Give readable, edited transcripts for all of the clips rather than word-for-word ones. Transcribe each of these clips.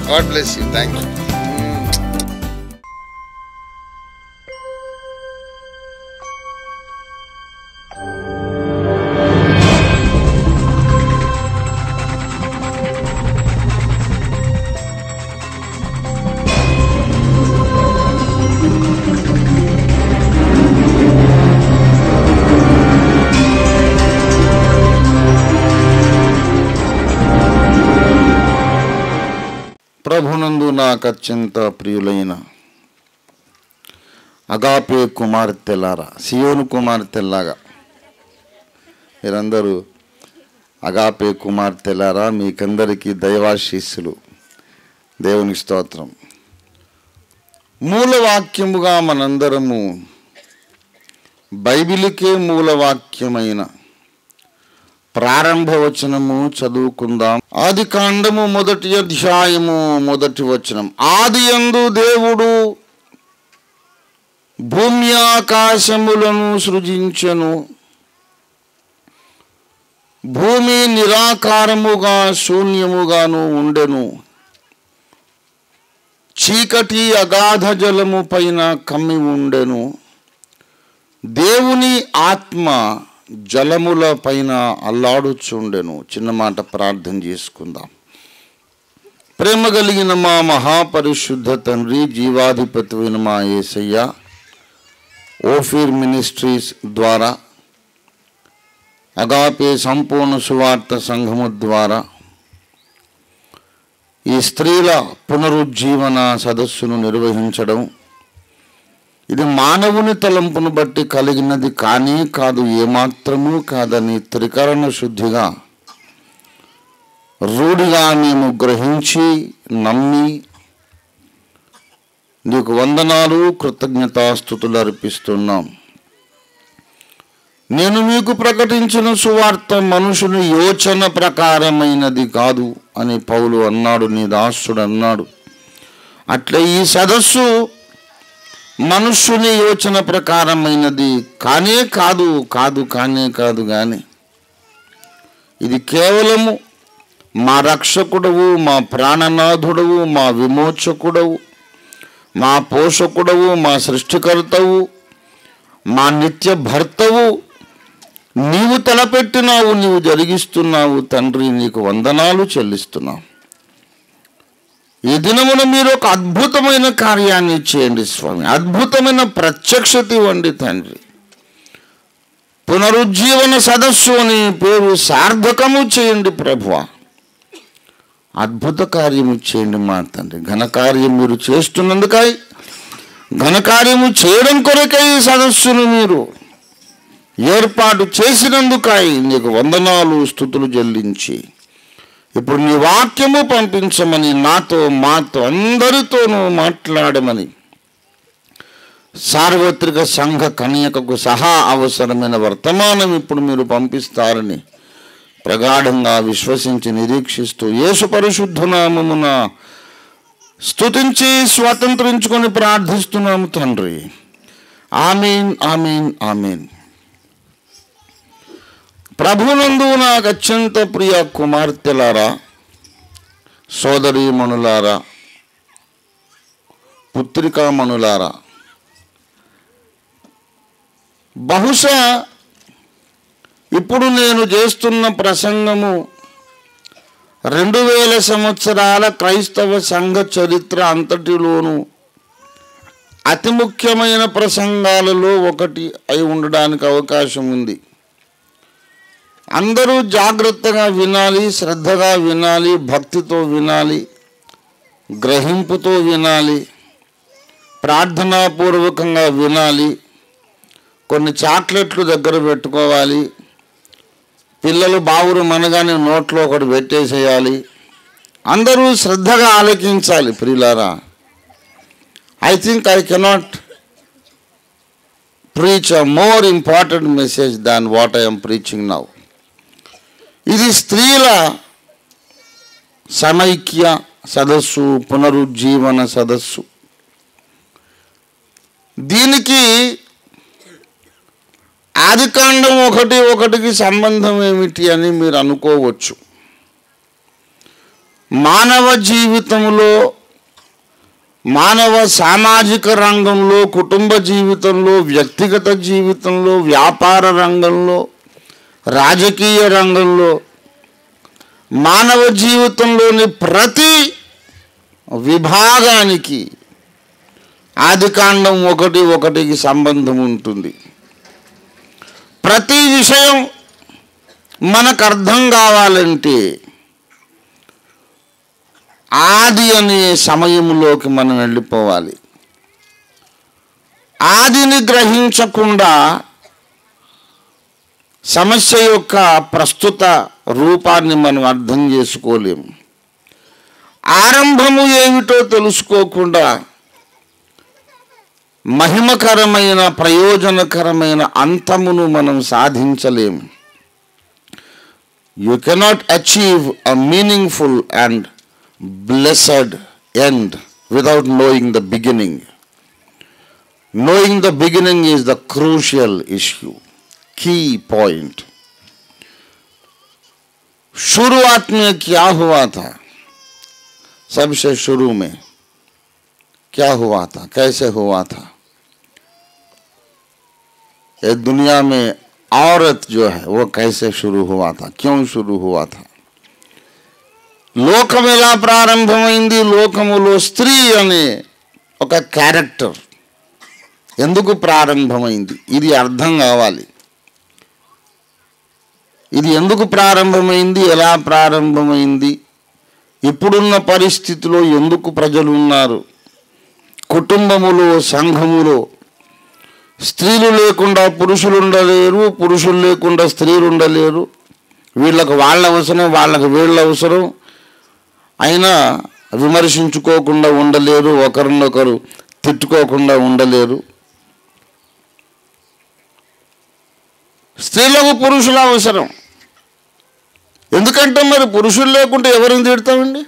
God bless you. Thank you. ప్రభునందు నాకు అత్యంత ప్రియులైన అగాపే కుమార్తెలారా, సియోను కుమార్తెలాగా మీరందరూ అగాపే కుమార్తెలారా, మీకందరికీ దైవాశీస్సులు. దేవుని స్తోత్రం. మూలవాక్యముగా మనందరము బైబిలుకే మూలవాక్యమైన ప్రారంభ వచనము చదువుకుందాం. ఆదికాండము 1వ అధ్యాయము 1వ వచనం. ఆదియందు దేవుడు భూమి ఆకాశములను సృజించెను. భూమి నిరాకారముగా శూన్యముగాను ఉండెను. చీకటి అగాధ జలము పైన కమ్మి ఉండెను. దేవుని ఆత్మ జలముల పైన అల్లాడుచుండెను. చిన్న మాట ప్రార్థన చేసుకుందాం. ప్రేమ కలిగిన మా మహాపరిశుద్ధ తండ్రి, జీవాధిపతివైన మా యేసయ్య, ఓఫీర్ మినిస్ట్రీస్ ద్వారా అగాపే సంపూర్ణ సువార్త సంఘము ద్వారా ఈ స్త్రీల పునరుజ్జీవన సదస్సును నిర్వహించడం, ఇది మానవుని తలంపును బట్టి కలిగినది కానీ కాదు, ఏమాత్రమూ కాదని త్రికరణ శుద్ధిగా రూఢిగా మేము గ్రహించి నమ్మి నీకు వందనాలు, కృతజ్ఞతాస్తుతులు అర్పిస్తున్నాం. నేను మీకు ప్రకటించిన సువార్త మనుషుని యోచన ప్రకారమైనది కాదు అని పౌలు అన్నాడు, నీ దాసుడు అన్నాడు. అట్లే ఈ సదస్సు మనుష్యుని యోచన ప్రకారమైనది కానే కాదు కానీ ఇది కేవలము మా రక్షకుడవు, మా ప్రాణనాథుడవు, మా విమోచకుడవు, మా పోషకుడవు, మా సృష్టికర్తవు, మా నిత్య భర్తవు, నీవు తలపెట్టినావు, నీవు జరిగిస్తున్నావు తండ్రి, నీకు వందనాలు చెల్లిస్తున్నావు. ఈ దినమున మీరు ఒక అద్భుతమైన కార్యాన్ని చేయండి స్వామి, అద్భుతమైన ప్రత్యక్షత ఇవ్వండి తండ్రి. పునరుజ్జీవన సదస్సు అని పేరు సార్థకము చేయండి ప్రభువా. అద్భుత కార్యము చేయండి మా తండ్రి. ఘనకార్యం మీరు చేస్తున్నందుకై, ఘనకార్యము చేయడం కొరకై ఈ సదస్సును మీరు ఏర్పాటు చేసినందుకై నీకు వందనాలు, స్తుతులు చెల్లించి ఇప్పుడు నీ వాక్యము పంపించమని, నాతో మాతో అందరితోనూ మాట్లాడమని, సార్వత్రిక సంఘ కన్యకకు సహా అవసరమైన వర్తమానం ఇప్పుడు మీరు పంపిస్తారని ప్రగాఢంగా విశ్వసించి నిరీక్షిస్తూ యేసు పరిశుద్ధ నామమున స్తుతించి స్వతంత్రించుకొని ప్రార్థిస్తున్నాము తండ్రి. ఆమేన్, ఆమేన్, ఆమేన్. ప్రభునందు నాకు అత్యంత ప్రియ కుమార్తెలారా, సోదరీమణులారా, పుత్రికామణులారా, బహుశా ఇప్పుడు నేను చేస్తున్న ప్రసంగము 2000 సంవత్సరాల క్రైస్తవ సంఘ చరిత్ర అంతటిలోనూ అతి ముఖ్యమైన ప్రసంగాలలో ఒకటి అయి ఉండడానికి అవకాశం ఉంది. అందరూ జాగ్రత్తగా వినాలి, శ్రద్ధగా వినాలి, భక్తితో వినాలి, గ్రహింపుతో వినాలి, ప్రార్థనాపూర్వకంగా వినాలి. కొన్ని చాక్లెట్లు దగ్గర పెట్టుకోవాలి. పిల్లలు బావురు మనగానే నోట్లో ఒకటి పెట్టేసేయాలి. అందరూ శ్రద్ధగా ఆలకించాలి ప్రియులారా. I think I cannot preach a more important message than what I am preaching now. ఇది స్త్రీల సమైక్య సదస్సు, పునరుజ్జీవన సదస్సు. దీనికి ఆదికాండం 1:1కి సంబంధం ఏమిటి అని మీరు అనుకోవచ్చు. మానవ జీవితంలో, మానవ సామాజిక రంగంలో, కుటుంబ జీవితంలో, వ్యక్తిగత జీవితంలో, వ్యాపార రంగంలో, రాజకీయ రంగంలో, మానవ జీవితంలోని ప్రతి విభాగానికి ఆదికాండం 1:1కి సంబంధం ఉంటుంది. ప్రతి విషయం మనకు అర్థం కావాలంటే ఆది అనే సమయంలోకి మనం వెళ్ళిపోవాలి. ఆదిని గ్రహించకుండా సమస్య యొక్క ప్రస్తుత రూపాన్ని మనం అర్థం చేసుకోలేము. ఆరంభము ఏమిటో తెలుసుకోకుండా మహిమకరమైన, ప్రయోజనకరమైన అంతమును మనం సాధించలేము. You cannot achieve a meaningful and blessed end without knowing the beginning. Knowing the beginning is the crucial issue, key point. शुरुआत में क्या हुआ था? सबसे शुरू में क्या हुआ था, कैसे हुआ था? ये दुनिया में औरत जो है वो कैसे शुरू हुआ था, क्यों शुरू हुआ था? లోకం ఎలా ప్రారంభమైంది? లోకములో స్త్రీ అనే ఒక క్యారెక్టర్ ఎందుకు ప్రారంభమైంది? ఇది అర్థం కావాలి. ఇది ఎందుకు ప్రారంభమైంది, ఎలా ప్రారంభమైంది, ఇప్పుడున్న పరిస్థితిలో ఎందుకు ప్రజలు ఉన్నారు, కుటుంబములో, సంఘములో స్త్రీలు లేకుండా పురుషులు ఉండలేరు, పురుషులు లేకుండా స్త్రీలు ఉండలేరు, వీళ్ళకు వాళ్ళ అవసరం, వాళ్ళకు వీళ్ళ అవసరం, అయినా విమర్శించుకోకుండా ఉండలేరు, ఒకరినొకరు తిట్టుకోకుండా ఉండలేరు. స్త్రీలకు పురుషుల అవసరం. ఎందుకంటే మరి పురుషులు లేకుంటే ఎవరిని తిడతామండి?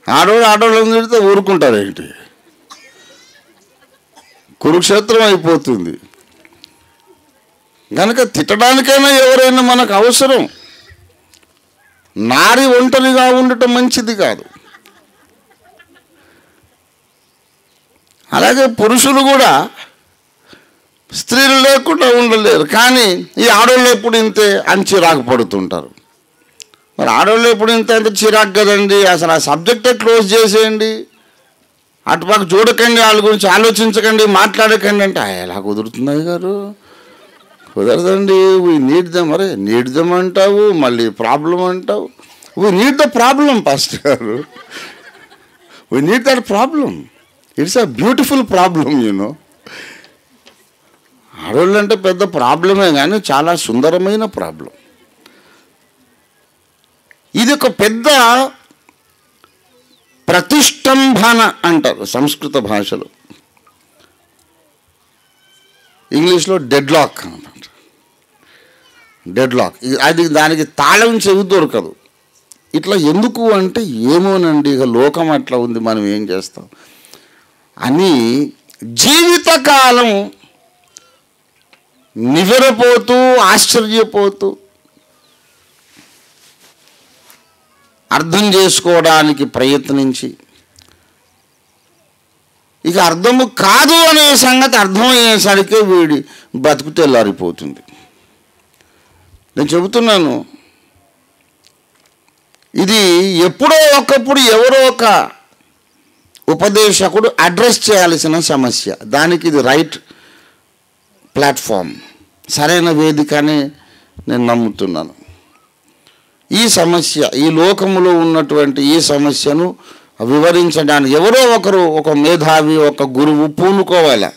ఆడవాళ్ళని తిడితే ఊరుకుంటారేంటి? కురుక్షేత్రం అయిపోతుంది. కనుక తిట్టడానికైనా ఎవరైనా మనకు అవసరం. నారి ఒంటరిగా ఉండటం మంచిది కాదు. అలాగే పురుషులు కూడా స్త్రీలు లేకుండా ఉండలేరు. కానీ ఈ ఆడవాళ్ళు ఎప్పుడు ఇంతే అని చిరాకు పడుతుంటారు. మరి ఆడవాళ్ళు ఎప్పుడు ఇంత అంత చిరాకు కదండి, అసలు ఆ సబ్జెక్టే క్లోజ్ చేసేయండి, అటుపక్క చూడకండి, వాళ్ళ గురించి ఆలోచించకండి, మాట్లాడకండి అంటే ఎలా కుదురుతున్నాయి గారు? కుదరదండి. We need them. అరే నీడ్ దెమ్ అంటావు, మళ్ళీ ప్రాబ్లం అంటావు. We need the problem pastor గారు. We need that problem. It's a beautiful problem. You know, ఆడవాళ్ళు అంటే పెద్ద ప్రాబ్లమే కానీ చాలా సుందరమైన ప్రాబ్లం. ఇది ఒక పెద్ద ప్రతిష్టంభన అంటారు సంస్కృత భాషలో. ఇంగ్లీష్లో డెడ్ లాక్ అనమాట. డెడ్ లాక్ అది, దానికి తాళం చెవి దొరకదు. ఇట్లా ఎందుకు అంటే ఏమోనండి, ఇక లోకం అట్లా ఉంది, మనం ఏం చేస్తాం అని జీవితకాలం నివ్వెరపోతూ ఆశ్చర్యపోతూ అర్థం చేసుకోవడానికి ప్రయత్నించి ఇక అర్థము కాదు అనే సంగతి అర్థమయ్యేసరికి వీడి బతుకు తెల్లారిపోతుంది. నేను చెబుతున్నాను, ఇది ఎప్పుడో ఒకప్పుడు ఎవరో ఒక ఉపదేశకుడు అడ్రస్ చేయాల్సిన సమస్య. దానికి ఇది రైట్ ప్లాట్ఫామ్, సరైన వేదిక అని నేను నమ్ముతున్నాను. ఈ సమస్య, ఈ లోకములో ఉన్నటువంటి ఈ సమస్యను వివరించడానికి ఎవరో ఒకరు, ఒక మేధావి, ఒక గురువు పూనుకోవాలి.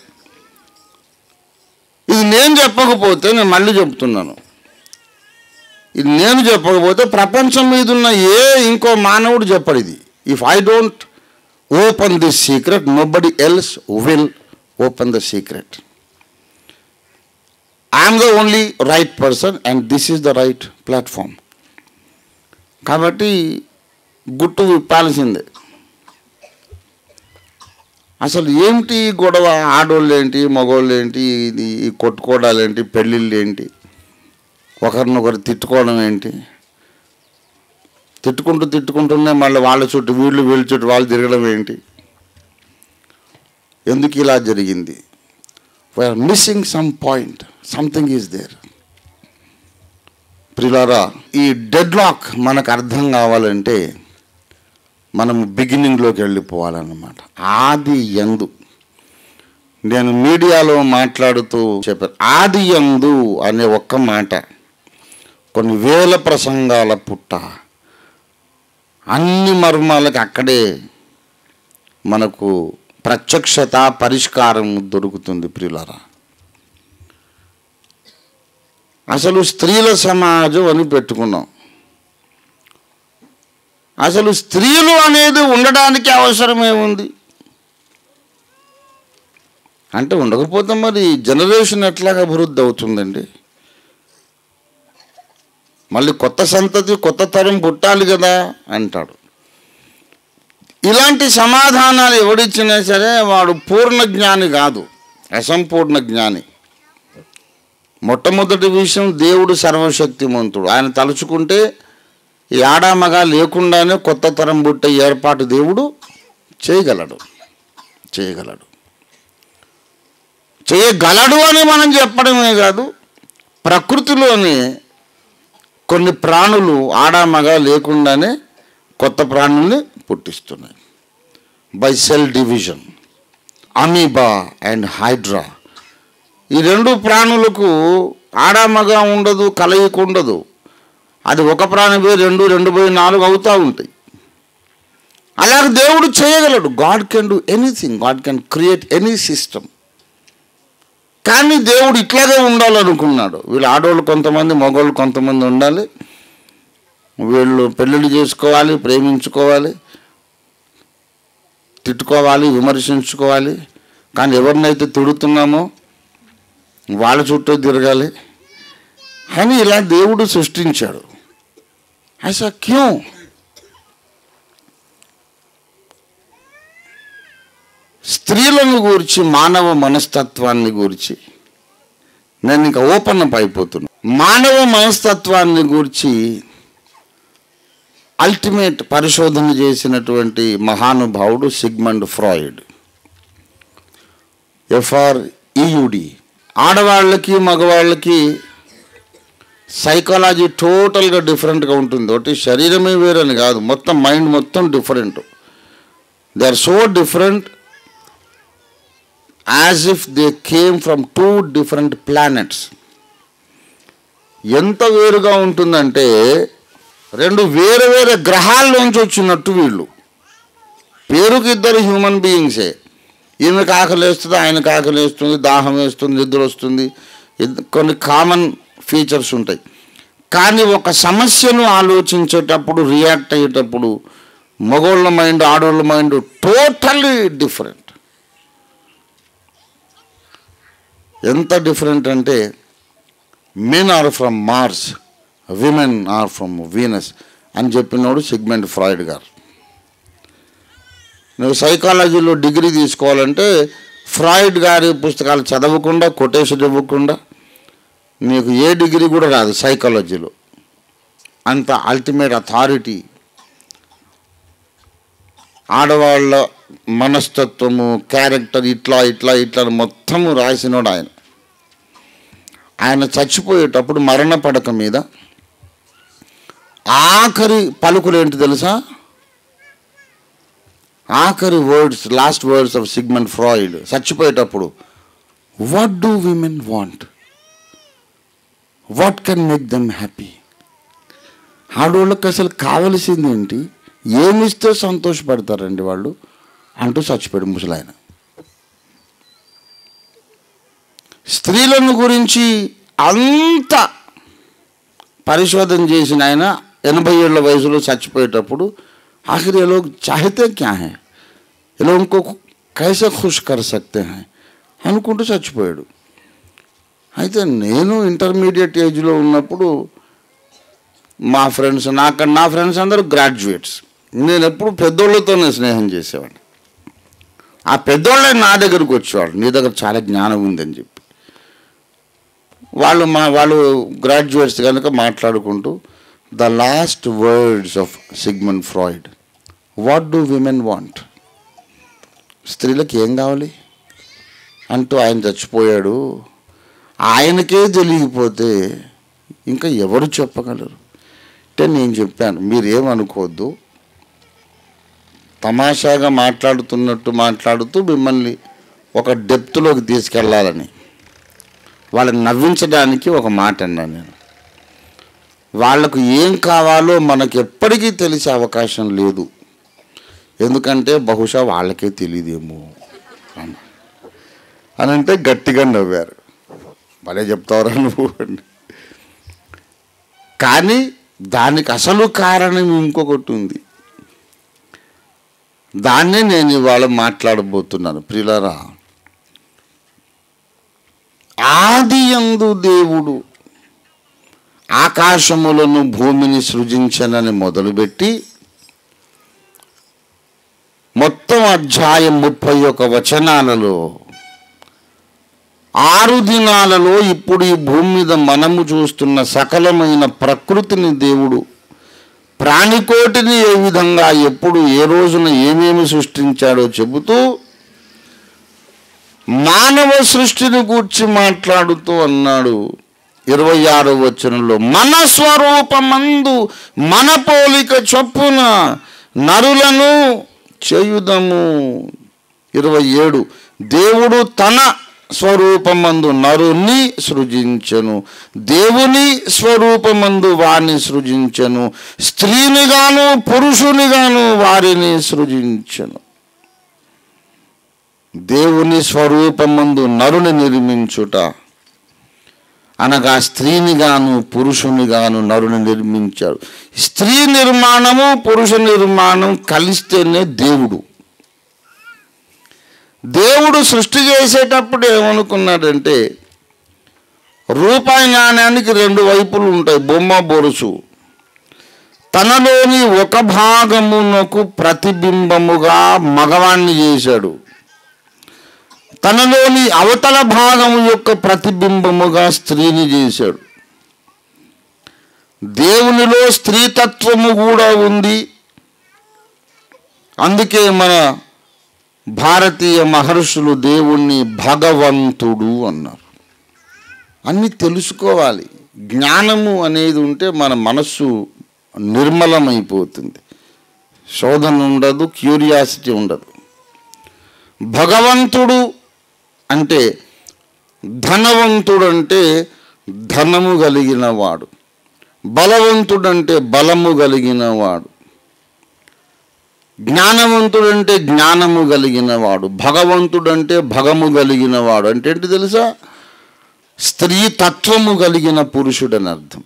ఇది నేను చెప్పకపోతే, నేను మళ్ళీ చెప్తున్నాను, ఇది నేను చెప్పకపోతే ప్రపంచం మీద ఉన్న ఇంకో మానవుడు చెప్పడు ఇది. If I don't open this secret, nobody else will open the secret. I'm the only right person and this is the right platform. కాబట్టి గుట్టు విప్పాల్సిందే. అసలు ఏమిటి గొడవ? ఆడోళ్ళు ఏంటి, మగవాళ్ళు ఏంటి, ఇది కొట్టుకోవడాలు ఏంటి, పెళ్ళిళ్ళు ఏంటి? ఒకరినొకరు తిట్టుకోవడం ఏంటి, తిట్టుకుంటూనే మళ్ళీ వాళ్ళ చుట్టూ వీళ్ళ చుట్టూ వాళ్ళు తిరగడం ఏంటి? ఎందుకు ఇలా జరిగింది? We are missing some point, something is there. ప్రియులారా, ఈ డెడ్ లాక్ మనకు అర్థం కావాలంటే మనం బిగినింగ్లోకి వెళ్ళిపోవాలన్నమాట. ఆది యందు, నేను మీడియాలో మాట్లాడుతూ చెప్పాను, ఆది యందు అనే ఒక్క మాట కొన్ని వేల ప్రసంగాల పుట్ట. అన్ని మర్మాలకు అక్కడే మనకు ప్రత్యక్షత, పరిష్కారం దొరుకుతుంది. ప్రియులారా, అసలు స్త్రీల సమాజం అని పెట్టుకున్నాం. అసలు స్త్రీలు అనేది ఉండడానికి అవసరమేముంది అంటే, ఉండకపోతే మరి జనరేషన్ ఎట్లాగా అభివృద్ధి అవుతుందండి? మళ్ళీ కొత్త సంతతి, కొత్త తరం పుట్టాలి కదా అంటాడు. ఇలాంటి సమాధానాలు ఎవడిచ్చినా సరే వాడు పూర్ణ జ్ఞాని కాదు, అసంపూర్ణ జ్ఞాని. మొట్టమొదటి విషయం, దేవుడు సర్వశక్తిమంతుడు. ఆయన తలుచుకుంటే ఈ ఆడామగా లేకుండానే కొత్త తరం పుట్టే ఏర్పాటు దేవుడు చేయగలడు అని మనం చెప్పడమే కాదు, ప్రకృతిలోని కొన్ని ప్రాణులు ఆడామగా లేకుండానే కొత్త ప్రాణుల్ని పుట్టిస్తున్నాయి. By cell division, amoeba and hydra, ఈ రెండు ప్రాణులకు ఆడామగా ఉండదు, కలయిక ఉండదు. అది ఒక ప్రాణి పోయి 2, 2 పోయి 4 అవుతూ ఉంటాయి. అలాగే దేవుడు చేయగలడు. God can do anything, God can create any system. కానీ దేవుడు ఇట్లాగే ఉండాలనుకున్నాడు. వీళ్ళు ఆడవాళ్ళు కొంతమంది, మగవాళ్ళు కొంతమంది ఉండాలి. వీళ్ళు పెళ్ళిళ్ళు చేసుకోవాలి, ప్రేమించుకోవాలి, తిట్టుకోవాలి, విమర్శించుకోవాలి. కానీ ఎవరినైతే తిడుతున్నామో వాళ్ళ చుట్టూ తిరగాలి అని ఇలా దేవుడు సృష్టించాడు. ఐసా క్యూ? స్త్రీలను గురించి, మానవ మనస్తత్వాన్ని గురించి నేను ఇంకా ఓపెన్ అప్ అయిపోతున్నా. మానవ మనస్తత్వాన్ని గురించి అల్టిమేట్ పరిశోధన చేసినటువంటి మహానుభావుడు సిగ్మండ్ ఫ్రాయిడ్. FREUD. ఆడవాళ్ళకి మగవాళ్ళకి సైకాలజీ టోటల్గా డిఫరెంట్గా ఉంటుంది. ఒకటి శరీరమే వేరని కాదు, మొత్తం మైండ్ మొత్తం different. They are so different as if they came from 2 different planets. ఎంత వేరుగా ఉంటుందంటే 2 వేరే గ్రహాల్లోంచి వచ్చినట్టు వీళ్ళు. పేరుకి ఇద్దరు హ్యూమన్ బీయింగ్సే. ఈమెకు ఆకలి వేస్తుంది, ఆయనకు ఆకలి వేస్తుంది, దాహం వేస్తుంది, నిద్ర వస్తుంది, కొన్ని కామన్ ఫీచర్స్ ఉంటాయి. కానీ ఒక సమస్యను ఆలోచించేటప్పుడు, రియాక్ట్ అయ్యేటప్పుడు మగవాళ్ళ మైండ్, ఆడవాళ్ళ మైండ్ టోటల్లీ డిఫరెంట్. ఎంత డిఫరెంట్ అంటే, men are from Mars, women are from Venus అని చెప్పినోడు సిగ్మండ్ ఫ్రాయిడ్ గారు. నువ్వు సైకాలజీలో డిగ్రీ తీసుకోవాలంటే ఫ్రాయిడ్ గారి పుస్తకాలు చదవకుండా, కొటేషన్ ఇవ్వకుండా నీకు ఏ డిగ్రీ కూడా రాదు సైకాలజీలో. అంత అల్టిమేట్ అథారిటీ. ఆడవాళ్ళ మనస్తత్వము, క్యారెక్టర్ ఇట్లా మొత్తము రాసినోడు ఆయన. ఆయన చచ్చిపోయేటప్పుడు మరణ పడక మీద ఆఖరి పలుకులు ఏంటి తెలుసా? ఆఖరి words, last words of Sigmund Freud చచ్చిపోయేటప్పుడు, what do women want, what can make them happy. ఆడవాళ్ళకి అసలు కావలసింది ఏంటి, ఏమిస్తే సంతోషపడతారండి వాళ్ళు అంటూ చచ్చిపోయాడు ముసలాయన. స్త్రీలను గురించి అంత పరిశోధన చేసిన ఆయన 80 ఏళ్ల వయసులో చచ్చిపోయేటప్పుడు ఆఖరి ये लोग चाहते क्या हैं, ये लोग उनको कैसे खुश कर सकते हैं అనుకుంటూ చచ్చిపోయాడు. అయితే నేను ఇంటర్మీడియట్ ఏజ్లో ఉన్నప్పుడు మా ఫ్రెండ్స్, నా ఫ్రెండ్స్ అందరూ గ్రాడ్యుయేట్స్. నేను ఎప్పుడు పెద్దోళ్ళతోనే స్నేహం చేసేవాడిని. ఆ పెద్దోళ్ళే నా దగ్గరకు వచ్చేవాడు, నీ దగ్గర చాలా జ్ఞానం ఉందని చెప్పి. వాళ్ళు గ్రాడ్యుయేట్స్ కనుక మాట్లాడుకుంటూ the last words of Sigmund Freud, what do women want, స్త్రీలకు ఏం కావాలి అంటూ ఆయన చచ్చిపోయాడు. ఆయనకే తెలియకపోతే ఇంకా ఎవరు చెప్పగలరు అంటే నేను చెప్పాను, మీరేమనుకోవద్దు, తమాషాగా మాట్లాడుతూ మిమ్మల్ని ఒక డెప్త్లోకి తీసుకెళ్ళాలని, వాళ్ళని నవ్వించడానికి ఒక మాట అన్నాను నేను. వాళ్లకు ఏం కావాలో మనకు ఎప్పటికీ తెలిసే అవకాశం లేదు, ఎందుకంటే బహుశా వాళ్ళకే తెలియదేమో అని అంటే గట్టిగా నవ్వారు. భలే చెప్తావురా నువ్వు అని. కానీ దానికి అసలు కారణం ఇంకొకటి ఉంది, దాన్నే నేను ఇవాళ మాట్లాడబోతున్నాను. ప్రియులారా, ఆదియందు దేవుడు ఆకాశములను భూమిని సృజించనని మొదలుపెట్టి మొత్తం అధ్యాయం 31 వచనాలలో 6 దినాలలో ఇప్పుడు ఈ భూమి మీద మనము చూస్తున్న సకలమైన ప్రకృతిని దేవుడు, ప్రాణికోటిని ఏ విధంగా ఎప్పుడు ఏ రోజున ఏమేమి సృష్టించాడో చెబుతూ మానవ సృష్టిని గూర్చి మాట్లాడుతూ అన్నాడు 26వ వచనంలో, మన స్వరూపమందు మన పోలిక చొప్పున నరులను చేయుదము. 27 దేవుడు తన స్వరూపమందు నరుని సృజించెను, దేవుని స్వరూపమందు వారిని సృజించెను, స్త్రీనిగాను పురుషునిగాను వారిని సృజించెను. దేవుని స్వరూపమందు నరుని నిర్మించుట అనగా స్త్రీనిగాను పురుషునిగాను నరుని నిర్మించాడు. స్త్రీ నిర్మాణము పురుష నిర్మాణం కలిస్తేనే దేవుడు సృష్టి చేసేటప్పుడు ఏమనుకున్నాడంటే, రూపాయి నాణ్యానికి 2 వైపులు ఉంటాయి, బొమ్మ బొరుసు. తనలోని ఒక భాగమునకు ప్రతిబింబముగా మగవాణ్ణి చేశాడు, తనలోని అవతల భాగము యొక్క ప్రతిబింబముగా స్త్రీని చేశాడు. దేవునిలో స్త్రీతత్వము కూడా ఉంది. అందుకే మన భారతీయ మహర్షులు దేవుణ్ణి భగవంతుడు అన్నారు. అన్నీ తెలుసుకోవాలి. జ్ఞానము అనేది ఉంటే మన మనస్సు నిర్మలమైపోతుంది, శోధన ఉండదు, క్యూరియాసిటీ ఉండదు. భగవంతుడు అంటే, ధనవంతుడు అంటే ధనము కలిగిన వాడు, బలవంతుడంటే బలము కలిగిన వాడు, జ్ఞానవంతుడంటే జ్ఞానము కలిగిన వాడు, భగవంతుడంటే భగము కలిగిన వాడు. అంటే ఏంటి తెలుసా? స్త్రీ తత్వము కలిగిన పురుషుడని అర్థం.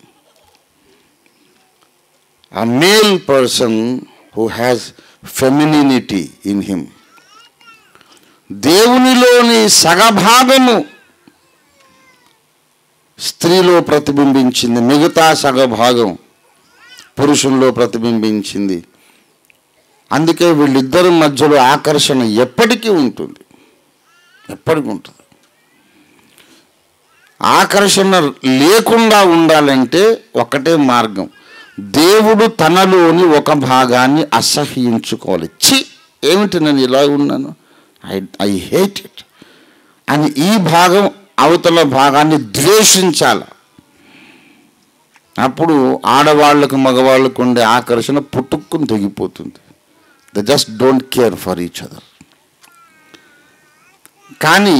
A male person who has femininity in him. దేవునిలోని సగభాగము స్త్రీలో ప్రతిబింబించింది, మిగతా సగభాగం పురుషుల్లో ప్రతిబింబించింది. అందుకే వీళ్ళిద్దరి మధ్యలో ఆకర్షణ ఎప్పటికీ ఉంటుంది. ఆకర్షణ లేకుండా ఉండాలంటే ఒకటే మార్గం, దేవుడు తనలోని ఒక భాగాన్ని అసహ్యించుకోవాలి. ఏమిటి నేను ఇలా ఉన్నాను, ఐ హేట్ ఇట్ అని ఈ భాగం అవతల భాగాన్ని ద్వేషించాలి. అప్పుడు ఆడవాళ్ళకు మగవాళ్ళకు ఉండే ఆకర్షణ పుట్టుక్కుని తెగిపోతుంది. They just don't care for each other. కానీ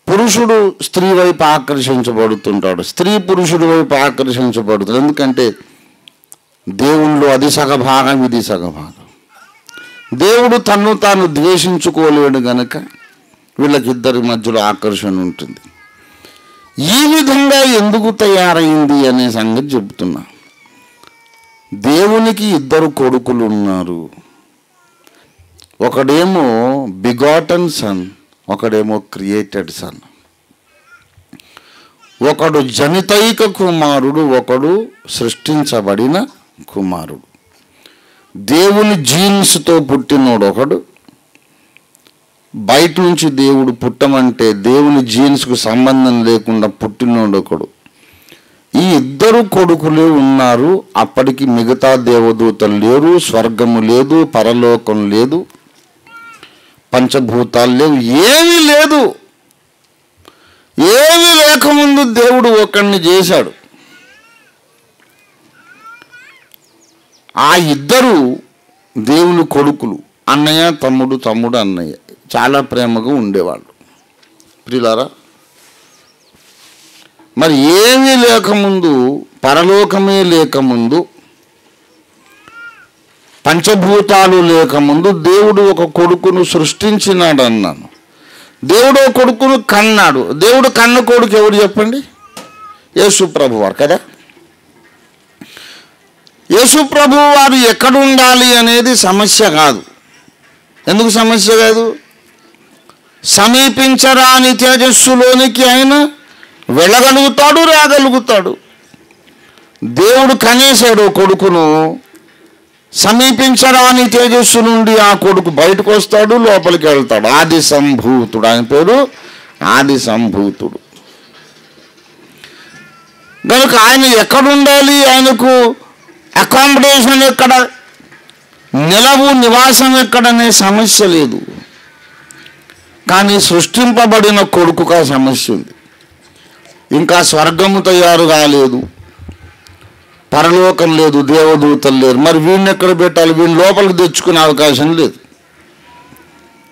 పురుషుడు స్త్రీ వైపు ఆకర్షించబడుతుంటాడు, స్త్రీ పురుషుడి వైపు ఆకర్షించబడుతుంది. ఎందుకంటే దేవుళ్ళు అది సగభాగం, ఇది సగభాగం. దేవుడు తన్ను తాను ద్వేషించుకోలేడు గనక వీళ్ళకిద్దరి మధ్యలో ఆకర్షణ ఉంటుంది. ఈ విధంగా ఎందుకు తయారైంది అనే సంగతి చెబుతున్నా. దేవునికి 2 కొడుకులు ఉన్నారు. ఒకడేమో బిగాటన్ సన్, ఒకడేమో క్రియేటెడ్ సన్. ఒకడు జనితైక కుమారుడు, ఒకడు సృష్టించబడిన కుమారుడు. దేవుని జీన్స్తో పుట్టినోడు ఒకడు, బయట నుంచి దేవుడు పుట్టమంటే దేవుని జీన్స్కు సంబంధం లేకుండా పుట్టినోడు ఒకడు. ఈ ఇద్దరు కొడుకులే ఉన్నారు. అప్పటికి మిగతా దేవదూతలు లేరు, స్వర్గము లేదు, పరలోకం లేదు, పంచభూతాలు లేవు, ఏమీ లేదు. ఏమీ లేకముందు దేవుడు ఒకడిని చేశాడు. ఆ ఇద్దరు దేవుని కొడుకులు, అన్నయ్య తమ్ముడు, తమ్ముడు అన్నయ్య, చాలా ప్రేమగా ఉండేవాళ్ళు. ప్రియులారా, మరి ఏమీ లేకముందు, పరలోకమే లేకముందు, పంచభూతాలు లేకముందు దేవుడు ఒక కొడుకును సృష్టించినాడు అన్నాను. దేవుడు ఒక కొడుకును కన్నాడు. దేవుడు కన్న కొడుకు ఎవరు చెప్పండి? యేసు ప్రభు వారు కదా. యేసు ప్రభు వారు ఎక్కడ ఉండాలి అనేది సమస్య కాదు. ఎందుకు సమస్య కాదు? సమీపించరాని తేజస్సులోనికి ఆయన వెళ్ళగలుగుతాడు, రాగలుగుతాడు. దేవుడు కనేశాడు కొడుకును. సమీపించరాని తేజస్సు నుండి ఆ కొడుకు బయటకు వస్తాడు, లోపలికి వెళ్తాడు. ఆది సంభూతుడు, ఆయన పేరు ఆది సంభూతుడు. కనుక ఆయన ఎక్కడుండాలి? ఆయనకు అకామిడేషన్ ఎక్కడ, నిలవు నివాసం ఎక్కడనే సమస్య లేదు. కానీ సృష్టింపబడిన కొడుకుకు ఆ సమస్య ఉంది. ఇంకా స్వర్గము తయారు కాలేదు, పరలోకం లేదు, దేవదూతలు లేరు. మరి వీడిని ఎక్కడ పెట్టాలి? వీడిని లోపలికి తెచ్చుకునే అవకాశం లేదు.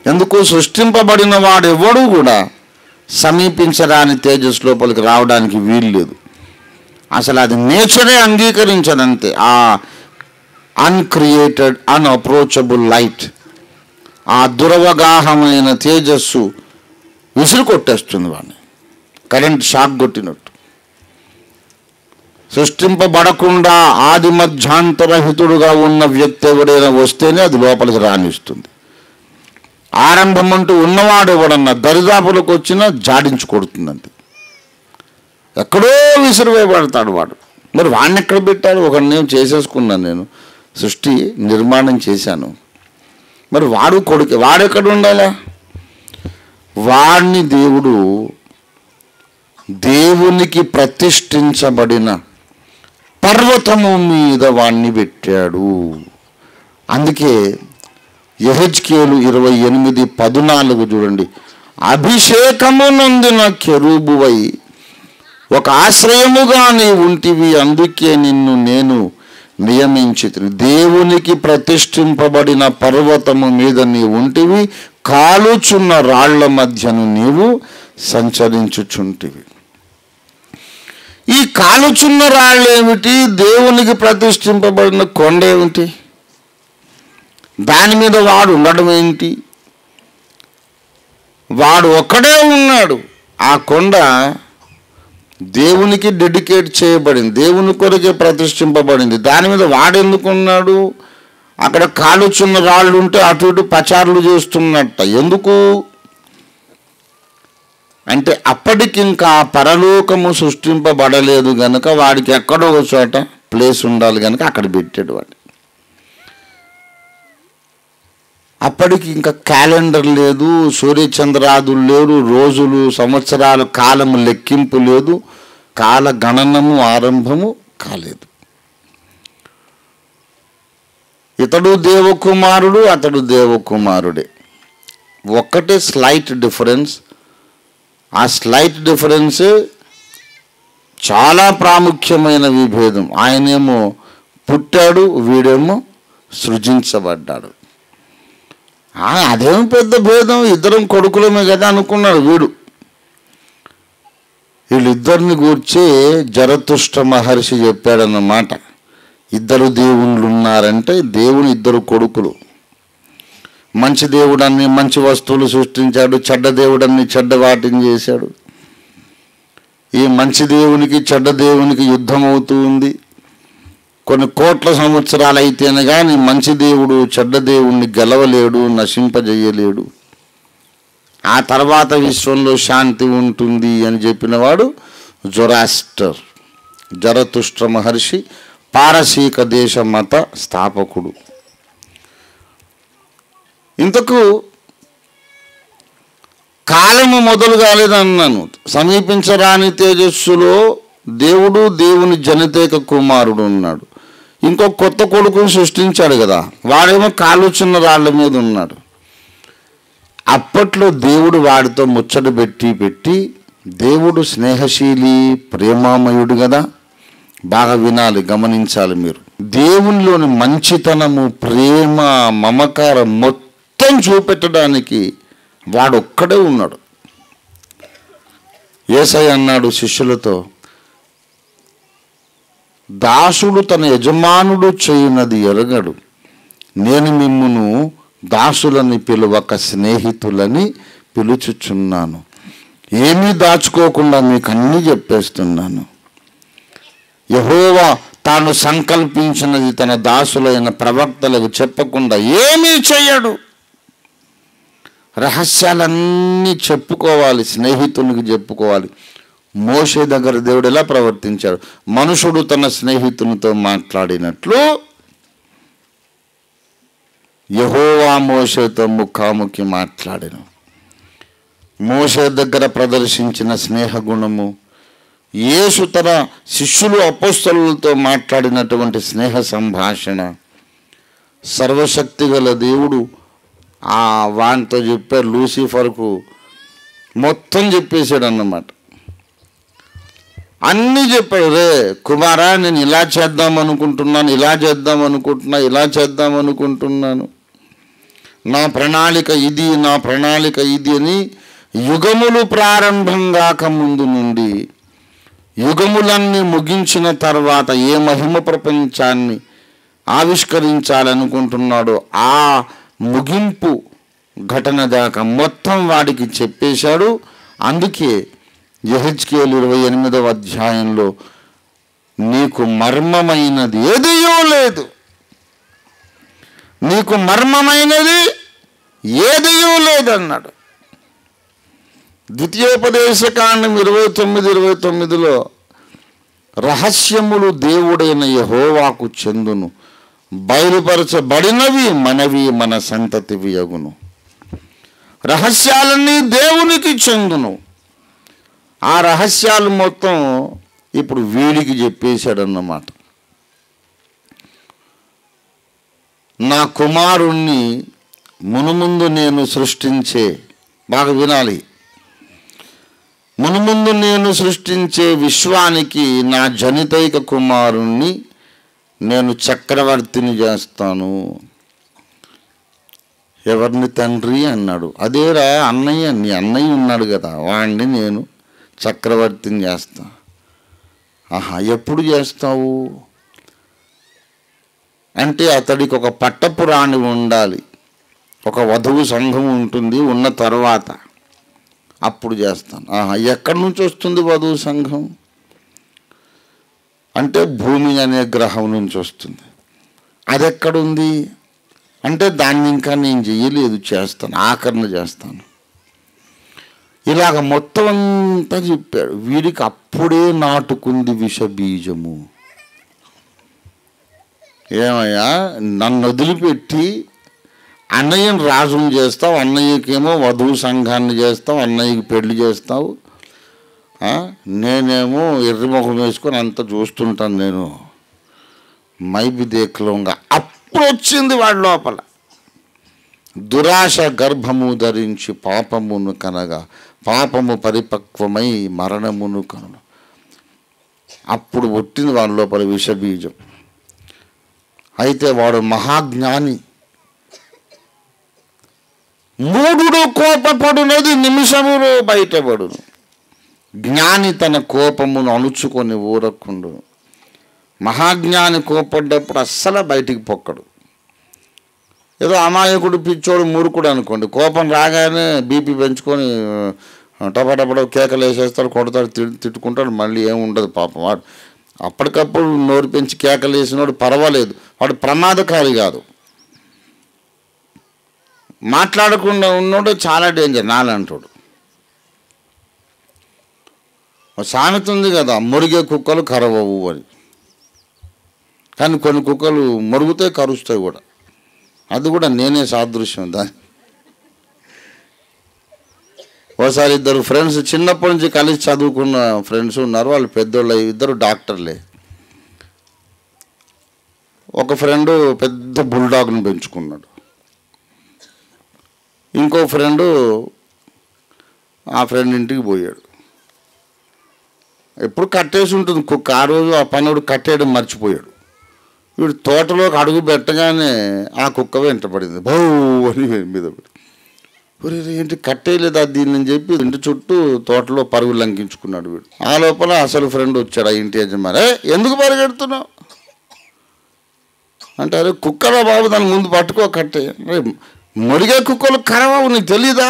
ఎందుకు? సృష్టింపబడిన వాడు ఎవడు కూడా సమీపించరాని తేజస్సు లోపలికి రావడానికి వీలు లేదు. అసలు అది నేచరే అంగీకరించదంతే. ఆ అన్క్రియేటెడ్, అన్అప్రోచబుల్ లైట్, ఆ దురవగాహమైన తేజస్సు విసిరి కొట్టేస్తుంది వాడిని, కరెంట్ షాక్ కొట్టినట్టు. సృష్టింపబడకుండా ఆది మధ్యాంతరహితుడుగా ఉన్న వ్యక్తి ఎవడైనా వస్తేనే అది లోపలికి రానిస్తుంది. ఆరంభం అంటూ ఉన్నవాడు ఎవడన్నా దరిదాపులకు వచ్చినా జాడించి కొడుతుందంతే. ఎక్కడో విసిరివేయబడతాడు వాడు. మరి వాడిని ఎక్కడ పెట్టాడు? ఒకటి నేను చేసేసుకున్నాను, నేను సృష్టి నిర్మాణం చేశాను. మరి వాడు కొడుకు, వాడెక్కడ ఉండాలా? వాడిని దేవుడు దేవునికి ప్రతిష్ఠించబడిన పర్వతము మీద వాణ్ణి పెట్టాడు. అందుకే యెహెజ్కేలు 28:14 చూడండి. అభిషేకము నొందిన కెరూబువై ఒక ఆశ్రయముగా నీ ఉంటివి, అందుకే నిన్ను నేను నియమించితిని. దేవునికి ప్రతిష్ఠింపబడిన పర్వతము మీద నీ ఉంటివి, కాలుచున్న రాళ్ల మధ్యను నీవు సంచరించుచుంటివి. ఈ కాలుచున్న రాళ్ళు ఏమిటి? దేవునికి ప్రతిష్ఠింపబడిన కొండ ఏమిటి? దాని మీద వాడు ఉండడం ఏంటి? వాడు ఒక్కడే ఉన్నాడు. ఆ కొండ దేవునికి డెడికేట్ చేయబడింది, దేవుని కొరకే ప్రతిష్ఠింపబడింది. దాని మీద వాడెందుకున్నాడు? అక్కడ కాలుచున్న రాళ్ళు ఉంటే అటు ఇటు పచారులు చేస్తున్నట్ట. ఎందుకు అంటే అప్పటికింకా పరలోకము సృష్టింపబడలేదు గనుక వాడికి ఎక్కడో ఒక చోట ప్లేస్ ఉండాలి కనుక అక్కడ పెట్టాడు వాడు. అప్పటికి ఇంకా క్యాలెండర్ లేదు, సూర్యచంద్రాదులు లేరు, రోజులు సంవత్సరాలు కాలము లెక్కింపు లేదు, కాల గణనము ఆరంభము కాలేదు. ఇతడు దేవకుమారుడు, అతడు దేవకుమారుడే. ఒక్కటే స్లైట్ డిఫరెన్స్. ఆ స్లైట్ డిఫరెన్స్ చాలా ప్రాముఖ్యమైన విభేదం. ఆయనేమో పుట్టాడు, వీడేమో సృజించబడ్డాడు. అదేమో పెద్ద భేదం, ఇద్దరం కొడుకులమే కదా అనుకున్నాడు వీడు. వీళ్ళిద్దరిని గూర్చి జరతుష్ట మహర్షి చెప్పాడన్నమాట. ఇద్దరు దేవుళ్ళు ఉన్నారంటే దేవుని ఇద్దరు కొడుకులు. మంచి దేవుడన్ని మంచి వస్తువులు సృష్టించాడు, చెడ్డ దేవుడన్ని చెడ్డ వాటిని చేశాడు. ఈ మంచి దేవునికి చెడ్డ దేవునికి యుద్ధం అవుతూ ఉంది. కొన్ని కోట్ల సంవత్సరాలు అయితేనే కానీ మంచి దేవుడు చెడ్డ దేవుణ్ణి గెలవలేడు, నశింపజేయలేడు. ఆ తర్వాత విశ్వంలో శాంతి ఉంటుంది అని చెప్పినవాడు జొరాస్టర్, జరతుష్ట మహర్షి, పారసీక దేశ మత స్థాపకుడు. ఇంతకు యుగము మొదలు కాలేదన్నాను. సమీపించరాని తేజస్సులో దేవుడు, దేవుని జనితేక కుమారుడు ఉన్నాడు. ఇంకో కొత్త కొడుకును సృష్టించాడు కదా, వాడేమో కాలుచున్న రాళ్ళ మీద ఉన్నాడు. అప్పట్లో దేవుడు వాడితో ముచ్చట పెట్టి దేవుడు స్నేహశీలి, ప్రేమామయుడు కదా. బాగా వినాలి, గమనించాలి మీరు. దేవునిలోని మంచితనము, ప్రేమ, మమకారం మొత్తం చూపెట్టడానికి వాడొక్కడే ఉన్నాడు. యేసయ్య అన్నాడు శిష్యులతో, దాసుడు తన యజమానుడు చేయునది ఎరగడు, నేను మిమ్మును దాసులని పిలువక స్నేహితులని పిలుచుచున్నాను. ఏమీ దాచుకోకుండా మీకు అన్నీ చెప్పేస్తున్నాను. యెహోవా తాను సంకల్పించినది తన దాసులైన ప్రవక్తలకు చెప్పకుండా ఏమీ చెయ్యడు. రహస్యాలన్నీ చెప్పుకోవాలి, స్నేహితునికి చెప్పుకోవాలి. మోషే దగ్గర దేవుడు ఎలా ప్రవర్తించాడు? మనుషుడు తన స్నేహితునితో మాట్లాడినట్లు యెహోవా మోషేతో ముఖాముఖి మాట్లాడెను. మోషే దగ్గర ప్రదర్శించిన స్నేహగుణము, యేసు తన శిష్యులు అపోస్తలులతో మాట్లాడినటువంటి స్నేహ సంభాషణ, సర్వశక్తి గల దేవుడు వానితో చెప్పారు. లూసిఫర్కు మొత్తం చెప్పేశాడు అన్నమాట. అన్నీ చెప్పాడు. రే కుమారా, నేను ఇలా చేద్దాం అనుకుంటున్నాను, ఇలా చేద్దాం అనుకుంటున్నాను, నా ప్రణాళిక ఇది, నా ప్రణాళిక ఇది అని యుగములు ప్రారంభం కాక ముందు నుండి యుగములన్నీ ముగించిన తర్వాత ఏ మహిమ ప్రపంచాన్ని ఆవిష్కరించాలనుకుంటున్నాడో ఆ ముగింపు ఘటన దాకా మొత్తం వాడికి చెప్పేశాడు. అందుకే యెహెజ్కేలు 28వ అధ్యాయంలో నీకు మర్మమైనది ఏదియో లేదు, నీకు మర్మమైనది ఏదియో లేదన్నాడు. ద్వితీయోపదేశకాండం 29:29లో రహస్యములు దేవుడైన యెహోవాకు చెందును, బయలుపరచబడినవి మనవి మన సంతతివి యగును. రహస్యాలన్నీ దేవునికి చెందును. ఆ రహస్యాలు మొత్తం ఇప్పుడు వీడికి చెప్పేశాడన్నమాట. నా కుమారుణ్ణి మునుముందు నేను సృష్టించే, బాగా వినాలి, మునుముందు నేను సృష్టించే విశ్వానికి నా జనితైక కుమారుణ్ణి నేను చక్రవర్తిని చేస్తాను. ఎవరిని తండ్రి అన్నాడు. అదేరా అన్నయ్య, నీ అన్నయ్య ఉన్నాడు కదా, వాడిని నేను చక్రవర్తిని చేస్తా. ఆహా, ఎప్పుడు చేస్తావు అంటే అతడికి ఒక పట్టపురాణి ఉండాలి, ఒక వధువు సంఘం ఉంటుంది, ఉన్న తర్వాత అప్పుడు చేస్తాను. ఆహా, ఎక్కడి నుంచి వస్తుంది వధువు సంఘం అంటే భూమి అనే గ్రహం నుంచి వస్తుంది. అది ఎక్కడుంది అంటే దాన్ని ఇంకా నేను చేయలేదు, చేస్తాను, ఆకరణ చేస్తాను. ఇలాగ మొత్తం అంతా చెప్పాడు. వీడికి అప్పుడే నాటుకుంది విషబీజము. ఏమయ్యా, నన్ను వదిలిపెట్టి అన్నయ్యని రాజుని చేస్తావు, అన్నయ్యకేమో వధువు సంఘాన్ని చేస్తావు, అన్నయ్యకి పెళ్లి చేస్తావు, నేనేమో ఎర్రముఖం వేసుకొని అంత చూస్తుంటాను, నేను మైబి దేఖలోంగా. అప్పుడు వచ్చింది వాడి లోపల దురాశ గర్భము ధరించి పాపమును కనగా పాపము పరిపక్వమై మరణమును కను. అప్పుడు పుట్టింది వాడి లోపల విషబీజం. అయితే వాడు మహాజ్ఞాని. మూఢుడు కోపపడునది నిమిషములో బయటపడును, జ్ఞాని తన కోపమును అణుచుకొని ఊరకుండు. మహాజ్ఞాని కోపడ్డప్పుడు అస్సలు బయటికి పొక్కడు. ఏదో అమాయకుడు, పిచ్చోడు, మూర్ఖుడు అనుకోండి, కోపం రాగానే బీపీ పెంచుకొని టపటపడ కేకలు వేసేస్తాడు, కొడతాడు, తిట్టుకుంటాడు, మళ్ళీ ఏముండదు పాపం. వాడు అప్పటికప్పుడు నోరు పెంచి కేకలు వేసినోడు పర్వాలేదు, వాడు ప్రమాదకారి కాదు. మాట్లాడకుండా ఉన్నోడు చాలా డేంజర్, నాలంటాడు. సామెత ఉంది కదా, మురిగే కుక్కలు కరవవు అని. కానీ కొన్ని కుక్కలు మరుగుతాయి, కరుస్తాయి కూడా. అది కూడా నేనే సాదృశ్యం దాన్ని. ఒకసారి ఇద్దరు ఫ్రెండ్స్ చిన్నప్పటి నుంచి కలిసి చదువుకున్న ఫ్రెండ్స్ ఉన్నారు. వాళ్ళు పెద్దోళ్ళు, ఇద్దరు డాక్టర్లే. ఒక ఫ్రెండు పెద్ద బుల్డాగ్ని పెంచుకున్నాడు. ఇంకో ఫ్రెండు ఆ ఫ్రెండ్ ఇంటికి పోయాడు. ఎప్పుడు కట్టేసి ఉంటుంది కుక్క. ఆ రోజు ఆ పనుడు కట్టేయడం మర్చిపోయాడు. వీడు తోటలోకి అడుగు పెట్టగానే ఆ కుక్క వెంటపడింది. బౌ అని మీద ఏంటి కట్టేయలేదా దీన్ని అని చెప్పి ఇంటి చుట్టూ తోటలో పరుగులు లంకించుకున్నాడు వీడు. ఆ లోపల అసలు ఫ్రెండ్ వచ్చాడు ఆ ఇంటి యజమాని. ఎందుకు పరిగెడుతున్నావు అంటే, అరే కుక్కరా బాబు, దాని ముందు పట్టుకో కట్టే. మురిగే కుక్కలు కరవావు, నీకు తెలీదా,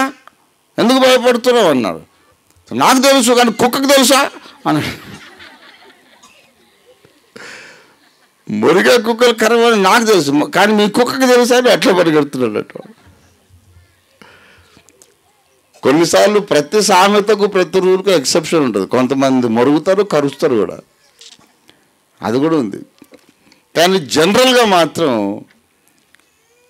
ఎందుకు భయపడుతున్నావు అన్నాడు. నాకు తెలుసు కానీ కుక్కకు తెలుసా అన్నాడు. మురిగే కుక్కలు కరవని నాకు తెలుసు కానీ మీ కుక్కకి తెలుసా అని ఎట్లా పరిగెడుతున్నాడు. కొన్నిసార్లు ప్రతి సామెతకు ప్రతి రూల్కు ఎక్సెప్షన్ ఉంటుంది. కొంతమంది మరుగుతారు, కరుస్తారు కూడా, అది కూడా ఉంది. కానీ జనరల్గా మాత్రం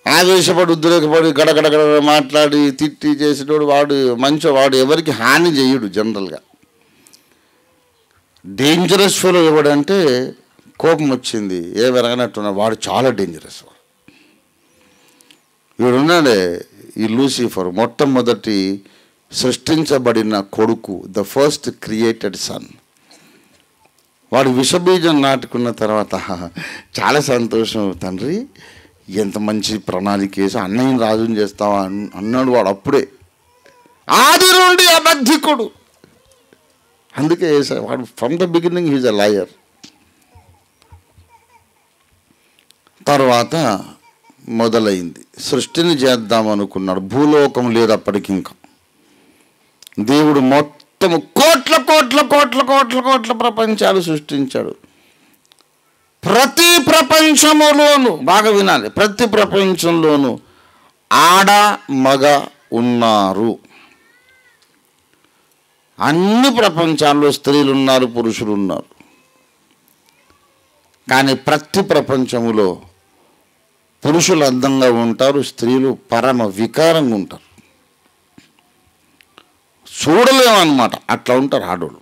ఆవేశపడి ఉద్రేకపడి గడగడగడ మాట్లాడి తిట్టి చేసేటోడు వాడు మంచివాడు, ఎవరికి హాని చేయడు. జనరల్గా డేంజరస్ ఫెలో ఎవడంటే, కోపం వచ్చింది ఏ వెరగనట్టున్నాడు వాడు చాలా డేంజరస్. వీడున్నాడే ఈ లూసిఫర్, మొట్టమొదటి సృష్టించబడిన కొడుకు, ద ఫస్ట్ క్రియేటెడ్ సన్. వాడు విషబీజం నాటుకున్న తర్వాత చాలా సంతోషం, తండ్రి ఎంత మంచి ప్రణాళిక వేసి అన్నయ్యని రాజుని చేస్తావా అన్నాడు వాడు. అప్పుడే ఆది నుండి అబద్ధికుడు. అందుకే వాడు from the beginning he's a liar. తర్వాత మొదలైంది, సృష్టిని చేద్దాం అనుకున్నాడు. భూలోకం లేదు అప్పటికి. ఇంకా దేవుడు మొత్తం కోట్ల కోట్ల కోట్ల కోట్ల కోట్ల ప్రపంచాలు సృష్టించాడు. ప్రతి ప్రపంచములోను, బాగా వినాలి, ప్రతి ప్రపంచంలోనూ ఆడ మగ ఉన్నారు. అన్ని ప్రపంచాల్లో స్త్రీలు ఉన్నారు, పురుషులు ఉన్నారు. కానీ ప్రతి ప్రపంచములో పురుషులు అందంగా ఉంటారు, స్త్రీలు పరమ వికారంగా ఉంటారు. చూడలేమన్నమాట, అట్లా ఉంటారు ఆడోళ్ళు.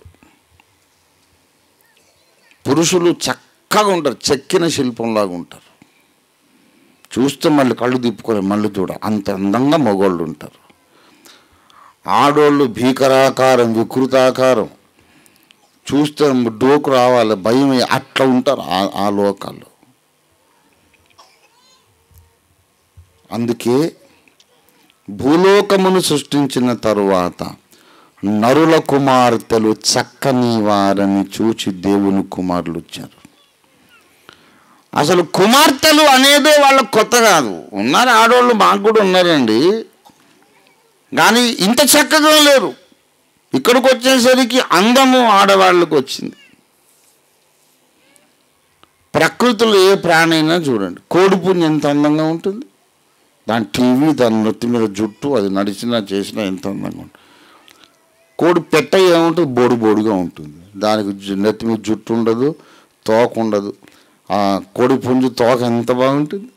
పురుషులు చక్కగా ఉంటారు, చెక్కిన శిల్పంలాగా ఉంటారు. చూస్తే మళ్ళీ కళ్ళు తిప్పుకొని మళ్ళీ చూడ, అంత అందంగా మగోళ్ళు ఉంటారు. ఆడోళ్ళు భీకరాకారం, వికృతాకారం, చూస్తే డోకు రావాలి, భయం, అట్లా ఉంటారు ఆ లోకాల్లో. అందుకే భూలోకమును సృష్టించిన తరువాత నరుల కుమార్తెలు చక్కని వారని చూచి దేవుని కుమారులు వచ్చారు. అసలు కుమార్తెలు అనేదే వాళ్ళకు కొత్త కాదు. ఉన్నారు ఆడవాళ్ళు, మాకు కూడా ఉన్నారండి, కానీ ఇంత చక్కగా లేరు. ఇక్కడికి వచ్చేసరికి అందము ఆడవాళ్ళకు వచ్చింది. ప్రకృతిలో ఏ ప్రాణి అయినా చూడండి, కోడిపుంజి ఎంత అందంగా ఉంటుంది, దాని టీవీ, దాని నెత్తి మీద జుట్టు, అది నడిచినా చేసినా ఎంత అందంగా ఉంటుంది. కోడి పెట్ట ఏముంటుంది, బోడు బోడుగా ఉంటుంది, దానికి నెత్తి మీద జుట్టు ఉండదు, తోక ఉండదు. ఆ కోడి పుంజు తోక ఎంత బాగుంటుంది.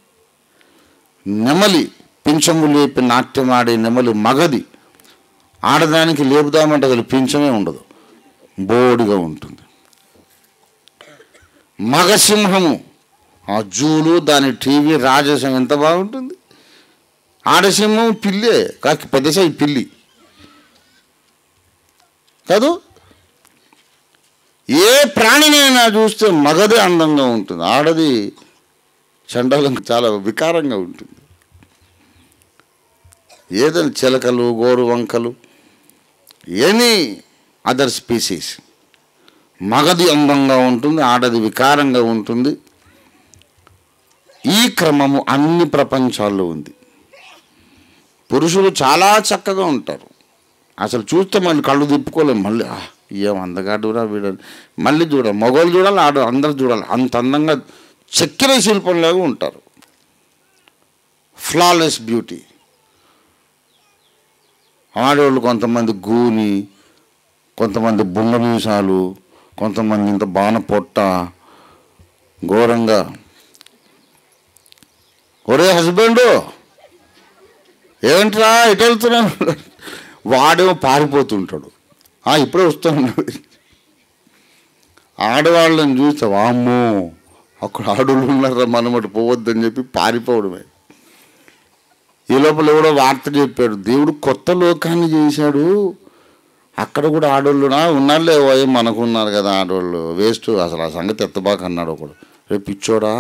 నెమలి, పింఛము లేపి నాట్యం ఆడే నెమలి మగది, ఆడదానికి లేపుదామంటే అసలు పింఛమే ఉండదు, బోడుగా ఉంటుంది. మగసింహము, ఆ జూలు, దాని టీవీ, రాజసింహం ఎంత బాగుంటుంది. ఆడసింహం పిల్లే, కాకి పెద్ద సైజు పిల్లి కాదు. ఏ ప్రాణినైనా చూస్తే మగదే అందంగా ఉంటుంది, ఆడది చండాలంగా చాలా వికారంగా ఉంటుంది. ఏదైనా చిలకలు, గోరు వంకలు, ఎనీ అదర్ స్పీసీస్, మగది అందంగా ఉంటుంది, ఆడది వికారంగా ఉంటుంది. ఈ క్రమము అన్ని ప్రపంచాల్లో ఉంది. పురుషులు చాలా చక్కగా ఉంటారు, అసలు చూస్తే మళ్ళీ కళ్ళు తిప్పుకోలేము, మళ్ళీ ఏం అందగాడురా వీడని మళ్ళీ చూడాలి. మగవాళ్ళు చూడాలి, అందరూ చూడాలి, అంత అందంగా చెక్కిన శిల్పంలాగా ఉంటారు. Flawless beauty. ఆడవాళ్ళు కొంతమంది గూని, కొంతమంది బుంగ మీసాలు, కొంతమంది ఇంత బాణ పొట్ట, ఘోరంగా. ఒరే హస్బెండు ఏంట్రా ఇటు వెళ్తున్నాను, వాడేమో పారిపోతుంటాడు. ఇప్పుడే వస్తున్నాడు. ఆడవాళ్ళని చూస్తే వామ్మో అక్కడ ఆడవాళ్ళు ఉన్నారా మనమటి పోవద్దని చెప్పి పారిపోవడమే. ఈ లోపల ఎవడో వార్త చెప్పాడు, దేవుడు కొత్త లోకాన్ని చేశాడు, అక్కడ కూడా ఆడవాళ్ళునా ఉన్నారులే, మనకున్నారు కదా ఆడవాళ్ళు, వేస్ట్ అసలు ఆ సంగతి ఎత్తబాక అన్నాడు ఒకడు. రేపు పిచ్చోడా,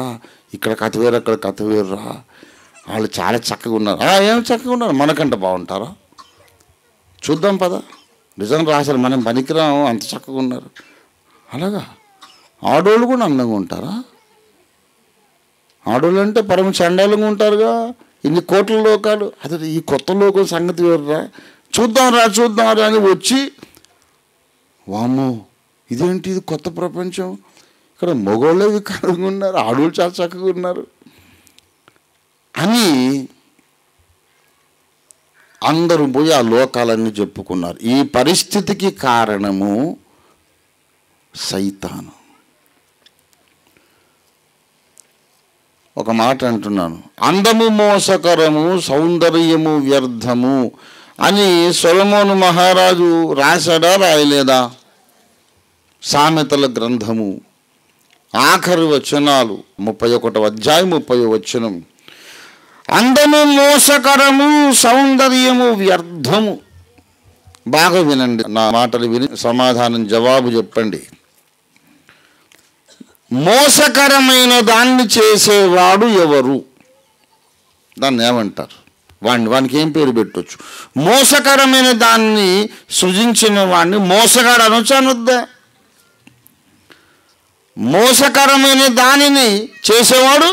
ఇక్కడ కథ వేరు అక్కడ కథ వేరురా, వాళ్ళు చాలా చక్కగా ఉన్నారు. ఏం చక్కగా ఉన్నారు, మనకంట బాగుంటారా, చూద్దాం పద. నిజంగా అసలు మనం పనికిరాము, అంత చక్కగా ఉన్నారు. అలాగా ఆడవాళ్ళు కూడా అందంగా ఉంటారా? ఆడవాళ్ళు అంటే పరమ చండాలంగా ఉంటారుగా, ఇన్ని కోట్ల లోకాలు. అదే ఈ కొత్త లోకం సంగతి వేరురా, చూద్దాం రా అని వచ్చి, వామ్మో ఇదేంటి, ఇది కొత్త ప్రపంచం, ఇక్కడ మగవాళ్ళే వికారంగా ఉన్నారు, ఆడవాళ్ళు చాలా చక్కగా ఉన్నారు అని అందరూ పోయి ఆ లోకాలన్నీ చెప్పుకున్నారు. ఈ పరిస్థితికి కారణము సైతాను. ఒక మాట అంటున్నాను, అందము మోసకరము, సౌందర్యము వ్యర్థము అని సొలొమోను మహారాజు రాశాడా రాయలేదా? సామెతల గ్రంథము ఆఖరి వచనాలు 31వ అధ్యాయం 30వ వచనం. అందము మోసకరము, సౌందర్యము వ్యర్థము. బాగా వినండి, నా మాటలు విని సమాధానం జవాబు చెప్పండి. మోసకరమైన దాన్ని చేసేవాడు ఎవరు? దాన్ని ఏమంటారు? వానికి ఏం పేరు పెట్టవచ్చు? మోసకరమైన దాన్ని సృజించిన వాడిని మోసగాడు అనొచ్చు, అనొద్దా? మోసకరమైన దానిని చేసేవాడు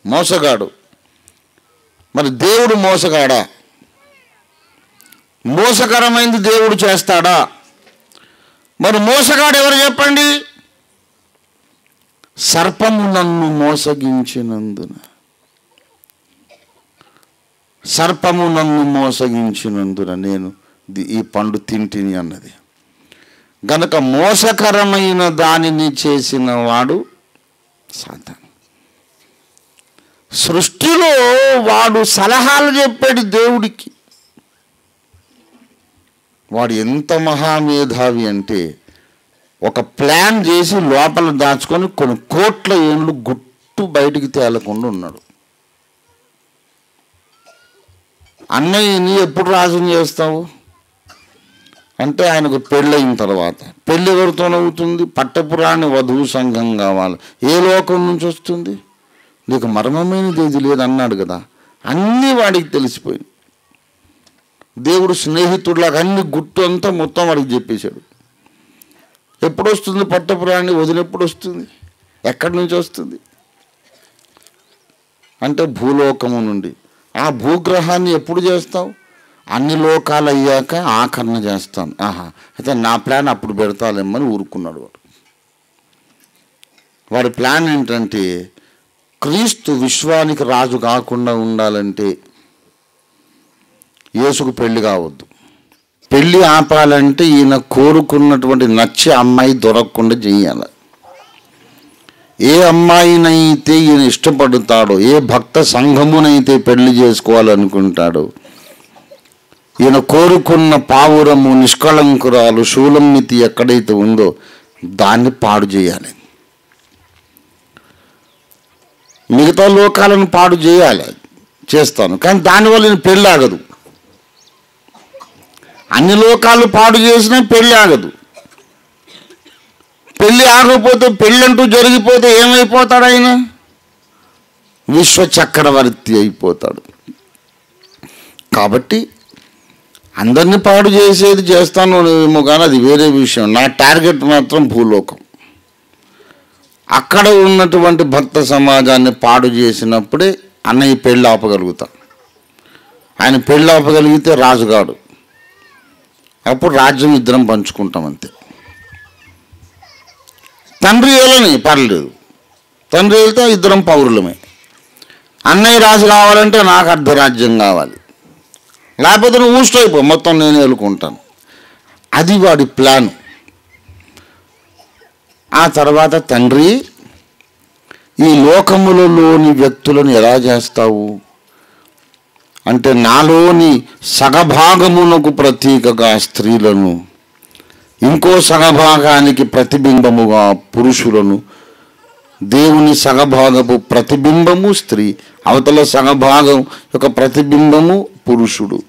మోసగాడు. మరి దేవుడు మోసగాడా? మోసకరమైంది దేవుడు చేస్తాడా? మరి మోసగాడు ఎవరు చెప్పండి? సర్పము నన్ను మోసగించినందున, సర్పము నన్ను మోసగించినందున నేను ఈ పండు తింటిని అన్నది. గనక మోసకరమైన దానిని చేసిన వాడు సాతాను. సృష్టిలో వాడు సలహాలు చెప్పాడు దేవుడికి. వాడు ఎంత మహామేధావి అంటే ఒక ప్లాన్ చేసి లోపల దాచుకొని కొన్ని కోట్ల ఏళ్ళు గుట్టు బయటికి తేలకుండా ఉన్నాడు. అన్నయ్యని ఎప్పుడు రాజుని చేస్తావు అంటే ఆయనకు పెళ్ళయిన తర్వాత. పెళ్ళి ఎవరితోనవుతుంది? పట్టపురాణి వధువు సంఘం కావాలి. ఏ లోకం నుంచి వస్తుంది? నీకు మర్మమైనది ఏది లేదన్నాడు కదా. అన్నీ వాడికి తెలిసిపోయింది. దేవుడు స్నేహితుడిలాగా అన్ని గుట్టు అంతా మొత్తం వాడికి చెప్పేశాడు. ఎప్పుడు వస్తుంది పట్టపురాణి వదిన? ఎప్పుడు వస్తుంది? ఎక్కడి నుంచి వస్తుంది అంటే భూలోకము నుండి. ఆ భూగ్రహాన్ని ఎప్పుడు చేస్తావు? అన్ని లోకాలు అయ్యాక ఆఖరణ చేస్తాను. అయితే నా ప్లాన్ అప్పుడు పెడతాలేమని ఊరుకున్నాడు వాడు. వాడి ప్లాన్ ఏంటంటే క్రీస్తు విశ్వానికి రాజు కాకుండా ఉండాలంటే యేసుకు పెళ్లి కావద్దు. పెళ్ళి ఆపాలంటే ఈయన కోరుకున్నటువంటి నచ్చే అమ్మాయి దొరకకుండా చెయ్యాలి. ఏ అమ్మాయినైతే ఈయన ఇష్టపడతాడో, ఏ భక్త సంఘమునైతే పెళ్లి చేసుకోవాలనుకుంటాడో, ఈయన కోరుకున్న పావురము, నిష్కళంకురాలు, శూలమితి ఎక్కడైతే ఉందో దాన్ని పాడు చేయాలి. మిగతా లోకాలను పాడు చేయాలి, చేస్తాను. కానీ దానివల్ల నేను పెళ్ళి ఆగదు. అన్ని లోకాలు పాడు చేసినా పెళ్ళి ఆగదు. పెళ్ళి ఆగకపోతే, పెళ్ళంటూ జరిగిపోతే ఏమైపోతాడు ఆయన? విశ్వ చక్రవర్తి అయిపోతాడు. కాబట్టి అందరినీ పాడు చేసేది చేస్తాను ఏమో కానీ అది వేరే విషయం. నా టార్గెట్ మాత్రం భూలోకం. అక్కడ ఉన్నటువంటి భక్త సమాజాన్ని పాడు చేసినప్పుడే అన్నయ్య పెళ్ళి ఆపగలుగుతా. ఆయన పెళ్ళి ఆపగలిగితే రాజుగాడు. అప్పుడు రాజ్యం ఇద్దరం పంచుకుంటాం అంతే. తండ్రి ఏలని పర్లేదు, తండ్రి వెళ్తే ఇద్దరం పౌరులమే. అన్నయ్య రాజు కావాలంటే నాకు అర్ధరాజ్యం కావాలి, లేకపోతే నువ్వు ఊస్టైపో, మొత్తం నేను ఏలుకుంటాను. అది వాడి ప్లాను. ఆ తర్వాత తండ్రి, ఈ లోకములలోని వ్యక్తులను ఎలా చేస్తావు? అంటే నాలోని సగభాగమునకు ప్రతీకగా స్త్రీలను, ఇంకో సగభాగానికి ప్రతిబింబముగా పురుషులను, దేవుని సగభాగపు ప్రతిబింబము స్త్రీ, అవతల సగభాగం యొక్క ప్రతిబింబము పురుషుడు.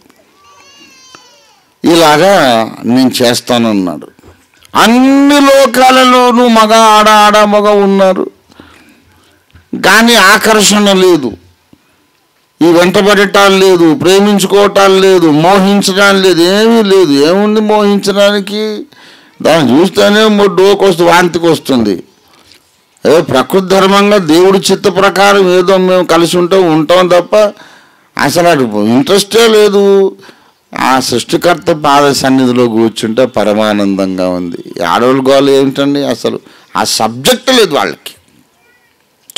ఇలాగా నేను చేస్తానన్నాడు. అన్ని లోకాలలోనూ మగ ఆడ మగ ఉన్నారు, కానీ ఆకర్షణ లేదు, ఈ వెంటబడటాలు లేదు, ప్రేమించుకోవటాలు లేదు, మోహించడానికి లేదు, ఏమీ లేదు. ఏముంది మోహించడానికి? దాన్ని చూస్తేనే డోకొస్తు వాంతికి వస్తుంది. ఏదో ప్రకృతి ధర్మంగా దేవుడి చిత్త ప్రకారం ఏదో మేము కలిసి ఉంటాం తప్ప అసలు అది ఇంట్రెస్టే లేదు. ఆ సృష్టికర్త పాద సన్నిధిలో కూర్చుంటే పరమానందంగా ఉంది. ఆడవాళ్ళ గోలు ఏమిటండి? అసలు ఆ సబ్జెక్ట్ లేదు వాళ్ళకి.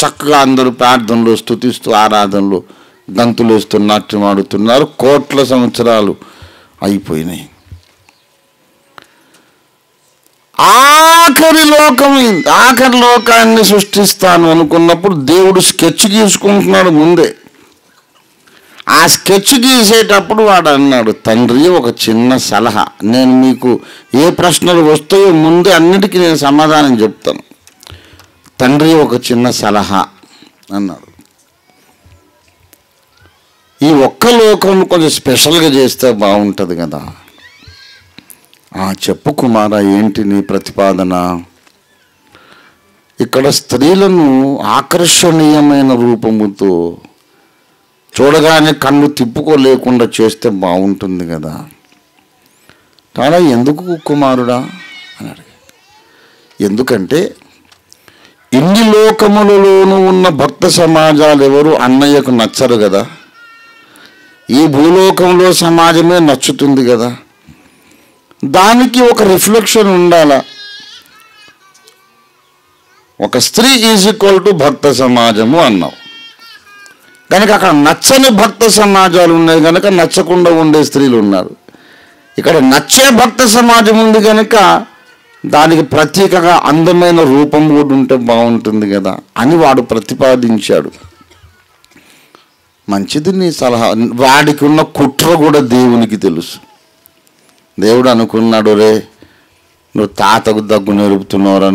చక్కగా అందరూ ప్రార్థనలు స్తుతిస్తూ ఆరాధనలు గంతులు వేస్తూ నాట్యం ఆడుతున్నారు. కోట్ల సంవత్సరాలు అయిపోయినాయి. ఆఖరి లోకాన్ని సృష్టిస్తాను అనుకున్నప్పుడు దేవుడు స్కెచ్ గీసుకుంటున్నాడు ముందే. ఆ స్కెచ్ గీసేటప్పుడు వాడు అన్నాడు, తండ్రి ఒక చిన్న సలహా, నేను మీకు ఏ ప్రశ్నలు వస్తాయో ముందే అన్నిటికీ నేను సమాధానం చెప్తాను. తండ్రి ఒక చిన్న సలహా అన్నాడు. ఈ ఒక్క లోకం కొంచెం స్పెషల్గా చేస్తే బాగుంటుంది కదా. చెప్పు కుమార, ఏంటి నీ ప్రతిపాదన? ఇక్కడ స్త్రీలను ఆకర్షణీయమైన రూపముతో చూడగానే కన్ను తిప్పుకోలేకుండా చేస్తే బాగుంటుంది కదా. చాలా ఎందుకు కుమారుడా అని అడిగా. ఎందుకంటే ఇన్ని లోకములలోనూ ఉన్న భక్త సమాజాలు ఎవరు అన్నయ్యకు నచ్చరు కదా. ఈ భూలోకంలో సమాజమే నచ్చుతుంది కదా. దానికి ఒక రిఫ్లెక్షన్ ఉండాల. ఒక స్త్రీ ఈజ్ ఈక్వల్ టు భక్త సమాజము అన్నావు కనుక అక్కడ నచ్చని భక్త సమాజాలు ఉన్నాయి కనుక నచ్చకుండా ఉండే స్త్రీలు ఉన్నారు. ఇక్కడ నచ్చే భక్త సమాజం ఉంది కనుక దానికి ప్రత్యేకంగా అందమైన రూపం కూడా ఉంటే బాగుంటుంది కదా అని వాడు ప్రతిపాదించాడు. మంచిది నీ సలహా. వాడికి ఉన్న కుట్ర కూడా దేవునికి తెలుసు. దేవుడు అనుకున్నాడు, రే నువ్వు తాతకు దగ్గు నేర్పుతున్నావురా,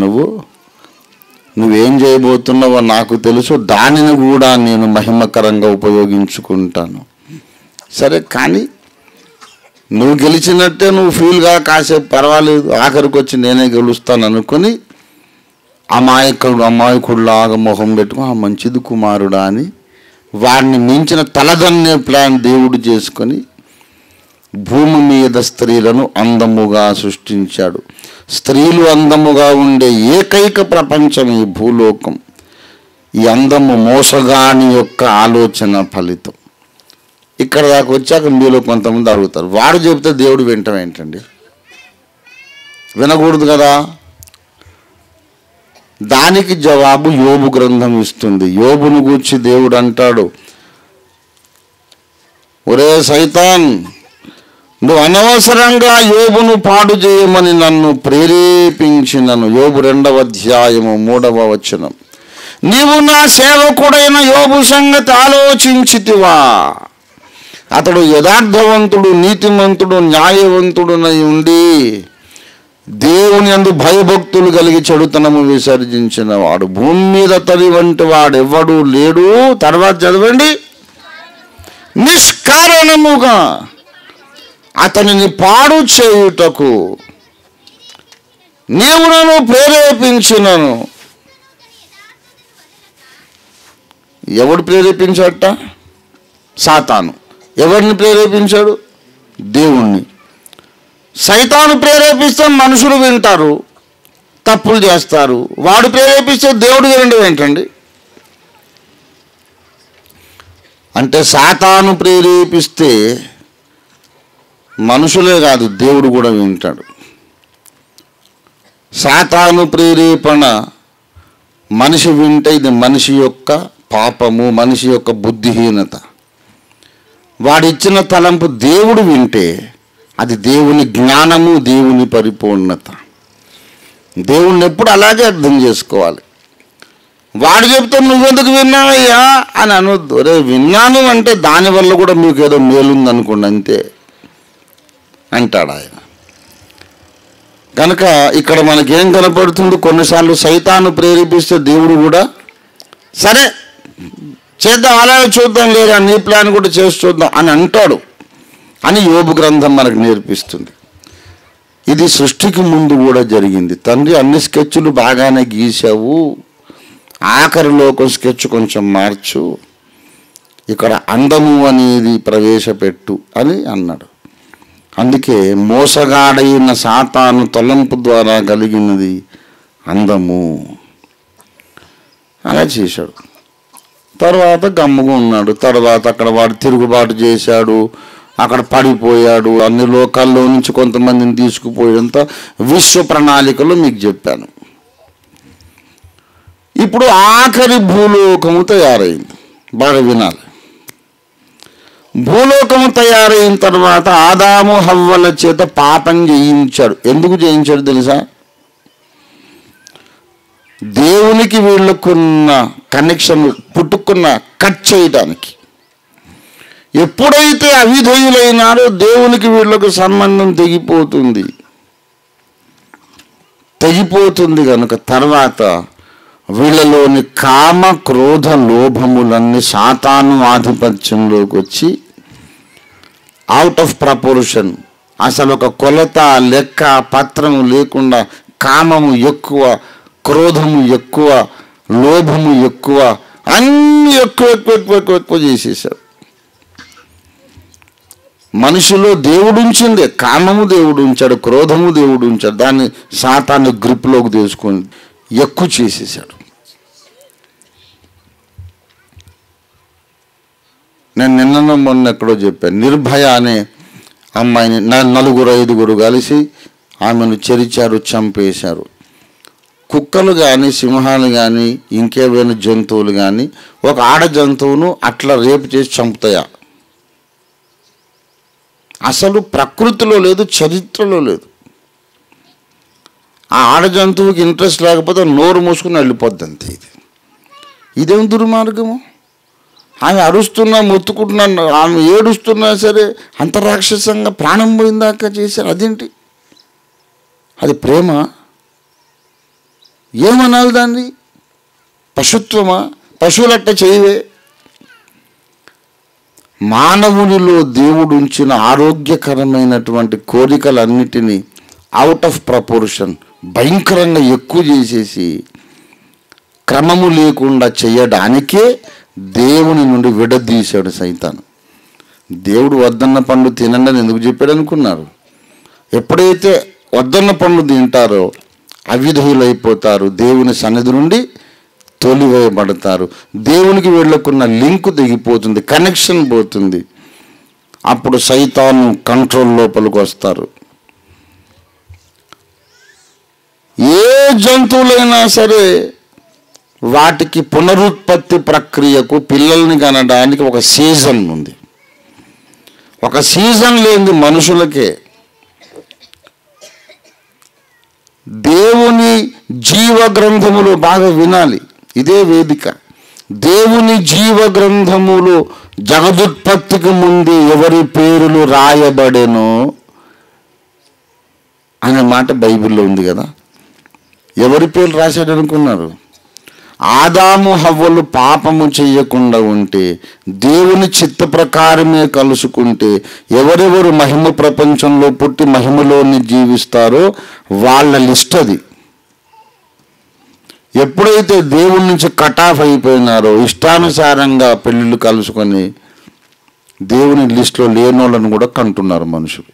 నువ్వేం చేయబోతున్నావో నాకు తెలుసు, దానిని కూడా నేను మహిమకరంగా ఉపయోగించుకుంటాను. సరే, కానీ నువ్వు గెలిచినట్టే నువ్వు ఫీల్గా కాసేపు పర్వాలేదు, ఆఖరికి వచ్చి నేనే గెలుస్తాను అనుకుని అమాయకుడులాగా మొహం పెట్టుకుని మంచిది కుమారుడా అని వాడిని మించిన తలదన్నే ప్లాన్ దేవుడు చేసుకొని భూమి మీద స్త్రీలను అందముగా సృష్టించాడు. స్త్రీలు అందముగా ఉండే ఏకైక ప్రపంచం ఈ భూలోకం. ఈ అందము మోసగాని యొక్క ఆలోచన ఫలితం. ఇక్కడ దాకా వచ్చాక మీలో కొంతమంది అడుగుతారు, వాడు చెబితే దేవుడు వింటాం ఏంటండి? వినకూడదు కదా. దానికి జవాబు యోబు గ్రంథం ఇస్తుంది. యోబును గూర్చి దేవుడు అంటాడు, ఒరే సైతాన్, నువ్వు అనవసరంగా యోబును పాడు చేయమని నన్ను ప్రేరేపించినను. యోబు 2వ అధ్యాయము 3వ వచనం. నీవు నా సేవకుడైన యోబు సంగతి ఆలోచించితివా? అతడు యథార్థవంతుడు, నీతిమంతుడు, న్యాయవంతుడునై ఉండి దేవుని యందు భయభక్తులు కలిగి చెడుతనము విసర్జించిన వాడు. భూమి మీద తరి వంటి వాడు ఎవ్వడూ లేడు. తర్వాత చదవండి. నిష్కారణముగా అతనిని పాడు చేయుటకు నీవు నన్ను ప్రేరేపించినను. ఎవడు ప్రేరేపించాట? సాతాను. ఎవరిని ప్రేరేపించాడు? దేవుణ్ణి. సైతాను ప్రేరేపిస్తే మనుషులు వింటారు, తప్పులు చేస్తారు. వాడు ప్రేరేపిస్తే దేవుడు వినడం ఏంటండి? అంటే సాతాను ప్రేరేపిస్తే మనుషులే కాదు, దేవుడు కూడా వింటాడు. సాతాను ప్రేరేపణ మనిషి వింటే ఇది మనిషి యొక్క పాపము, మనిషి యొక్క బుద్ధిహీనత. వాడిచ్చిన తలంపు దేవుడు వింటే అది దేవుని జ్ఞానము, దేవుని పరిపూర్ణత. దేవుణ్ణి ఎప్పుడు అలాగే అర్థం చేసుకోవాలి. వాడు చెప్తే నువ్వెందుకు విన్నావయ్యా అని అనొద్దు. రే విన్నాను అంటే దానివల్ల కూడా మీకు ఏదో మేలుంది అనుకోండి అంతే అంటాడు ఆయన. కనుక ఇక్కడ మనకేం కనపడుతుంది, కొన్నిసార్లు సైతాను ప్రేరేపిస్తే దేవుడు కూడా సరే చేద్దాం, అలాగే చూద్దాం, లేదా నీ ప్లాన్ కూడా చేసి చూద్దాం అని అంటాడు అని యోబు గ్రంథం మనకు నేర్పిస్తుంది. ఇది సృష్టికి ముందు కూడా జరిగింది. తండ్రి అన్ని స్కెచ్లు బాగానే గీసావు, ఆఖరిలో ఒక స్కెచ్ కొంచెం మార్చు, ఇక్కడ అందము అనేది ప్రవేశపెట్టు అని అన్నాడు. అందుకే మోసగాడైన సాతాను తలంపు ద్వారా కలిగినది అందము. అలా చేశాడు. తర్వాత గమ్ముగా ఉన్నాడు. తర్వాత అక్కడ వాడు తిరుగుబాటు చేశాడు, అక్కడ పడిపోయాడు, అన్ని లోకాల్లో నుంచి కొంతమందిని తీసుకుపోయేంత విశ్వ ప్రణాళికలో మీకు చెప్పాను. ఇప్పుడు ఆఖరి భూలోకము తయారైంది. బాగా వినాలి. భూలోకము తయారైన తర్వాత ఆదాము హవ్వల చేత పాపం చేయించాడు. ఎందుకు చేయించాడు తెలుసా? దేవునికి వీళ్ళకున్న కనెక్షన్ పుట్టుకున్న కట్ చేయడానికి. ఎప్పుడైతే అవిధేయులైనారో దేవునికి వీళ్ళకు సంబంధం తెగిపోతుంది కనుక తర్వాత వీళ్ళలోని కామ క్రోధ లోభములన్నీ సాతాను ఆధిపత్యంలోకి వచ్చి అవుట్ ఆఫ్ ప్రపోర్షన్, అసలు ఒక కొలత లెక్క పత్రము లేకుండా కామము ఎక్కువ, క్రోధము ఎక్కువ, లోభము ఎక్కువ, అన్నీ ఎక్కువ చేసేసాడు. మనిషిలో దేవుడు ఉంచిందే, కామము దేవుడు ఉంచాడు, క్రోధము దేవుడు ఉంచాడు. దాన్ని సాతాను గ్రిప్లోకి తీసుకొని ఎక్కువ చేసేసాడు. నేను నిన్న మొన్న ఎక్కడో చెప్పాను, నిర్భయ అనే అమ్మాయిని 4-5 కలిసి ఆమెను చెరిచారు, చంపేశారు. కుక్కలు కానీ సింహాలు కానీ ఇంకేమైనా జంతువులు కానీ ఒక ఆడ జంతువును అట్లా రేపు చేసి చంపుతాయా? అసలు ప్రకృతిలో లేదు, చరిత్రలో లేదు. ఆ ఆడ జంతువుకి ఇంట్రెస్ట్ లేకపోతే నోరు మూసుకుని వెళ్ళిపోద్ది అంతే. ఇదేం దుర్మార్గము? ఆమె అరుస్తున్నా, మొత్తుకుంటున్నా, ఆమె ఏడుస్తున్నా సరే అంత రాక్షసంగా ప్రాణం పోయిందాకా చేశారు. అదేంటి? అది ప్రేమ? ఏమనాలి దాన్ని? పశుత్వమా? పశువులట్ట చేయవే. మానవునిలో దేవుడు ఉంచిన ఆరోగ్యకరమైనటువంటి కోరికలన్నిటినీ అవుట్ ఆఫ్ ప్రపోర్షన్ భయంకరంగా ఎక్కువ చేసేసి క్రమము లేకుండా చేయడానికే దేవుని నుండి విడదీశాడు సైతాను. దేవుడు వద్దన్న పండు తినండి అని ఎందుకు చెప్పాడు అనుకున్నారు? ఎప్పుడైతే వద్దన్న పండు తింటారో అవిధేయులైపోతారు, దేవుని సన్నిధి నుండి తొలివేయబడతారు, దేవునికి వీళ్ళకున్న లింకు దిగిపోతుంది, కనెక్షన్ పోతుంది. అప్పుడు సైతాను కంట్రోల్ లోపలికి వస్తారు. ఏ జంతువులైనా సరే వాటికి పునరుత్పత్తి ప్రక్రియకు పిల్లల్ని కనడానికి ఒక సీజన్ ఉంది. ఒక సీజన్ లేనిది మనుషులకే. దేవుని జీవ గ్రంథములు బాగా వినాలి, ఇదే వేదిక. దేవుని జీవ గ్రంథములు జగదుత్పత్తికి ముందు ఎవరి పేర్లు రాయబడెనో అనే మాట బైబిల్లో ఉంది కదా. ఎవరి పేర్లు రాశాడు అనుకున్నారు? ఆదాము హవ్వలు పాపము చెయ్యకుండా ఉంటే, దేవుని చిత్త ప్రకారమే కలుసుకుంటే, ఎవరెవరు మహిమ ప్రపంచంలో పుట్టి మహిమలోని జీవిస్తారో వాళ్ళ లిస్ట్ అది. ఎప్పుడైతే దేవుడి నుంచి కట్ ఆఫ్ అయిపోయినారో, ఇష్టానుసారంగా పెళ్ళిళ్ళు కలుసుకొని దేవుని లిస్టులో లేనోళ్ళని కూడా కంటున్నారు మనుషులు.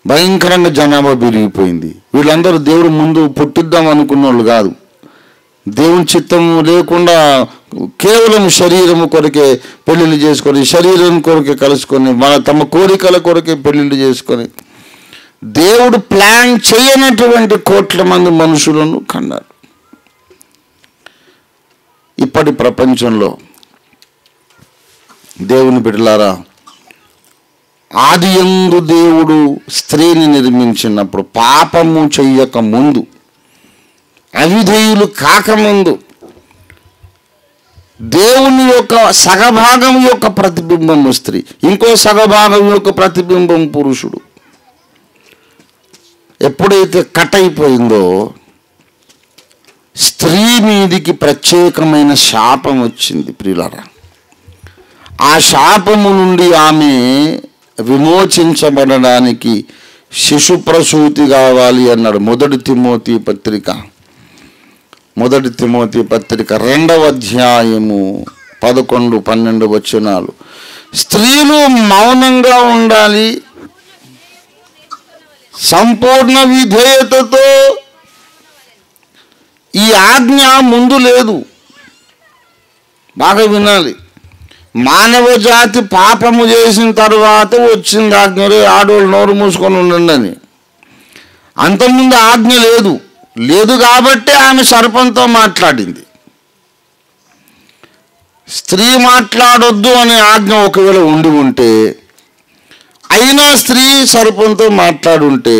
భయంకరంగా జనాభా పెరిగిపోయింది. వీళ్ళందరూ దేవుడు ముందు పుట్టిద్దాం అనుకున్న వాళ్ళు కాదు. దేవుని చిత్తం లేకుండా కేవలం శరీరము కొరకే పెళ్ళిళ్ళు చేసుకొని, శరీరం కొరకే కలుసుకొని, తమ కోరికల కొరకే పెళ్ళిళ్ళు చేసుకొని, దేవుడు ప్లాన్ చేయనటువంటి కోట్ల మంది మనుషులను కన్నారు. ఇప్పటి ప్రపంచంలో దేవుని బిడ్డలారా, ఆదియందు దేవుడు స్త్రీని నిర్మించినప్పుడు పాపము చెయ్యక ముందు అవిధేయులు కాకముందు దేవుని యొక్క సగభాగం యొక్క ప్రతిబింబము స్త్రీ, ఇంకో సగభాగం యొక్క ప్రతిబింబం పురుషుడు. ఎప్పుడైతే కట్ అయిపోయిందో స్త్రీ మీదికి ప్రత్యేకమైన శాపం వచ్చింది ప్రియులారా. ఆ శాపము నుండి ఆమె విమోచించబడడానికి శిశు ప్రసూతి కావాలి అన్నాడు. మొదటి తిమోతి పత్రిక 2వ అధ్యాయము 11-12 వచనాలు. స్త్రీలు మౌనంగా ఉండాలి, సంపూర్ణ విధేయతతో. ఈ ఆజ్ఞ ముందు లేదు, బాగా వినాలి. మానవ జాతి పాపము చేసిన తర్వాత వచ్చింది ఆజ్ఞ, ఆడవాళ్ళు నోరు మూసుకొని ఉండండి అని. అంతకుముందు ఆజ్ఞ లేదు కాబట్టి ఆమె సర్పంతో మాట్లాడింది. స్త్రీ మాట్లాడొద్దు అనే ఆజ్ఞ ఒకవేళ ఉండి ఉంటే, అయినా స్త్రీ సర్పంతో మాట్లాడుంటే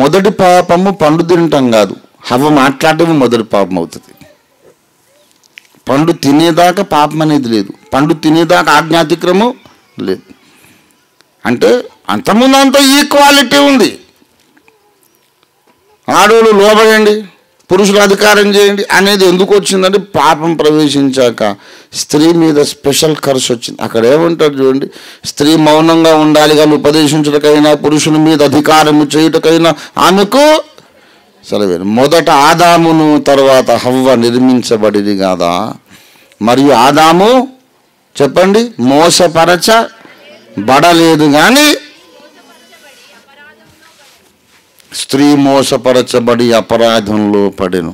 మొదటి పాపము పండు తినటం కాదు, హవ్వ మాట్లాడటం మొదటి పాపం అవుతుంది. పండు తినేదాకా పాపం అనేది లేదు, పండు తినేదాకా ఆజ్ఞాతిక్రమం లేదు. అంటే అంతకుముందు అంతా ఈక్వాలిటీ ఉంది. ఆడవాళ్ళు లోబడండి, పురుషులు అధికారం చేయండి అనేది ఎందుకు వచ్చిందంటే పాపం ప్రవేశించాక స్త్రీ మీద స్పెషల్ కర్స్ వచ్చింది. అక్కడ ఏమంటారు చూడండి, స్త్రీ మౌనంగా ఉండాలి కానీ ఉపదేశించటకైనా పురుషుని మీద అధికారం చేయుటకైనా ఆమెకు సెలవేను. మొదట ఆదామును తర్వాత హవ్వ నిర్మించబడిది కాదా? మరియు ఆదాము చెప్పండి మోసపరచబడలేదు కానీ స్త్రీ మోసపరచబడి అపరాధంలో పడెను.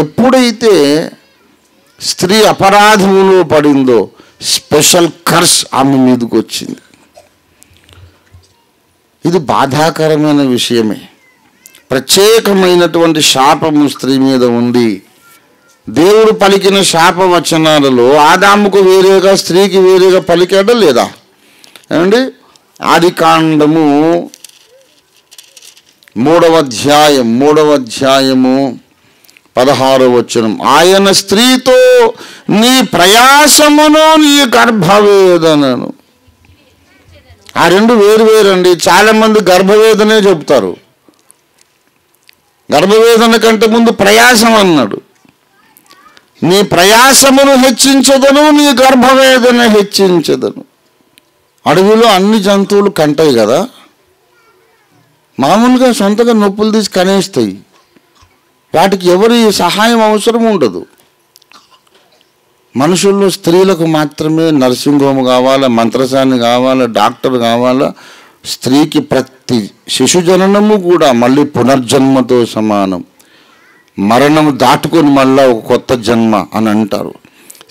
ఎప్పుడైతే స్త్రీ అపరాధంలో పడిందో స్పెషల్ కర్స్ ఆమె మీదకి వచ్చింది. ఇది బాధాకరమైన విషయమే. ప్రత్యేకమైనటువంటి శాపము స్త్రీ మీద ఉంది. దేవుడు పలికిన శాప వచనాలలో ఆదాముకు వేరేగా స్త్రీకి వేరేగా పలికాడా లేదా? ఏమండి, ఆదికాండము 3వ అధ్యాయము 16వ వచనం. ఆయన స్త్రీతో నీ ప్రయాసమును నీ గర్భవేదనను. ఆ రెండు వేరు వేరండి. చాలామంది గర్భవేదనే చెప్తారు. గర్భవేదన కంటే ముందు ప్రయాసం అన్నాడు. నీ ప్రయాసమును హెచ్చించదను, నీ గర్భవేదన హెచ్చించదను. అడవిలో అన్ని జంతువులు కంటాయి కదా, మామూలుగా సొంతగా నొప్పులు తీసి కనేస్తాయి. వాటికి ఎవరి సహాయం అవసరం ఉండదు. మనుషుల్లో స్త్రీలకు మాత్రమే నర్సింగ్ హోమ్ కావాలా, మంత్రసాని కావాలా, డాక్టర్ కావాలా. స్త్రీకి ప్రతి శిశుజననము కూడా మళ్ళీ పునర్జన్మతో సమానం. మరణం దాటుకొని మళ్ళీ ఒక కొత్త జన్మ అని అంటారు.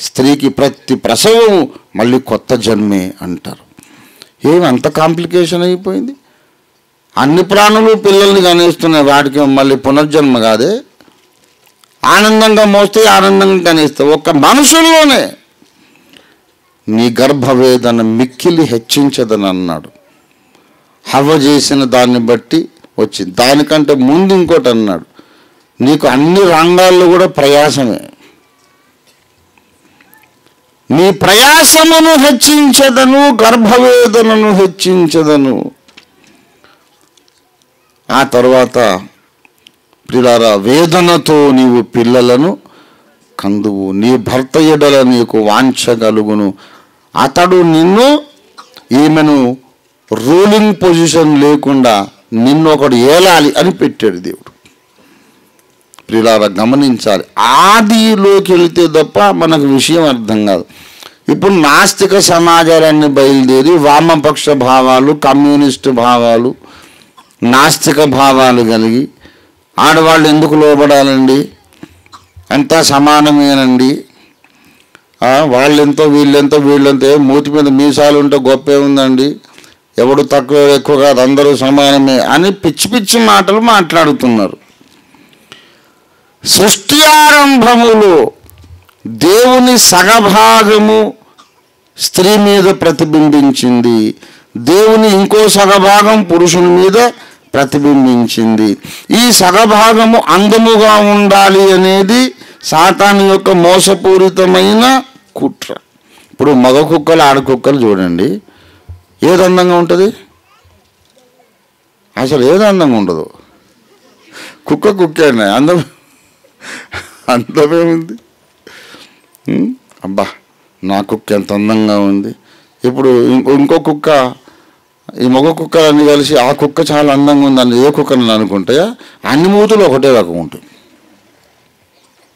స్త్రీకి ప్రతి ప్రసవం మళ్ళీ కొత్త జన్మే అంటారు. ఏమి అంత కాంప్లికేషన్ అయిపోయింది? అన్ని ప్రాణులు పిల్లల్ని కనేస్తున్నాయి, వాటికి మళ్ళీ పునర్జన్మ కాదే? ఆనందంగా మోస్తే ఆనందంగా కనేస్తాయి. ఒక్క మనుషుల్లోనే నీ గర్భవేదన మిక్కిలి హెచ్చించదని అన్నాడు. హవ్వ చేసిన దాన్ని బట్టి వచ్చింది. దానికంటే ముందు ఇంకోటి అన్నాడు, నీకు అన్ని రంగాల్లో కూడా ప్రయాసమే. నీ ప్రయాసమును హెచ్చించదను, గర్భవేదనను హెచ్చించదను. ఆ తర్వాత ప్రియులారా, వేదనతో నీవు పిల్లలను కందువు, నీ భర్త ఎడల నీకు వాంఛ కలుగును. అతడు నిన్ను, ఈమెను రూలింగ్ పొజిషన్ లేకుండా నిన్ను ఒకడు ఏలాలి అని పెట్టాడు దేవుడు. ప్రియులారా గమనించాలి, ఆదిలోకి వెళితే తప్ప మనకు విషయం అర్థం కాదు. ఇప్పుడు నాస్తిక సమాజాలన్నీ బయలుదేరి వామపక్ష భావాలు, కమ్యూనిస్టు భావాలు, నాస్తిక భావాలు కలిగి ఆడవాళ్ళు ఎందుకు లోబడాలండి, అంతా సమానమేనండి, వాళ్ళెంతో వీళ్ళెంతో వీళ్ళంతో, మూతి మీద మీసాలు ఉంటే గొప్పే ఉందండి, ఎవడు తక్కువ ఎక్కువ కాదు, అందరూ సమానమే అని పిచ్చి పిచ్చి మాటలు మాట్లాడుతున్నారు. సృష్టి ఆరంభములో దేవుని సగభాగము స్త్రీ మీద ప్రతిబింబించింది, దేవుని ఇంకో సగభాగం పురుషుని మీద ప్రతిబింబించింది. ఈ సగభాగము అందముగా ఉండాలి అనేది సాతాను యొక్క మోసపూరితమైన కుట్ర. ఇప్పుడు మగ కుక్కలు ఆడ కుక్కలు చూడండి, ఏది అందంగా ఉంటుంది? అసలు ఏది అందంగా ఉండదు. కుక్కేనే అందమే ఉంది. అబ్బా నా కుక్క ఎంత అందంగా ఉంది. ఇప్పుడు ఇంకో కుక్క, ఈ మగ కుక్కలన్నీ కలిసి ఆ కుక్క చాలా అందంగా ఉందని ఏ కుక్కని అనుకుంటాయా? అన్ని మూతులు ఒకటే రకం ఉంటుంది.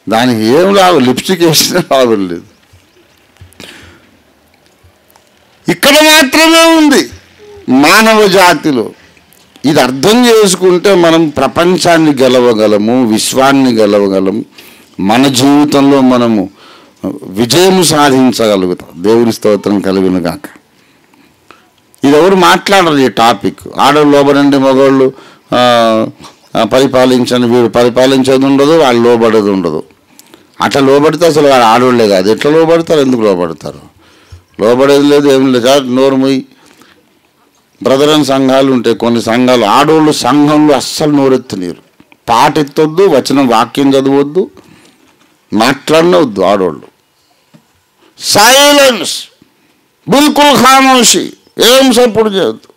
దానికి ఏం లాభం, లిప్స్టిక్ వేసినా లాభం లేదు. ఇక్కడ మాత్రమే ఉంది మానవ జాతిలో. ఇది అర్థం చేసుకుంటే మనం ప్రపంచాన్ని గెలవగలము, విశ్వాన్ని గెలవగలము, మన జీవితంలో మనము విజయం సాధించగలుగుతాం. దేవుని స్తోత్రం కలుగును గాక. ఇది ఎవరు మాట్లాడరు ఈ టాపిక్. ఆడవాళ్ళు లోబడండి, మగవాళ్ళు పరిపాలించని, వీడు పరిపాలించేది ఉండదు, వాళ్ళు లోబడేది ఉండదు. అట్లా లోబడితే అసలు వాళ్ళు ఆడవాళ్ళే కాదు. ఎట్లా లోబడతారు? ఎందుకు లోబడతారు? లోబడేది లేదు, ఏమి లేదు. నోరు మొయ్యి. బ్రదర్ అని సంఘాలు ఉంటాయి, కొన్ని సంఘాలు ఆడవాళ్ళు సంఘంలో అస్సలు నోరెత్తనీరు. పాట ఎత్తొద్దు, వచనం వాక్యం చదవద్దు, మాట్లాడనవద్దు. ఆడవాళ్ళు సైలెన్స్, బిల్కుల్ ఖామోషి, ఏం సపోర్ట్ చేయొద్దు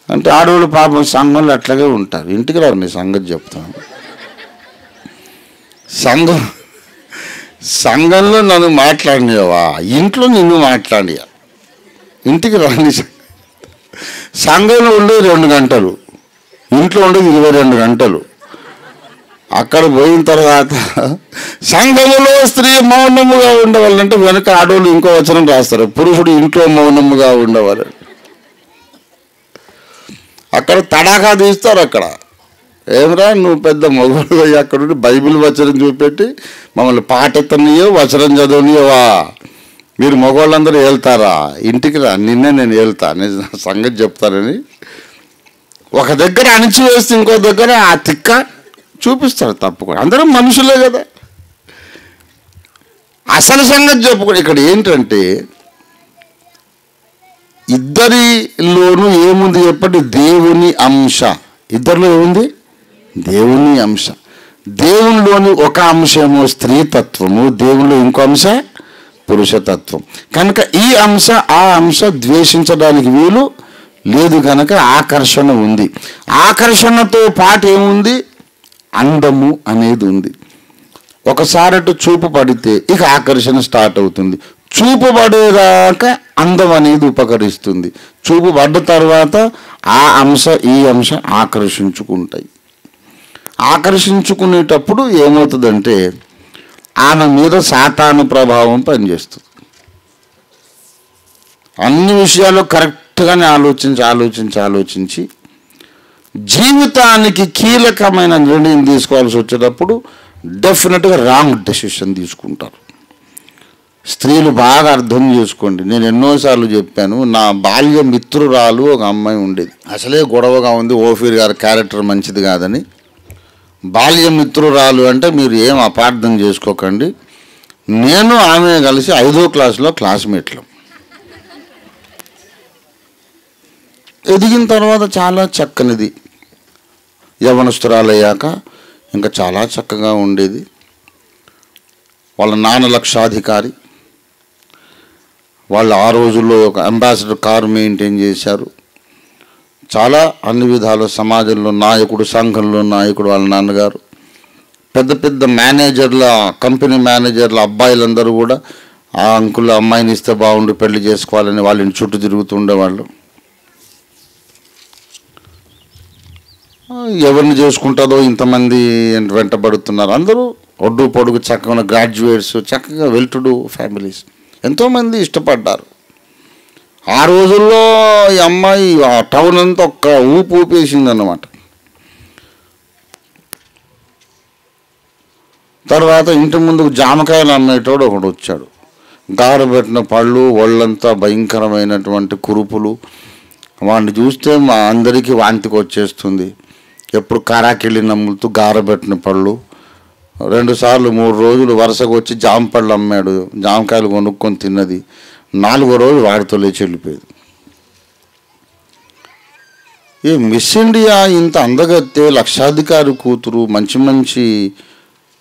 అంటే ఆడవాళ్ళు పాపం సంఘంలో అట్లాగే ఉంటారు. ఇంటికి రారు, నీ సంగతి చెప్తాను. సంఘంలో నన్ను మాట్లాడినవా, ఇంట్లో నిన్ను మాట్లాడియా. ఇంటికి రాని సంఘంలో ఉండేది 2 గంటలు, ఇంట్లో ఉండేది 22 గంటలు. అక్కడ పోయిన తర్వాత సంఘములో స్త్రీ మౌనముగా ఉండవాలంటే వెనక ఆడవాళ్ళు ఇంకో వచనం రాస్తారు, పురుషుడు ఇంట్లో మౌనముగా ఉండవాలి. అక్కడ తడాకా తీస్తారు. అక్కడ ఏమరా నువ్వు పెద్ద మగవాడు పోయి అక్కడ బైబిల్ వచనం చూపెట్టి మమ్మల్ని పాట ఎత్తనియో వచనం చదవనియోవా, మీరు మగవాళ్ళందరూ వెళ్తారా? ఇంటికి రా, నిన్నే నేను వెళ్తా, నేను సంగతి చెప్తానని ఒక దగ్గర అణిచివేస్తే ఇంకో దగ్గర ఆ తిక్క చూపిస్తారు. తప్పకుండా అందరం మనుషులే కదా. అసలు సంగతి చెప్పుకోండి. ఇక్కడ ఏంటంటే ఇద్దరిలోనూ ఏముంది చెప్పండి? దేవుని అంశ. ఇద్దరిలో ఏముంది? దేవుని అంశ. దేవునిలోని ఒక అంశమో స్త్రీతత్వము, దేవునిలో ఇంకో అంశ పురుషతత్వం. కనుక ఈ అంశ ఆ అంశ ద్వేషించడానికి వీలు లేదు. కనుక ఆకర్షణ ఉంది. ఆకర్షణతో పాటు ఏముంది? అందము అనేది ఉంది. ఒకసారి అటు చూపు పడితే ఇక ఆకర్షణ స్టార్ట్ అవుతుంది. చూపు పడేదాకా అందం అనేది ఉపకరిస్తుంది. చూపు పడ్డ తర్వాత ఆ అంశ ఈ అంశ ఆకర్షించుకుంటాయి. ఆకర్షించుకునేటప్పుడు ఏమవుతుందంటే ఆమె మీద సాతాను ప్రభావం పనిచేస్తుంది. అన్ని విషయాలు కరెక్ట్గానే ఆలోచించి జీవితానికి కీలకమైన నిర్ణయం తీసుకోవాల్సి వచ్చేటప్పుడు డెఫినెట్గా రాంగ్ డెసిషన్ తీసుకుంటారు. స్త్రీలు బాగా అర్థం చేసుకోండి. నేను ఎన్నోసార్లు చెప్పాను, నా బాల్య మిత్రురాలు ఒక అమ్మాయి ఉండేది. అసలే గొడవగా ఉంది, ఓఫీర్ గారి క్యారెక్టర్ మంచిది కాదని. బాల్య మిత్రురాలు అంటే మీరు ఏం అపార్థం చేసుకోకండి. నేను ఆమె కలిసి 5వ క్లాసులో క్లాస్మేట్లు. ఎదిగిన తర్వాత చాలా చక్కనిది. యవనస్తురాలయ్యాక ఇంకా చాలా చక్కగా ఉండేది. వాళ్ళ నాన్న లక్షాధికారి. వాళ్ళు ఆ రోజుల్లో ఒక అంబాసిడర్ కారు మెయింటైన్ చేశారు. చాలా అన్ని విధాలు సమాజంలో నాయకుడు, సంఘంలో నాయకుడు వాళ్ళ నాన్నగారు. పెద్ద పెద్ద మేనేజర్ల, కంపెనీ మేనేజర్ల అబ్బాయిలందరూ కూడా ఆ అంకుల్ అమ్మాయిని ఇస్తే బాగుండి పెళ్లి చేసుకోవాలని వాళ్ళ ఇంటి చుట్టూ తిరుగుతుండేవాళ్ళు. ఎవరిని చేసుకుంటుందో ఇంతమంది వెంటబడుతున్నారు. అందరూ ఒడ్డు పొడుగు చక్కగా గ్రాడ్యుయేట్స్, చక్కగా వెల్ టు డూ ఫ్యామిలీస్, ఎంతోమంది ఇష్టపడ్డారు. ఆ రోజుల్లో ఈ అమ్మాయి ఆ టౌన్ అంతా ఒక్క ఊపు ఊపేసిందన్నమాట. తర్వాత ఇంటి ముందుకు జామకాయలు అమ్మేటోడు ఒకడు వచ్చాడు. గారబెట్టిన పళ్ళు, ఒళ్ళంతా భయంకరమైనటువంటి కురుపులు. వాడిని చూస్తే మా అందరికీ వాంతికి వచ్చేస్తుంది. ఎప్పుడు కారాకెళ్ళి నమ్ములుతూ గారబెట్టిన పళ్ళు. 2 సార్లు 3 రోజులు వరుసగా వచ్చి జామ పళ్ళు అమ్మాడు. జామకాయలు కొనుక్కొని తిన్నది. 4వ రోజు వాడితో లేచి వెళ్ళిపోయేది. ఈ మిస్ ఇండియా ఇంత అందగత్తే, లక్షాధికారి కూతురు, మంచి మంచి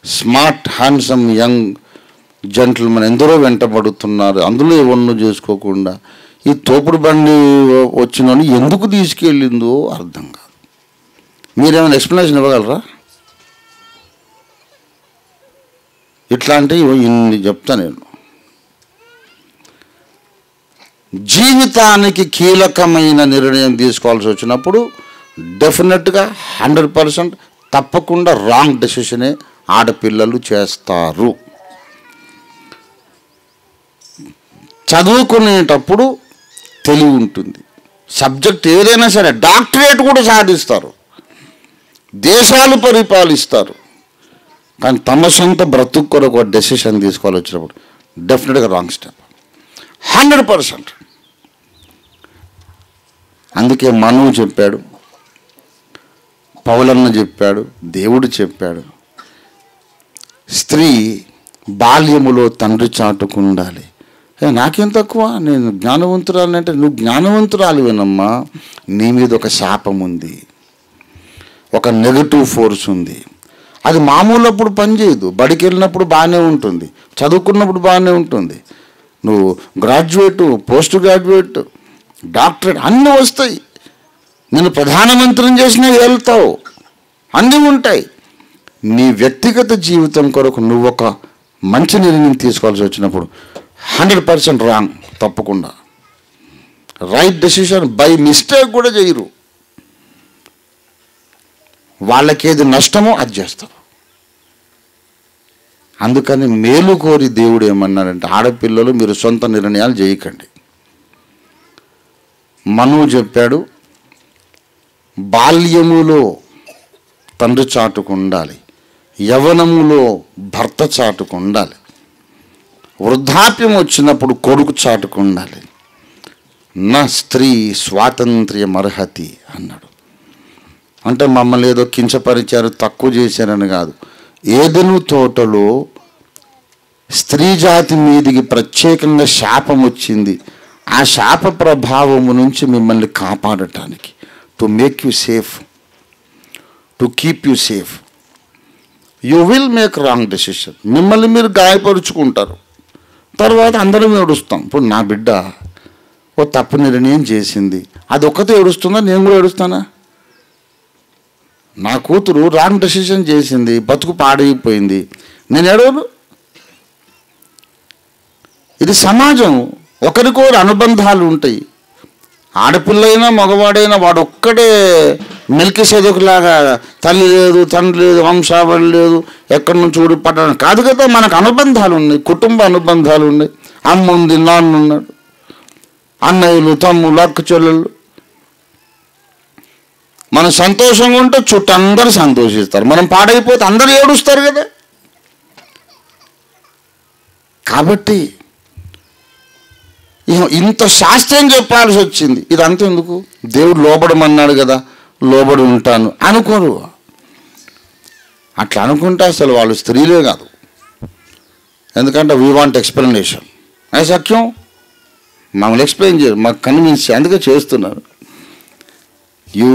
స్మార్ట్ హ్యాండ్సమ్ యంగ్ జెంటిల్మెన్ ఎందరో వెంటబడుతున్నారు. అందులో ఎవరినో చేసుకోకుండా ఈ తోపుడు బండి వచ్చినోని ఎందుకు తీసుకెళ్ళిందో అర్థం కాదు. మీరేమైనా ఎక్స్ప్లెనేషన్ ఇవ్వగలరా? ఇట్లాంటివి ఇన్ని చెప్తా నేను. జీవితానికి కీలకమైన నిర్ణయం తీసుకోవాల్సి వచ్చినప్పుడు డెఫినెట్గా 100% తప్పకుండా రాంగ్ డెసిషనే ఆడపిల్లలు చేస్తారు. చదువుకునేటప్పుడు తెలివి ఉంటుంది, సబ్జెక్ట్ ఏదైనా సరే, డాక్టరేట్ కూడా సాధిస్తారు, దేశాలు పరిపాలిస్తారు. కానీ తమ సొంత బ్రతుకు కొరకు ఒక డెసిషన్ తీసుకోవాలి వచ్చినప్పుడు డెఫినెట్గా రాంగ్ స్టెప్ 100%. అందుకే మనువు చెప్పాడు, పౌలన్న చెప్పాడు, దేవుడు చెప్పాడు, స్త్రీ బాల్యములో తండ్రి చాటుకు ఉండాలి. నాకేం తక్కువ, నేను జ్ఞానవంతురాలు అంటే నువ్వు జ్ఞానవంతురాలివేనమ్మా. నీ మీద ఒక శాపం ఉంది, ఒక నెగటివ్ ఫోర్స్ ఉంది. అది మామూలప్పుడు పనిచేయదు. బడికి వెళ్ళినప్పుడు బాగానే ఉంటుంది, చదువుకున్నప్పుడు బాగానే ఉంటుంది. నువ్వు గ్రాడ్యుయేట్, పోస్ట్ గ్రాడ్యుయేట్, డాక్టరేట్ అన్నీ వస్తాయి. నేను ప్రధానమంత్రిని చేసినా వెళ్తావు, అన్నీ ఉంటాయి. నీ వ్యక్తిగత జీవితం కొరకు నువ్వు ఒక మంచి నిర్ణయం తీసుకోవాల్సి వచ్చినప్పుడు 100% రాంగ్. తప్పకుండా రైట్ డెసిషన్ బై మిస్టేక్ కూడా చేయరు. వాళ్ళకేది నష్టమో అది చేస్తారు. అందుకని మేలు కోరి దేవుడు ఏమన్నాడంటే, ఆడపిల్లలు మీరు సొంత నిర్ణయాలు చేయకండి. మనువు చెప్పాడు, బాల్యములో తండ్రి చాటుకు ఉండాలి, యవ్వనములో భర్త చాటుకు ఉండాలి, వృద్ధాప్యం వచ్చినప్పుడు కొడుకు చాటుకు ఉండాలి. నా స్త్రీ స్వాతంత్ర్యం అర్హతి అన్నాడు. అంటే మమ్మల్ని ఏదో కించపరిచారు, తక్కువ చేశారని కాదు. ఏదెను తోటలో స్త్రీ జాతి మీదికి ప్రత్యేకంగా శాపం వచ్చింది. ఆ శాప ప్రభావము నుంచి మిమ్మల్ని కాపాడటానికి, to make you safe, to keep you safe. You will make wrong decision. మిమ్మల్ని మీరు గాయపరుచుకుంటారు, తర్వాత అందరం ఏడుస్తాం. ఇప్పుడు నా బిడ్డ ఓ తప్పు నిర్ణయం చేసింది, అది ఒక్కతే ఏడుస్తుందా, నేను కూడా ఏడుస్తానా? నా కూతురు రాంగ్ డెసిషన్ చేసింది, బతుకు పాడైపోయింది, నేను ఏడవను? ఇది సమాజం, ఒకరికొకరు అనుబంధాలు ఉంటాయి. ఆడపిల్లైనా మగవాడైనా వాడు ఒక్కడే మెల్కి సెదుకులాగా తల్లి లేదు, తండ్రి లేదు, వంశావళి లేదు, ఎక్కడి నుంచి ఊడి పట్టడం కాదు కదా. మనకు అనుబంధాలు ఉన్నాయి, కుటుంబ అనుబంధాలు ఉన్నాయి. అమ్మ ఉంది, నాన్న ఉన్నాడు, అన్నయ్యలు, తమ్ముళ్ళు, అక్క చెల్లెళ్ళు. మనం సంతోషంగా ఉంటే చుట్టూ అందరూ సంతోషిస్తారు, మనం పాడైపోతే అందరూ ఏడుస్తారు కదా. కాబట్టి ఇంత శాస్త్రం చెప్పాల్సి వచ్చింది. ఇదంతా ఎందుకు? దేవుడు లోబడమన్నాడు కదా, లోబడి ఉంటాను అనుకోరు. అట్లా అనుకుంటే అసలు వాళ్ళు స్త్రీలే కాదు. ఎందుకంటే వీ వాంట్ ఎక్స్ప్లెనేషన్. అది సత్యం, మమ్మల్ని ఎక్స్ప్లెయిన్ చేయరు, మాకు కన్విన్స్ అందుకే చేస్తున్నారు. You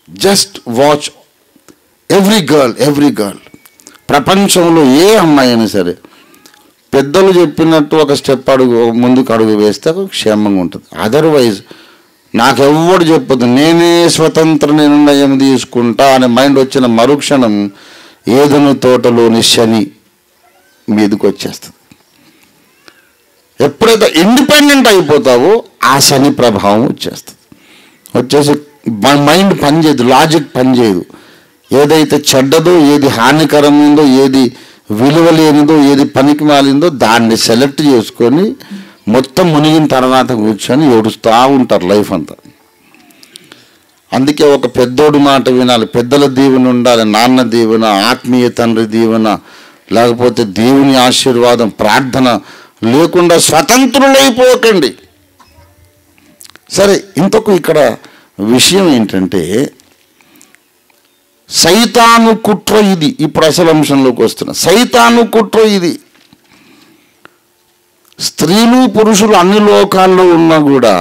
just watch every girl. ప్రపంచంలో ఏ అమ్మాయి అయినా సరే పెద్దలు చెప్పినట్టు ఒక స్టెప్ ముందుకు అడుగు వేస్తే క్షేమంగా ఉంటుంది. అదర్వైజ్ నాకెవ్వడు చెప్పదు, నేనే స్వతంత్ర నిర్ణయం తీసుకుంటా అనే మైండ్ వచ్చిన మరుక్షణం ఏదైనా తోటలోని శని మీదకి వచ్చేస్తుంది. ఎప్పుడైతే ఇండిపెండెంట్ అయిపోతావో ఆ శని ప్రభావం వచ్చేసి మైండ్ పనిచేయదు, లాజిక్ పనిచేయదు. ఏదైతే చెడ్డదో, ఏది హానికరమైందో, ఏది విలువ లేనిదో, ఏది పనికి మాలిందో దాన్ని సెలెక్ట్ చేసుకొని మొత్తం మునిగిన తర్వాత కూర్చొని ఏడుస్తూ ఉంటారు లైఫ్ అంతా. అందుకే ఒక పెద్దోడి మాట వినాలి, పెద్దల దీవెన ఉండాలి, నాన్న దీవెన, ఆత్మీయ తండ్రి దీవెన, లేకపోతే దేవుని ఆశీర్వాదం, ప్రార్థన లేకుండా స్వతంత్రులైపోకండి. సరే, ఇంతకు ఇక్కడ విషయం ఏంటంటే సైతాను కుట్ర ఇది. ఇప్పుడు అసలు అంశంలోకి వస్తున్నా. సైతాను కుట్ర ఇది. స్త్రీలు పురుషులు అన్ని లోకాల్లో ఉన్నా కూడా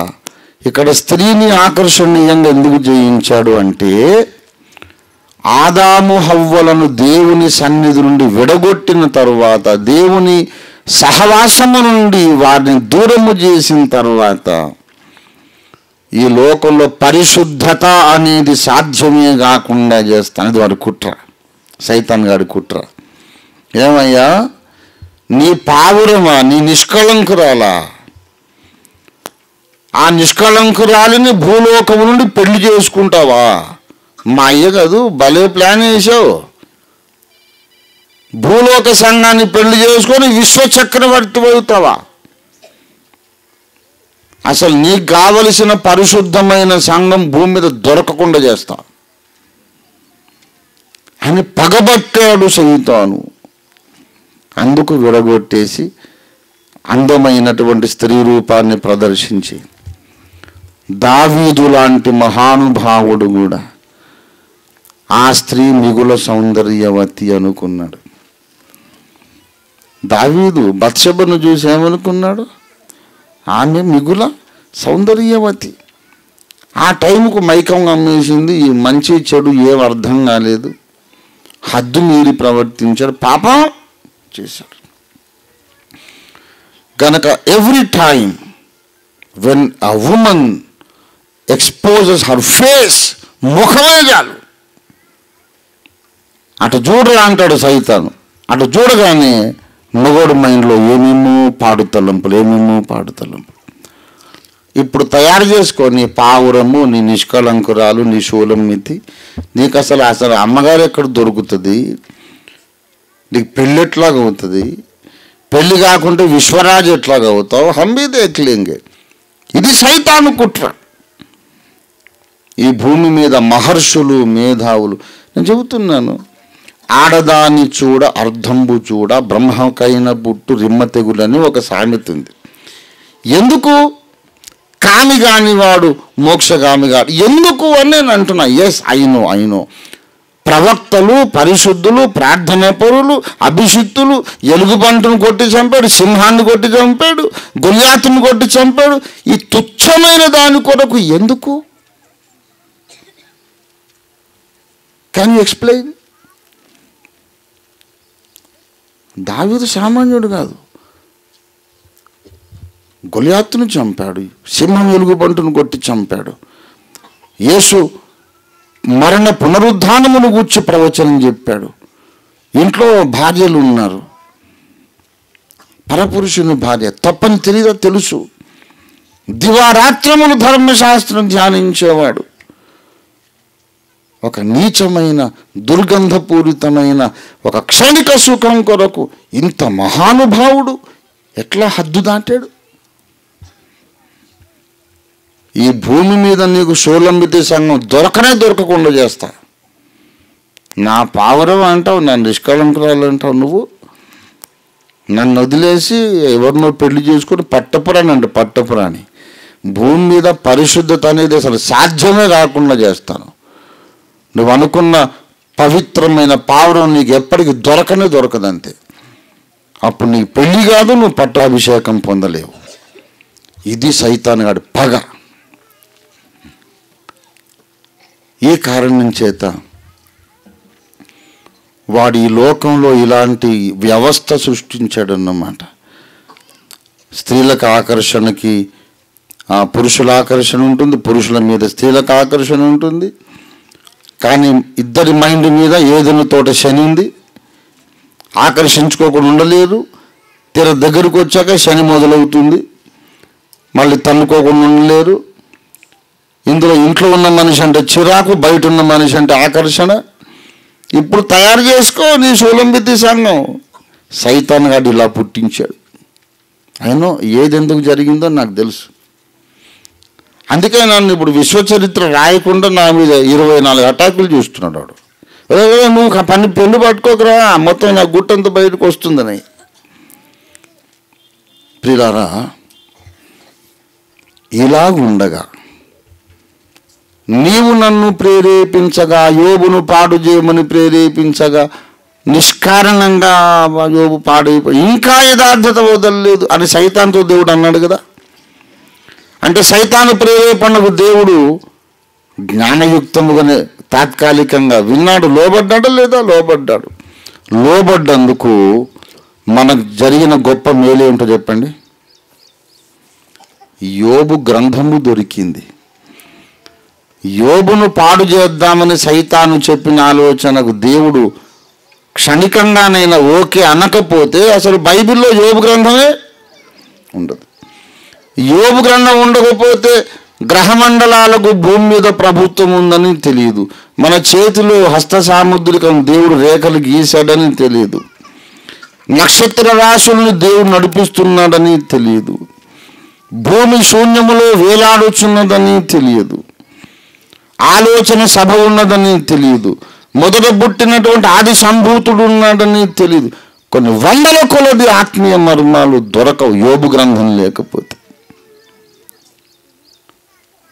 ఇక్కడ స్త్రీని ఆకర్షణీయంగా ఎందుకు జయించాడు అంటే, ఆదాము హవ్వలను దేవుని సన్నిధి నుండి విడగొట్టిన తరువాత, దేవుని సహవాసము నుండి వారిని దూరము చేసిన తర్వాత, ఈ లోకంలో పరిశుద్ధత అనేది సాధ్యమే కాకుండా చేస్తాను. అది వాడి కుట్ర, సైతాన్ గాడి కుట్ర. ఏమయ్యా, నీ పావురమా, నీ నిష్కళంకురాలా, ఆ నిష్కళంకురాలిని భూలోకము నుండి పెళ్లి చేసుకుంటావా? మా అయ్య కాదు, భలే ప్లాన్ వేసావు. భూలోక సంఘాన్ని పెళ్లి చేసుకొని విశ్వచక్రవర్తి అవుతావా? అసలు నీకు కావలసిన పరిశుద్ధమైన సంఘం భూమి మీద దొరకకుండా చేస్తా అని పగబట్టాడు సైతాను. అందుకు విడగొట్టేసి అందమైనటువంటి స్త్రీ రూపాన్ని ప్రదర్శించి, దావీదు లాంటి మహానుభావుడు కూడా ఆ స్త్రీ మిగుల సౌందర్యవతి అనుకున్నాడు. దావీదు బత్షెబను చూసి ఏమనుకున్నాడు? ఆమె మిగుల సౌందర్యవతి. ఆ టైంకు మైకం అమ్మేసింది. ఈ మంచి చెడు ఏం అర్థం కాలేదు, హద్దు మీరి ప్రవర్తించాడు, పాపం చేశాడు. కనుక every time when a woman exposes her face, ముఖమే చాలు, అటు చూడరా అంటాడు సైతాను. అటు చూడగానే మగోడు మైండ్లో ఏమేమో పాడుతలంపులు. ఇప్పుడు తయారు చేసుకో నీ పావురము, నీ నిష్కలంకురాలు, నీ శూలమితి. నీకు అసలు అమ్మగారు ఎక్కడ దొరుకుతుంది? నీకు పెళ్ళి ఎట్లాగా అవుతుంది? పెళ్ళి కాకుంటే విశ్వరాజు ఎట్లాగా అవుతావు? హంబీదే ఎక్లేంగే. ఇది సైతాను కుట్ర. ఈ భూమి మీద మహర్షులు, మేధావులు, నేను చెబుతున్నాను, ఆడదాని చూడ అర్ధంబు చూడ బ్రహ్మకైన బుట్టు రిమ్మ తెగులని ఒక సామెత ఉంది. ఎందుకు కామి కాని వాడు మోక్షగామి కాడు ఎందుకు అని నేను అంటున్నా. ఎస్, ఐ నో ప్రవక్తలు, పరిశుద్ధులు, ప్రార్థన పరులు, అభిషిక్తులు ఎలుగుబంటును కొట్టి చంపాడు, సింహాన్ని కొట్టి చంపాడు, గొల్యాతును కొట్టి చంపాడు. ఈ తుచ్చమైన దాని కొరకు ఎందుకు? Can you explain? దావీదు సామాన్యుడు కాదు, గొల్యాతును చంపాడు, సింహం ఎలుగుబంటును కొట్టి చంపాడు. యేసు మరణ పునరుద్ధానమును గూర్చి ప్రవచనం చెప్పాడు. ఇంట్లో భార్యలు ఉన్నారు, పరపురుషుని భార్య తప్పని తెలియదా? తెలుసు. దివారాత్రములు ధర్మశాస్త్రం ధ్యానించేవాడు. ఒక నీచమైన, దుర్గంధపూరితమైన ఒక క్షణిక సుఖం కొరకు ఇంత మహానుభావుడు ఎట్లా హద్దు దాటాడు? ఈ భూమి మీద నీకు షోలంబితి సంఘం దొరకకుండా చేస్తా. నా పావురం అంటావు, నా నిష్కలంకురాలు అంటావు. నువ్వు నన్ను వదిలేసి ఎవరినో పెళ్లి చేసుకుని పట్టపురాణి. భూమి మీద పరిశుద్ధత అనేది అసలు సాధ్యమే రాకుండా చేస్తాను. నువ్వు అనుకున్న పవిత్రమైన పావురం నీకు ఎప్పటికీ దొరకదంతే. అప్పుడు నీకు పెళ్లి కాదు, నువ్వు పట్టాభిషేకం పొందలేవు. ఇది సైతాను గాడి పగ. ఈ కారణం చేత వాడు ఈ లోకంలో ఇలాంటి వ్యవస్థ సృష్టించాడన్నమాట. స్త్రీలకు ఆకర్షణకి పురుషుల ఆకర్షణ ఉంటుంది, పురుషుల మీద స్త్రీలకు ఆకర్షణ ఉంటుంది. కానీ ఇద్దరి మైండ్ మీద ఏదైనా తోట శని ఉంది, ఆకర్షించుకోకుండా ఉండలేరు. తీర దగ్గరకు వచ్చాక శని మొదలవుతుంది, మళ్ళీ తన్నుకోకుండా ఉండలేరు. ఇంట్లో ఉన్న మనిషి అంటే చిరాకు, బయట ఉన్న మనిషి అంటే ఆకర్షణ. ఇప్పుడు తయారు చేసుకో నీ షోలంబితి సంఘం. సైతాన్ గాడు ఇలా పుట్టించాడు. అయినో ఏది ఎందుకు జరిగిందో నాకు తెలుసు. అందుకే నన్ను ఇప్పుడు విశ్వచరిత్ర రాయకుండా నా మీద 24 అటాకులు చూస్తున్నాడు వాడు. నువ్వు పెళ్ళి పట్టుకోకరా, మొత్తం నా గుట్టంతా బయటకు వస్తుందని. ప్రియులారా, ఇలాగుండగా నీవు నన్ను ప్రేరేపించగా, యోబును పాడు చేయమని ప్రేరేపించగా నిష్కారణంగా యోబు పాడైపోయి ఇంకా యథార్థత వదలలేదు అని సైతాన్తో దేవుడు అన్నాడు కదా. అంటే సైతాను ప్రేరేపణకు దేవుడు జ్ఞానయుక్తముగానే తాత్కాలికంగా విన్నాడు. లోబడ్డాడా లేదా? లోబడ్డాడు. లోబడ్డందుకు మనకు జరిగిన గొప్ప మేలు ఏమిటో చెప్పండి. యోబు గ్రంథము దొరికింది. యోబును పాడు చేద్దామని సైతాను చెప్పిన ఆలోచనకు దేవుడు క్షణికంగానైనా ఓకే అనకపోతే అసలు బైబిల్లో యోబు గ్రంథమే ఉండదు. యోబు గ్రంథం ఉండకపోతే గ్రహమండలాలకు భూమి మీద ప్రభుత్వం ఉందని తెలియదు. మన చేతిలో హస్త సాముద్రికం దేవుడు రేఖలు గీశాడని తెలియదు. నక్షత్ర రాశులను దేవుడు నడిపిస్తున్నాడని తెలియదు. భూమి శూన్యములో వేలాడుచున్నదని తెలియదు. ఆలోచన సభ ఉన్నదని తెలియదు. మొదట పుట్టినటువంటి ఆది సంభూతుడు ఉన్నాడని తెలియదు. కొన్ని వందల కొలది ఆత్మీయ మర్మాలు దొరకవు యోబు గ్రంథం లేకపోతే.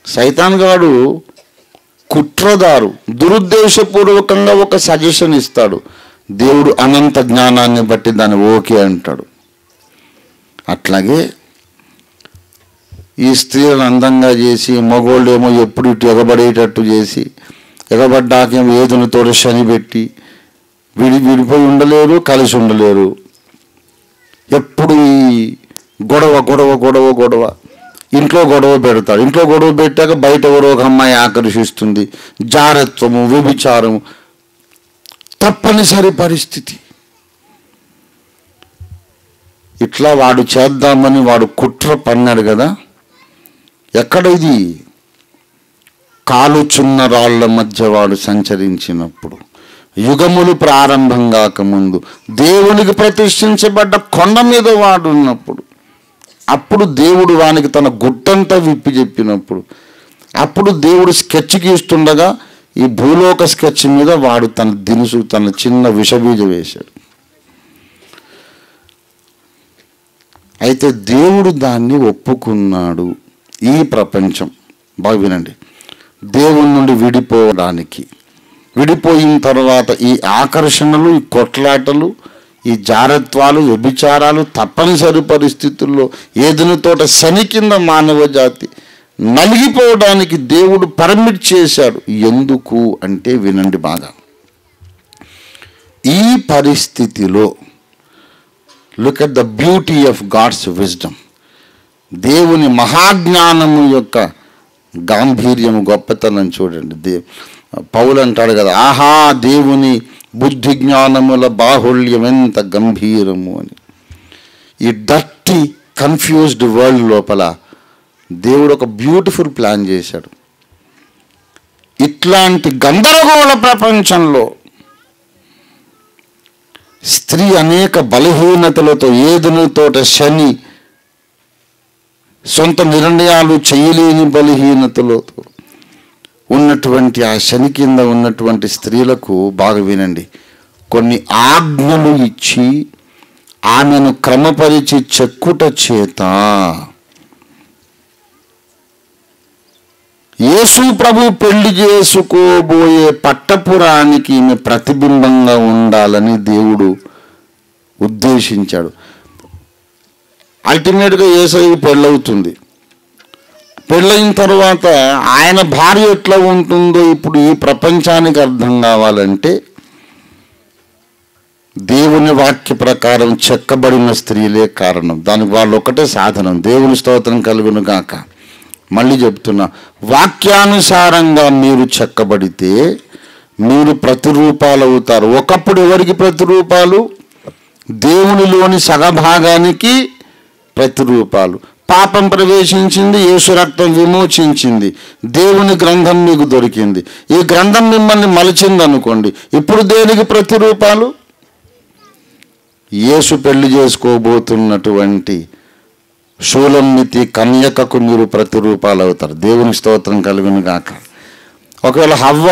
సైతాన్ గాడు కుట్రదారు, దురుద్దేశపూర్వకంగా ఒక సజెషన్ ఇస్తాడు. దేవుడు అనంత జ్ఞానాన్ని బట్టి దాన్ని ఓకే అంటాడు. అట్లాగే ఈ స్త్రీలను అందంగా చేసి మగోళ్ళు ఏమో ఎప్పుడు ఇటు ఎగబడేటట్టు చేసి, ఎగబడ్డాకేమో ఏదునితో శని పెట్టి విడిపోయి ఉండలేరు, కలిసి ఉండలేరు. ఎప్పుడు ఈ గొడవ గొడవ గొడవ గొడవ. ఇంట్లో గొడవ పెడతాడు. ఇంట్లో గొడవ పెట్టాక బయట ఎవరో ఒక అమ్మాయి ఆకర్షిస్తుంది. జారత్వము, వ్యభిచారము తప్పనిసరి పరిస్థితి. ఇట్లా వాడు చేద్దామని వాడు కుట్ర పన్నాడు కదా. ఎక్కడ ఇది? కాలుచున్న రాళ్ల మధ్య వాడు సంచరించినప్పుడు, యుగములు ప్రారంభం కాకముందు, దేవునికి ప్రతిష్ఠించబడ్డ కొండ మీద వాడు ఉన్నప్పుడు, అప్పుడు దేవుడు వానికి తన గుట్టంతా విప్పి చెప్పినప్పుడు, అప్పుడు దేవుడు స్కెచ్ గీస్తుండగా ఈ భూలోక స్కెచ్ మీద వాడు తన దినుసు, తన చిన్న విషబీజ వేశాడు. అయితే దేవుడు దాన్ని ఒప్పుకున్నాడు. ఈ ప్రపంచం బాగా వినండి, దేవుని నుండి విడిపోవడానికి, విడిపోయిన తర్వాత ఈ ఆకర్షణలు, ఈ కొట్లాటలు, ఈ జారత్వాలు, వ్యభిచారాలు తప్పనిసరి పరిస్థితుల్లో ఏదైనా తోట శని కింద మానవ జాతి నలిగిపోవడానికి దేవుడు పర్మిట్ చేశాడు. ఎందుకు అంటే వినండి బాగా. ఈ పరిస్థితిలో look at the beauty of God's wisdom. దేవుని మహాజ్ఞానము యొక్క గాంభీర్యము, గొప్పతనం చూడండి. పౌలు అంటాడు కదా, ఆహా దేవుని బుద్ధి జ్ఞానముల బాహుళ్యం ఎంత గంభీరము అని. ఈ డర్టీ కన్ఫ్యూజ్డ్ వరల్డ్ లోపల దేవుడు ఒక బ్యూటిఫుల్ ప్లాన్ చేశాడు. ఇట్లాంటి గందరగోళ ప్రపంచంలో స్త్రీ అనేక బలహీనతలతో, ఏదునితోట శని, సొంత నిర్ణయాలు చేయలేని బలహీనతలతో ఉన్నటువంటి ఆ శని కింద ఉన్నటువంటి స్త్రీలకు బాగా వినండి, కొన్ని ఆజ్ఞలు ఇచ్చి ఆమెను క్రమపరిచి చెక్కుట చేత యేసు ప్రభు పెళ్లి చేసుకోబోయే పట్టపురానికి ఈమె ప్రతిబింబంగా ఉండాలని దేవుడు ఉద్దేశించాడు. అల్టిమేట్గా యేసయ్య పెళ్ళవుతుంది. పెళ్ళైన తర్వాత ఆయన భార్య ఎట్లా ఉంటుందో ఇప్పుడు ఈ ప్రపంచానికి అర్థం కావాలంటే దేవుని వాక్య ప్రకారం చెక్కబడిన స్త్రీలే కారణం. దానికి వాళ్ళు ఒకటే సాధనం. దేవుని స్తోత్రం కలుగును గాక. మళ్ళీ చెప్తున్నా, వాక్యానుసారంగా మీరు చెక్కబడితే మీరు ప్రతిరూపాలు అవుతారు. ఒకప్పుడు ఎవరికి ప్రతిరూపాలు? దేవునిలోని సగభాగానికి ప్రతిరూపాలు. పాపం ప్రవేశించింది, యేసు రక్తం విమోచించింది, దేవుని గ్రంథం మీకు దొరికింది. ఈ గ్రంథం మిమ్మల్ని మలిచింది అనుకోండి, ఇప్పుడు దేనికి ప్రతిరూపాలు? యేసు పెళ్లి చేసుకోబోతున్నటువంటి షూలమ్మితి కన్యకకు మీరు ప్రతిరూపాలు అవుతారు. దేవుని స్తోత్రం కలుగును గాక. ఒకవేళ హవ్వ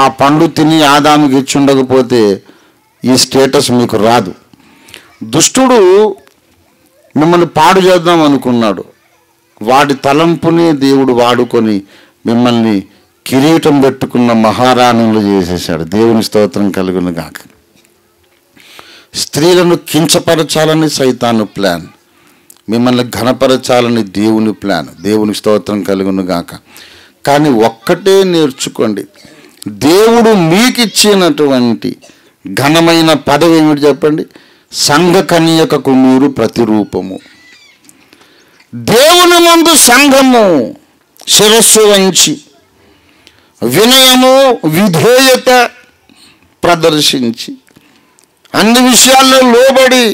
ఆ పండు తిని ఆదాముకి ఇచ్చి ఉండకపోతే ఈ స్టేటస్ మీకు రాదు. దుష్టుడు మిమ్మల్ని పాడు చేద్దాం అనుకున్నాడు. వాడి తలంపుని దేవుడు వాడుకొని మిమ్మల్ని కిరీటం పెట్టుకున్న మహారాణులు చేసేసాడు. దేవుని స్తోత్రం కలుగును గాక. స్త్రీలను కించపరచాలని సైతాను ప్లాన్. మిమ్మల్ని ఘనపరచాలని దేవుని ప్లాన్. దేవుని స్తోత్రం కలుగును గాక. కానీ ఒక్కటే నేర్చుకోండి, దేవుడు మీకు ఇచ్చినటువంటి ఘనమైన పదవి ఏమిటి చెప్పండి? సంఘ కన్యకకు మీరు ప్రతిరూపము. దేవుని ముందు సంఘము శిరస్సు వంచి వినయము విధేయత ప్రదర్శించి అన్ని విషయాల్లో లోబడి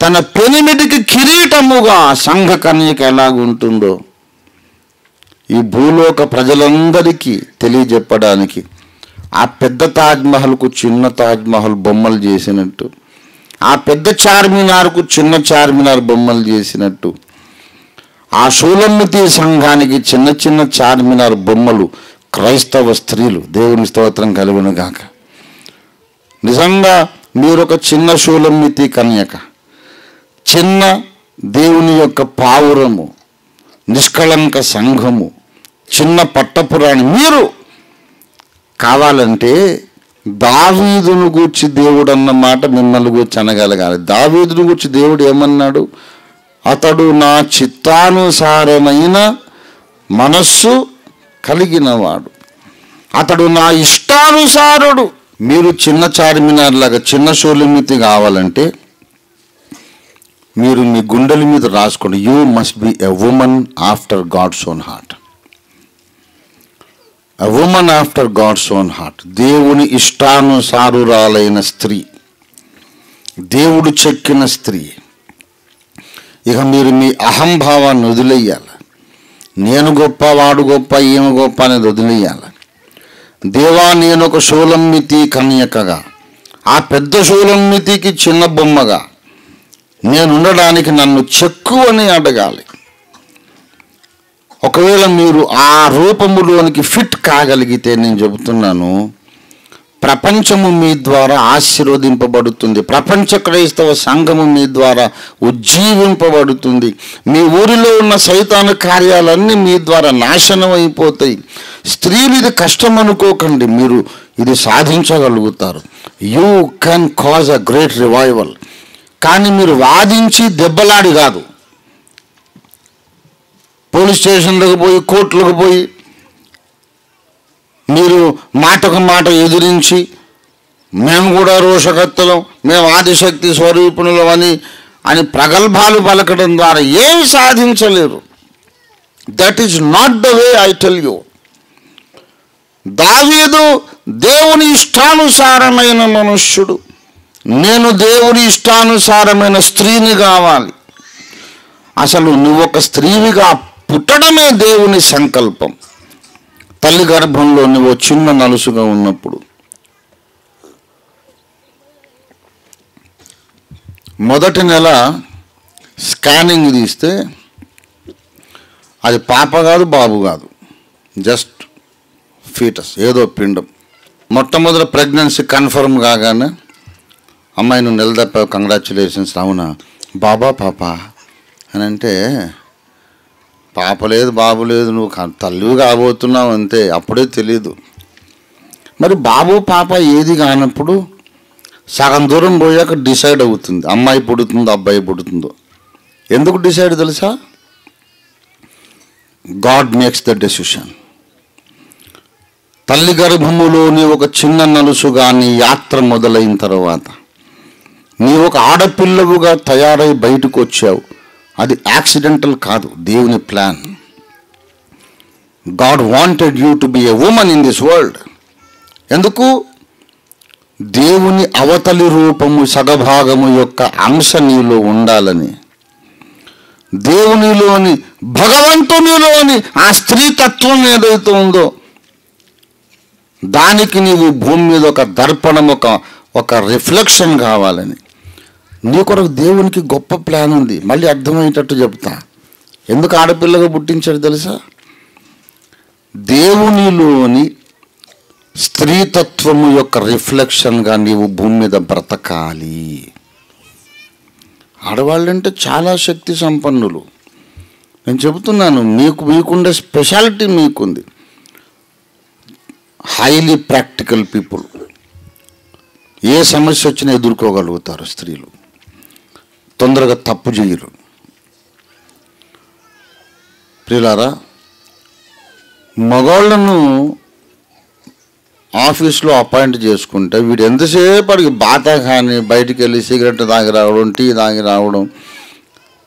తన పెనిమిటికి కిరీటముగా సంఘ కన్యక ఎలాగుంటుందో ఈ భూలోక ప్రజలందరికీ తెలియజెప్పడానికి ఆ పెద్ద తాజ్మహల్కు చిన్న తాజ్మహల్ బొమ్మలు చేసినట్టు, ఆ పెద్ద చార్మినార్కు చిన్న చార్మినార్ బొమ్మలు చేసినట్టు, ఆ షూలమ్మితి సంఘానికి చిన్న చిన్న చార్మినార్ బొమ్మలు క్రైస్తవ స్త్రీలు. దేవుని స్తోత్రం కలుగును గాక. నిజంగా మీరు ఒక చిన్న షూలమ్మితి కన్యక, చిన్న దేవుని యొక్క పావురము, నిష్కళంక సంఘము, చిన్న పట్టపురాణి. మీరు కావాలంటే దావీదును గూర్చి దేవుడు అన్న మాట మిమ్మల్ని గూర్చి అనగలగాలి. దావీదును గూర్చి దేవుడు ఏమన్నాడు? అతడు నా చిత్తానుసారమైన మనస్సు కలిగినవాడు, అతడు నా ఇష్టానుసారుడు. మీరు చిన్న చార్మినార్ లాగా చిన్న షూలమ్మితి కావాలంటే మీరు మీ గుండెల మీద రాసుకోండి, you must be a woman after God's own heart. A woman after God's own heart. దేవుని ఇష్టానుసారురాలైన స్త్రీ, దేవుడు చెక్కిన స్త్రీ. ఇక మీరు మీ అహంభావాన్ని వదిలేయాలి. నేను గొప్ప, వాడు గొప్ప, ఈమె గొప్ప అనేది వదిలేయాలి. దేవా, నేను ఒక షూలమ్మితి కన్యకగా, ఆ పెద్ద షూలమ్మితికి చిన్న బొమ్మగా నేను ఉండడానికి నన్ను చెక్కు అని అడగాలి. ఒకవేళ మీరు ఆ రూపములోనికి ఫిట్ కాగలిగితే నేను చెబుతున్నాను, ప్రపంచము మీ ద్వారా ఆశీర్వదింపబడుతుంది. ప్రపంచ క్రైస్తవ సంఘము మీ ద్వారా ఉజ్జీవింపబడుతుంది. మీ ఊరిలో ఉన్న సైతాను కార్యాలన్నీ మీ ద్వారా నాశనం అయిపోతాయి. స్త్రీలు ఇది కష్టం అనుకోకండి, మీరు ఇది సాధించగలుగుతారు. You can cause a great revival. కానీ మీరు వాదించి దెబ్బలాడి కాదు, పోలీస్ స్టేషన్లకు పోయి కోర్టులకు పోయి మీరు మాటకు మాట ఎదిరించి మేము కూడా రోషకర్తలం, మేము ఆదిశక్తి స్వరూపుణులం అని ప్రగల్భాలు పలకడం ద్వారా ఏమి సాధించలేరు. That is not the way I tell you. దావీదు దేవుని ఇష్టానుసారమైన మనుష్యుడు. నేను దేవుని ఇష్టానుసారమైన స్త్రీని కావాలి. అసలు నువ్వు ఒక స్త్రీవిగా పుట్టడమే దేవుని సంకల్పం. తల్లి గర్భంలో నువ్వు చిన్న నలుసుగా ఉన్నప్పుడు మొదటి నెల స్కానింగ్ తీస్తే అది పాప కాదు, బాబు కాదు, జస్ట్ ఫీటస్, ఏదో పిండం. మొట్టమొదటి ప్రెగ్నెన్సీ కన్ఫర్మ్ కాగానే అమ్మాయి నువ్వు నిలదప్పావు, కంగ్రాచులేషన్స్. అవునా, బాబా పాప అని అంటే పాప లేదు, బాబు లేదు, నువ్వు తల్లివి కాబోతున్నావు అంతే, అప్పుడే తెలీదు. మరి బాబు పాప ఏది కానప్పుడు సగం దూరం పోయాక డిసైడ్ అవుతుంది, అమ్మాయి పుడుతుందో అబ్బాయి పుడుతుందో. ఎందుకు డిసైడ్ తెలుసా? God makes the decision. తల్లి గర్భములోని ఒక చిన్న నలుసుగా నీ యాత్ర మొదలైన తర్వాత నీ ఒక ఆడపిల్లవుగా తయారై బయటకు వచ్చావు. అది యాక్సిడెంటల్ కాదు, దేవుని plan. God wanted you to be a woman in this world. ఎందుకు? దేవుని అవతలి రూపము సగభాగము యొక్క అంశ నీలో ఉండాలని, దేవునిలోని భగవంతునిలోని ఆ స్త్రీతత్వం ఏదైతే ఉందో దానికి నీవు భూమి మీద ఒక దర్పణం, ఒక రిఫ్లెక్షన్ కావాలని. నీ కొరకు దేవునికి గొప్ప ప్లాన్ ఉంది. మళ్ళీ అర్థమయ్యేటట్టు చెప్తా. ఎందుకు ఆడపిల్లగా పుట్టించాడు తెలుసా? దేవునిలోని స్త్రీతత్వము యొక్క రిఫ్లెక్షన్గా నీవు భూమి మీద బ్రతకాలి. ఆడవాళ్ళంటే చాలా శక్తి సంపన్నులు. నేను చెబుతున్నాను, మీకుండే స్పెషాలిటీ మీకుంది. Highly practical people. ఏ సమస్య వచ్చినా ఎదుర్కోగలుగుతారు స్త్రీలు, తొందరగా తప్పు చేయరు. ప్రియులారా, మగవాళ్ళను ఆఫీస్లో అపాయింట్ చేసుకుంటే వీడు ఎంతసేపటికి బాత కానీ బయటికి వెళ్ళి సిగరెట్ తాగి రావడం, టీ తాగి రావడం,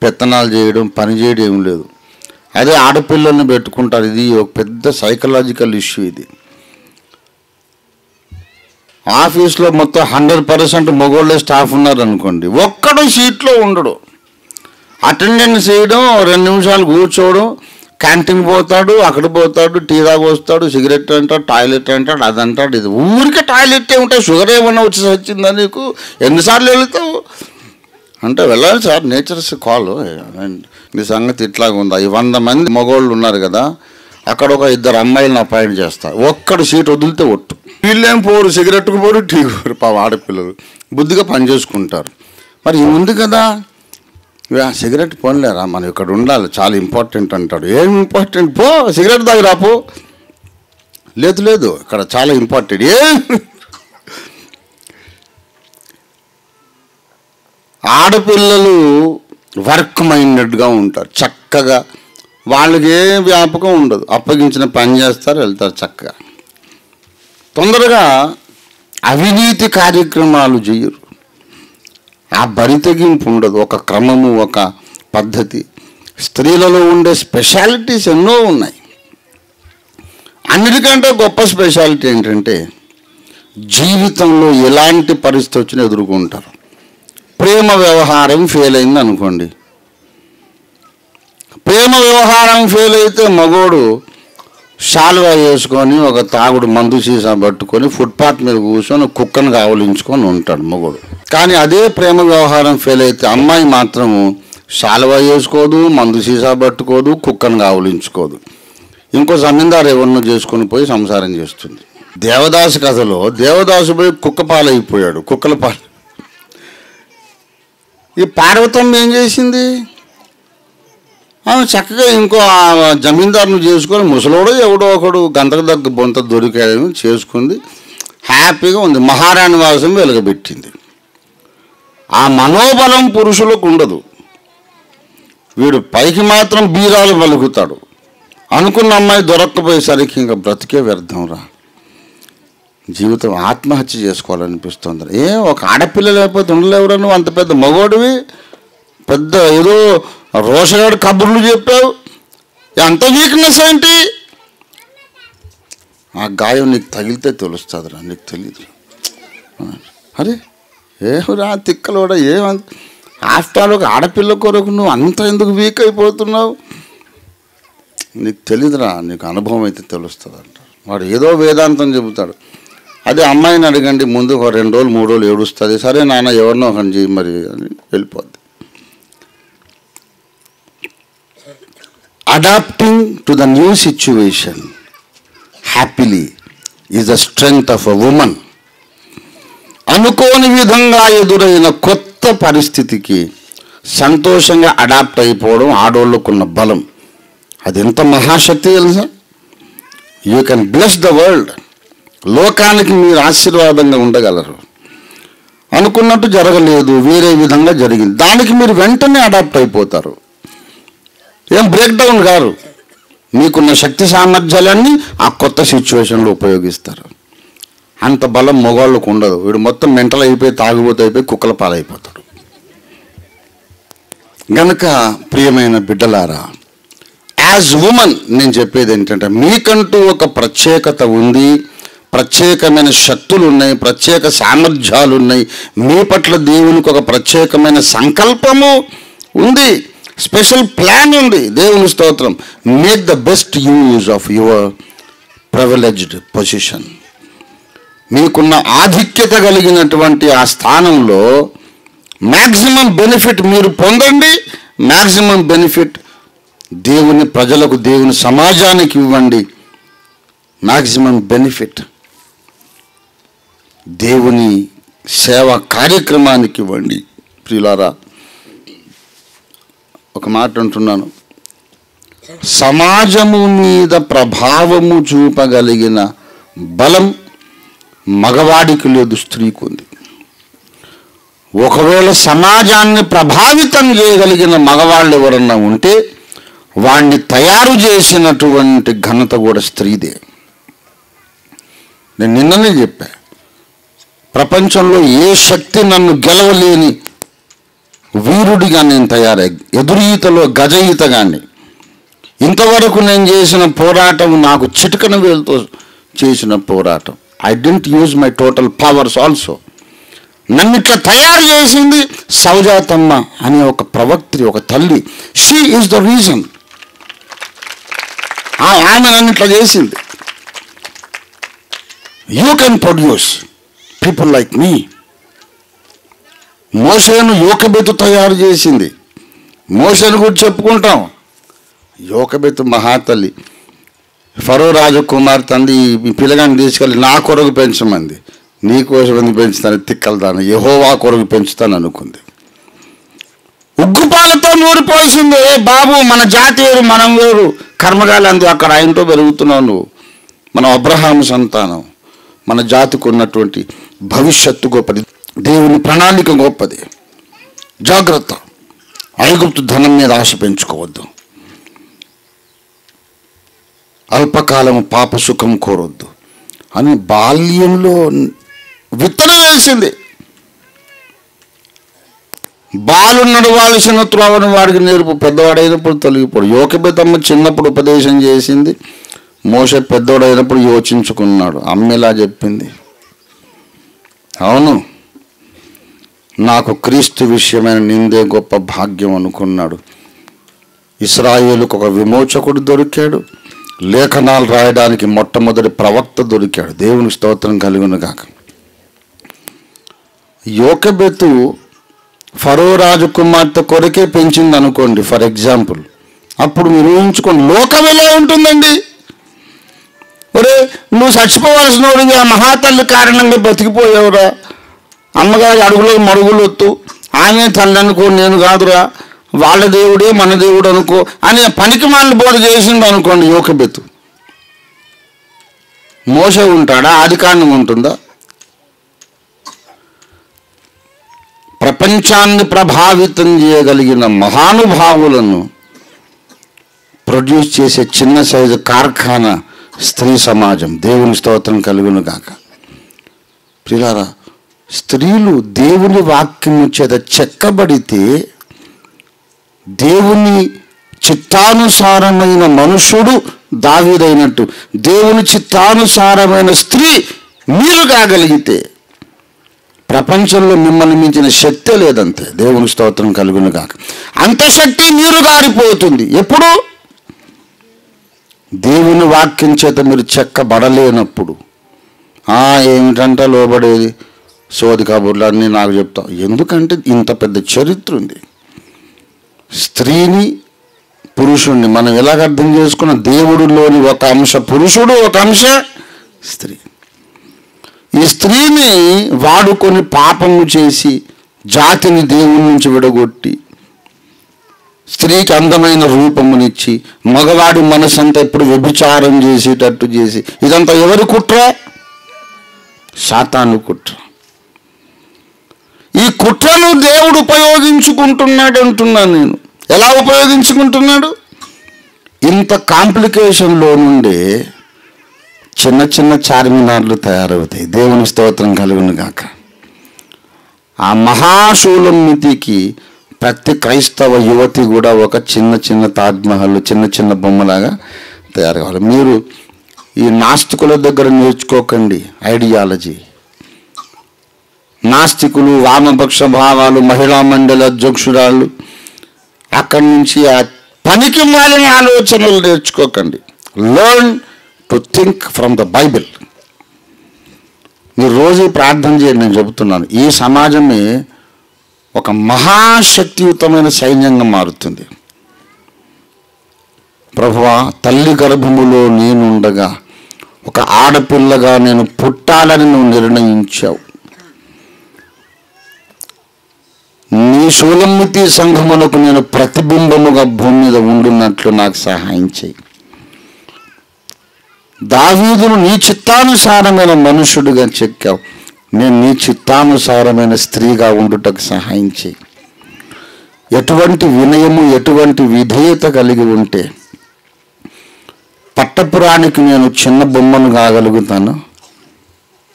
పెత్తనాలు చేయడం, పని చేయడం ఏం లేదు. అదే ఆడపిల్లల్ని పెట్టుకుంటారు. ఇది ఒక పెద్ద సైకలాజికల్ ఇష్యూ. ఇది ఆఫీస్లో మొత్తం 100% మగవాళ్ళే స్టాఫ్ ఉన్నారనుకోండి, ఒక్కడు సీట్లో ఉండడు. అటెండెన్స్ చేయడం, 2 నిమిషాలు కూర్చోవడం, క్యాంటీన్ పోతాడు, అక్కడ పోతాడు, టీ తాగి వస్తాడు, సిగరెట్ అంటాడు, టాయిలెట్ అంటాడు, అదంటాడు. ఇది ఊరికే టాయిలెట్ ఉంటాయి, షుగర్ ఏమన్నా వచ్చి వచ్చిందా నీకు, ఎన్నిసార్లు వెళుతావు అంటే, వెళ్ళాలి సార్, నేచర్స్ కాల్, నీ సంగతి ఇట్లాగా ఉందా. ఈ 100 మంది మగవాళ్ళు ఉన్నారు కదా, అక్కడ ఒక 2 అమ్మాయిలను అపాయింట్ చేస్తారు. ఒక్కడు సీట్ వదిలితే ఒట్టు. వీళ్ళేం పోరు, సిగరెట్కు పోరు, టీ పోరు. ఆడపిల్లలు బుద్ధిగా పనిచేసుకుంటారు. మరి ఉంది కదా, సిగరెట్ పోనలేరా, మనం ఇక్కడ ఉండాలి, చాలా ఇంపార్టెంట్ అంటాడు. ఏం ఇంపార్టెంట్, పో సిగరెట్ తాగి రాపో. లేదు ఇక్కడ చాలా ఇంపార్టెంట్. ఆడపిల్లలు వర్క్ మైండెడ్గా ఉంటారు, చక్కగా వాళ్ళకి ఏ వ్యాపకం ఉండదు, అప్పగించిన పని చేస్తారు, వెళ్తారు చక్కగా. తొందరగా అవినీతి కార్యక్రమాలు చేయరు, ఆ బరితెగింపు ఉండదు, ఒక క్రమము, ఒక పద్ధతి. స్త్రీలలో ఉండే స్పెషాలిటీస్ ఎన్నో ఉన్నాయి. అన్నిటికంటే గొప్ప స్పెషాలిటీ ఏంటంటే జీవితంలో ఎలాంటి పరిస్థితి వచ్చినా ఎదుర్కొంటారు. ప్రేమ వ్యవహారం ఫెయిల్ అయింది అనుకోండి, ప్రేమ వ్యవహారం ఫెయిల్ అయితే మగోడు శాలువా వేసుకొని ఒక తాగుడు మందు సీసా పట్టుకొని ఫుట్పాత్ మీద కూర్చొని కుక్కను కావలించుకొని ఉంటాడు మగోడు. కానీ అదే ప్రేమ వ్యవహారం ఫెయిల్ అయితే అమ్మాయి మాత్రము శాలువా వేసుకోదు, మందు సీసా పట్టుకోదు, కుక్కను కావలించుకోదు, ఇంకో జమీందారు ఎవరినో చేసుకొని పోయి సంసారం చేస్తుంది. దేవదాసు కథలో దేవదాసు పోయి కుక్క పాలైపోయాడు, కుక్కల పాలు. ఈ పార్వతమ్మ ఏం చేసింది, ఆమె చక్కగా ఇంకో జమీందారును చేసుకొని ముసలోడో ఎవడో ఒకడు గంతకు దగ్గర బొంత దొరికాడని చేసుకుంది, హ్యాపీగా ఉంది, మహారాణి వాసం వెలగబెట్టింది. ఆ మనోబలం పురుషులకు ఉండదు. వీడు పైకి మాత్రం బీరాలు పలుకుతాడు, అనుకున్న అమ్మాయి దొరక్కపోయేసరికి ఇంకా బ్రతికే వ్యర్థం రా, జీవితం ఆత్మహత్య చేసుకోవాలనిపిస్తుంది. ఒక ఆడపిల్ల లేకపోతే ఉండలేవురా, నువ్వు అంత పెద్ద మగోడివి, పెద్ద ఏదో రోషగాడు కబుర్లు చెప్పావు, ఎంత వీక్నెస్ ఏంటి. ఆ గాయం నీకు తగిలితే తెలుస్తుందిరా, నీకు తెలియదు. అరే ఏమిరా తిక్కలోడా, ఏమంత ఆఫ్టర్ ఒక ఆడపిల్ల కొరకు నువ్వు అంత ఎందుకు వీక్ అయిపోతున్నావు, నీకు తెలియదురా, నీకు అనుభవం అయితే తెలుస్తుంది అంటారు. వాడు ఏదో వేదాంతం చెబుతాడు. అదే అమ్మాయిని అడగండి, ముందు ఒక 2 రోజులు 3 రోజులు ఏడుస్తుంది, సరే నాన్న ఎవరినో ఒకని చేయి మరి అని వెళ్ళిపోద్ది. Adapting to the new situation happily is the strength of a woman. అనుకోని విధంగా ఎదురైన కొత్త పరిస్థితికి సంతోషంగా అడాప్ట్ అయిపోవడం ఆడోళ్ళకున్న బలం. అది ఎంత మహాశక్తి తెలుసా. You can bless the world. లోకానికి మీరు ఆశీర్వాదంగా ఉండగలరు. అనుకున్నట్టు జరగలేదు, వేరే విధంగా జరిగింది, దానికి మీరు వెంటనే అడాప్ట్ అయిపోతారు, ఏం బ్రేక్ డౌన్ గారు. మీకున్న శక్తి సామర్థ్యాలన్నీ ఆ కొత్త సిచ్యువేషన్లో ఉపయోగిస్తారు. అంత బలం మగవాళ్ళకు ఉండదు. వీడు మొత్తం మెంటల్ అయిపోయి తాగుబోతు అయిపోయి కుక్కల పాలైపోతాడు. గనుక ప్రియమైన బిడ్డలారా, యాజ్ ఉమెన్ నేను చెప్పేది ఏంటంటే, మీకంటూ ఒక ప్రత్యేకత ఉంది, ప్రత్యేకమైన శక్తులు ఉన్నాయి, ప్రత్యేక సామర్థ్యాలు ఉన్నాయి, మీ పట్ల దేవునికి ఒక ప్రత్యేకమైన సంకల్పము ఉంది, స్పెషల్ ప్లాన్ ఉంది. దేవుని స్తోత్రం. Make the best use of your privileged position. మీకున్న ఆధిక్యత కలిగినటువంటి ఆ స్థానంలో మ్యాక్సిమం బెనిఫిట్ మీరు పొందండి. మ్యాక్సిమం బెనిఫిట్ దేవుని ప్రజలకు, దేవుని సమాజానికి ఇవ్వండి. మ్యాక్సిమం బెనిఫిట్ దేవుని సేవా కార్యక్రమానికి ఇవ్వండి. ప్రియులారా, ఒక మాట అంటున్నాను, సమాజము మీద ప్రభావము చూపగలిగిన బలం మగవాడికి లేదు, స్త్రీకి ఉంది. ఒకవేళ సమాజాన్ని ప్రభావితం చేయగలిగిన మగవాళ్ళు ఎవరన్నా ఉంటే వాణ్ణి తయారు చేసినటువంటి ఘనత కూడా స్త్రీదే. నేను నిన్ననే చెప్పా, ప్రపంచంలో ఏ శక్తి నన్ను గెలవలేని వీరుడిగా నేను తయారై, ఎదురు ఈతలో గజ ఈతగాన్ని. ఇంతవరకు నేను చేసిన పోరాటం నాకు చిటికన వేలుతో చేసిన పోరాటం. I dent use my total powers also. నన్ను ఇట్లా తయారు చేసింది సౌజాతమ్మ అనే ఒక ప్రవక్త్రి, ఒక తల్లి. She is the reason. ఆమె నన్ను ఇట్లా చేసింది. You can produce people like me. మోషేను యోకెబెతు తయారు చేసింది. మోషేను కూడా చెప్పుకుంటాం. యోకెబెతు మహాతల్లి. ఫరో రాజు కుమార్తె అంది, ఈ పిల్లగాన్ని తీసుకెళ్ళి నా కొరకు పెంచమంది. నీ కోసం ఎందుకు పెంచుతాను తిక్కలదాను, యెహోవా కొరకు పెంచుతాను అనుకుంది. ఉగ్గుపాలతో నూరిపోసింది. బాబు మన జాతి వేరు, మనం వేరు, కర్మగాలందు అక్కడ ఆయనతో పెరుగుతున్నావు నువ్వు. మనం అబ్రహాము సంతానం. మన జాతికి ఉన్నటువంటి భవిష్యత్తు గొప్పది, దేవుని ప్రణాళిక గొప్పది. జాగ్రత్త, ఐగుప్తు ధనం మీద ఆశ పెంచుకోవద్దు, అల్పకాలము పాప సుఖం కోరొద్దు అని బాల్యంలో విత్తనం వేసింది. బాలు నడవాల్సిన త్రోవను వాడికి నేర్పు, పెద్దవాడైనప్పుడు తొలగిపోడు. యోకెబెతమ్మ చిన్నప్పుడు ఉపదేశం చేసింది, మోషే పెద్దవాడైనప్పుడు యోచించుకున్నాడు. అమ్మేలా చెప్పింది. అవును, నాకు క్రీస్తు విషయమైన నిందే గొప్ప భాగ్యం అనుకున్నాడు. ఇశ్రాయేలుకు ఒక విమోచకుడు దొరికాడు, లేఖనాలు రాయడానికి మొట్టమొదటి ప్రవక్త దొరికాడు. దేవుని స్తోత్రం కలుగును గాక. యోకెబెతు ఫరో రాజు కుమార్తె కొరకే పెంచింది అనుకోండి, ఫర్ ఎగ్జాంపుల్. అప్పుడు మీరు ఊహించుకోండి లోకం ఎలా ఉంటుందండి. ఒరే, నువ్వు చచ్చిపోవాల్సిన వాడివి, ఆ మహాతల్లి కారణంగా బతికిపోయావురా. అమ్మగారి అడుగులో మడుగులు వత్తు, ఆమె తల్లి అనుకో, నేను కాదురా, వాళ్ళ దేవుడే మన దేవుడు అనుకో అని పనికి మాలిన బోధ చేసింది అనుకోండి యోకెబెతు. మోషే ఉంటాడా? ఆదికాండం ఉంటుందా? ప్రపంచాన్ని ప్రభావితం చేయగలిగిన మహానుభావులను ప్రొడ్యూస్ చేసే చిన్న సైజు కార్ఖానా స్త్రీ సమాజం. దేవుని స్తోత్రం కలుగును గాక. ప్రియులారా, స్త్రీలు దేవుని వాక్యము చేత చెక్కబడితే దేవుని చిత్తానుసారమైన మనుషుడు దావీదైనట్టు దేవుని చిత్తానుసారమైన స్త్రీ మీరు కాగలిగితే ప్రపంచంలో మిమ్మల్ని మించిన శక్తే లేదంతే. దేవుని స్తోత్రం కలుగును గాక. అంత శక్తి మీరు గారిపోతుంది ఎప్పుడు? దేవుని వాక్యం చేత మీరు చెక్కబడలేనప్పుడు. ఏమిటంటే లోబడేది సోది కబుర్లు అన్నీ నాకు చెప్తావు. ఎందుకంటే ఇంత పెద్ద చరిత్ర ఉంది. స్త్రీని పురుషుణ్ణి మనం ఎలాగ అర్థం చేసుకున్న, దేవుడిలోని ఒక అంశ పురుషుడు, ఒక అంశ స్త్రీ. ఈ స్త్రీని వాడుకొని పాపము చేసి జాతిని దేవుని నుంచి విడగొట్టి స్త్రీకి అందమైన రూపమునిచ్చి మగవాడి మనసంతా ఇప్పుడు వ్యభిచారం చేసేటట్టు చేసి, ఇదంతా ఎవరి కుట్ర? సాతాను కుట్ర. ఈ కుట్రను దేవుడు ఉపయోగించుకుంటున్నాడు అంటున్నాను నేను. ఎలా ఉపయోగించుకుంటున్నాడు? ఇంత కాంప్లికేషన్లో నుండే చిన్న చిన్న చార్మినార్లు తయారవుతాయి. దేవుని స్తోత్రం కలుగును గాక. ఆ మహాశూలమితికి ప్రతి క్రైస్తవ యువతి కూడా ఒక చిన్న చిన్న తాజ్మహల్, చిన్న చిన్న బొమ్మలాగా తయారు కావాలి. మీరు ఈ నాస్తికుల దగ్గర నేర్చుకోకండి ఐడియాలజీ. నాస్తికులు, వామపక్ష భావాలు, మహిళా మండలి అధ్యక్షురాళ్ళు, అక్కడి నుంచి ఆ పనికి మాలిన ఆలోచనలు నేర్చుకోకండి. Learn to think from the Bible. మీరు రోజు ప్రార్థన చేయండి. నేను చెబుతున్నాను, ఈ సమాజమే ఒక మహాశక్తియుతమైన సైన్యంగా మారుతుంది. ప్రభువా, తల్లి గర్భములో నేనుండగా ఒక ఆడపిల్లగా నేను పుట్టాలని నువ్వు నిర్ణయించావు. నీ శూలమితి సంఘమునకు నేను ప్రతిబింబముగా భూమి మీద ఉండున్నట్లు నాకు సహాయం చేయి. దావీదును నీ చిత్తానుసారమైన మనుషుడిగా చెక్కావు, నేను నీ చిత్తానుసారమైన స్త్రీగా ఉండుటకు సహాయం చేయి. ఎటువంటి వినయము, ఎటువంటి విధేయత కలిగి ఉంటే పట్టపురానికి నేను చిన్న బొమ్మను కాగలుగుతాను,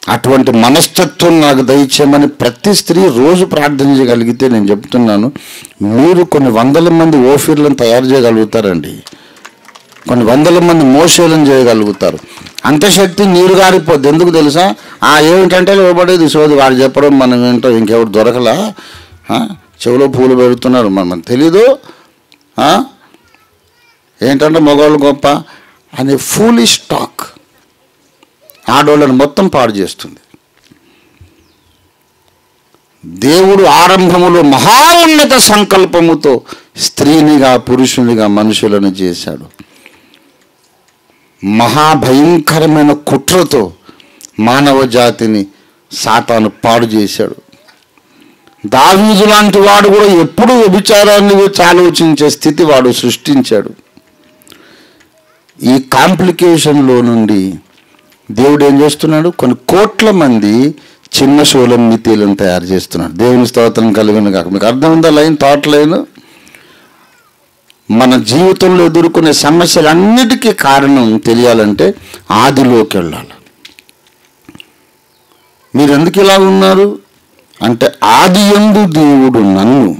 అటువంటి మనస్తత్వం నాకు దయచేయమని ప్రతి స్త్రీ రోజు ప్రార్థించగలిగితే నేను చెప్తున్నాను, మీరు కొన్ని వందల మంది ఓఫీర్లను తయారు చేయగలుగుతారండి, కొన్ని వందల మంది మోషేలను చేయగలుగుతారు. అంత శక్తి నీరు గారిపోద్ది. ఎందుకు తెలుసా? ఏమిటంటే లోబడేది సోది, వాడు చెప్పడం మనం ఏంటో ఇంకెవరు దొరకలా, చెవిలో పూలు పెడుతున్నారు, మనకు తెలీదు, ఏంటంటే మగవాళ్ళు గొప్ప అనే ఫూలిష్ టాక్ ఆడవాళ్ళని మొత్తం పాడు చేస్తుంది. దేవుడు ఆరంభములో మహోన్నత సంకల్పముతో స్త్రీనిగా పురుషునిగా మనుషులను చేశాడు. మహాభయంకరమైన కుట్రతో మానవ జాతిని సాతాను పాడు చేశాడు. దావీదు లాంటి వాడు కూడా ఎప్పుడూ వ్యభిచారాన్ని ఆలోచించే స్థితి వాడు సృష్టించాడు. ఈ కాంప్లికేషన్లో నుండి దేవుడు ఏం చేస్తున్నాడు? కొన్ని కోట్ల మంది చిన్న షోలమితీలను తయారు చేస్తున్నాడు. దేవుని స్తోత్రం కలిగిన కాక. మీకు అర్థమైందా లైన్, థాట్ లైన్? మన జీవితంలో ఎదుర్కొనే సమస్యలన్నిటికీ కారణం తెలియాలంటే ఆదిలోకి వెళ్ళాలి. మీరు ఎందుకు ఇలా ఉన్నారు అంటే, ఆదియందు దేవుడు నన్ను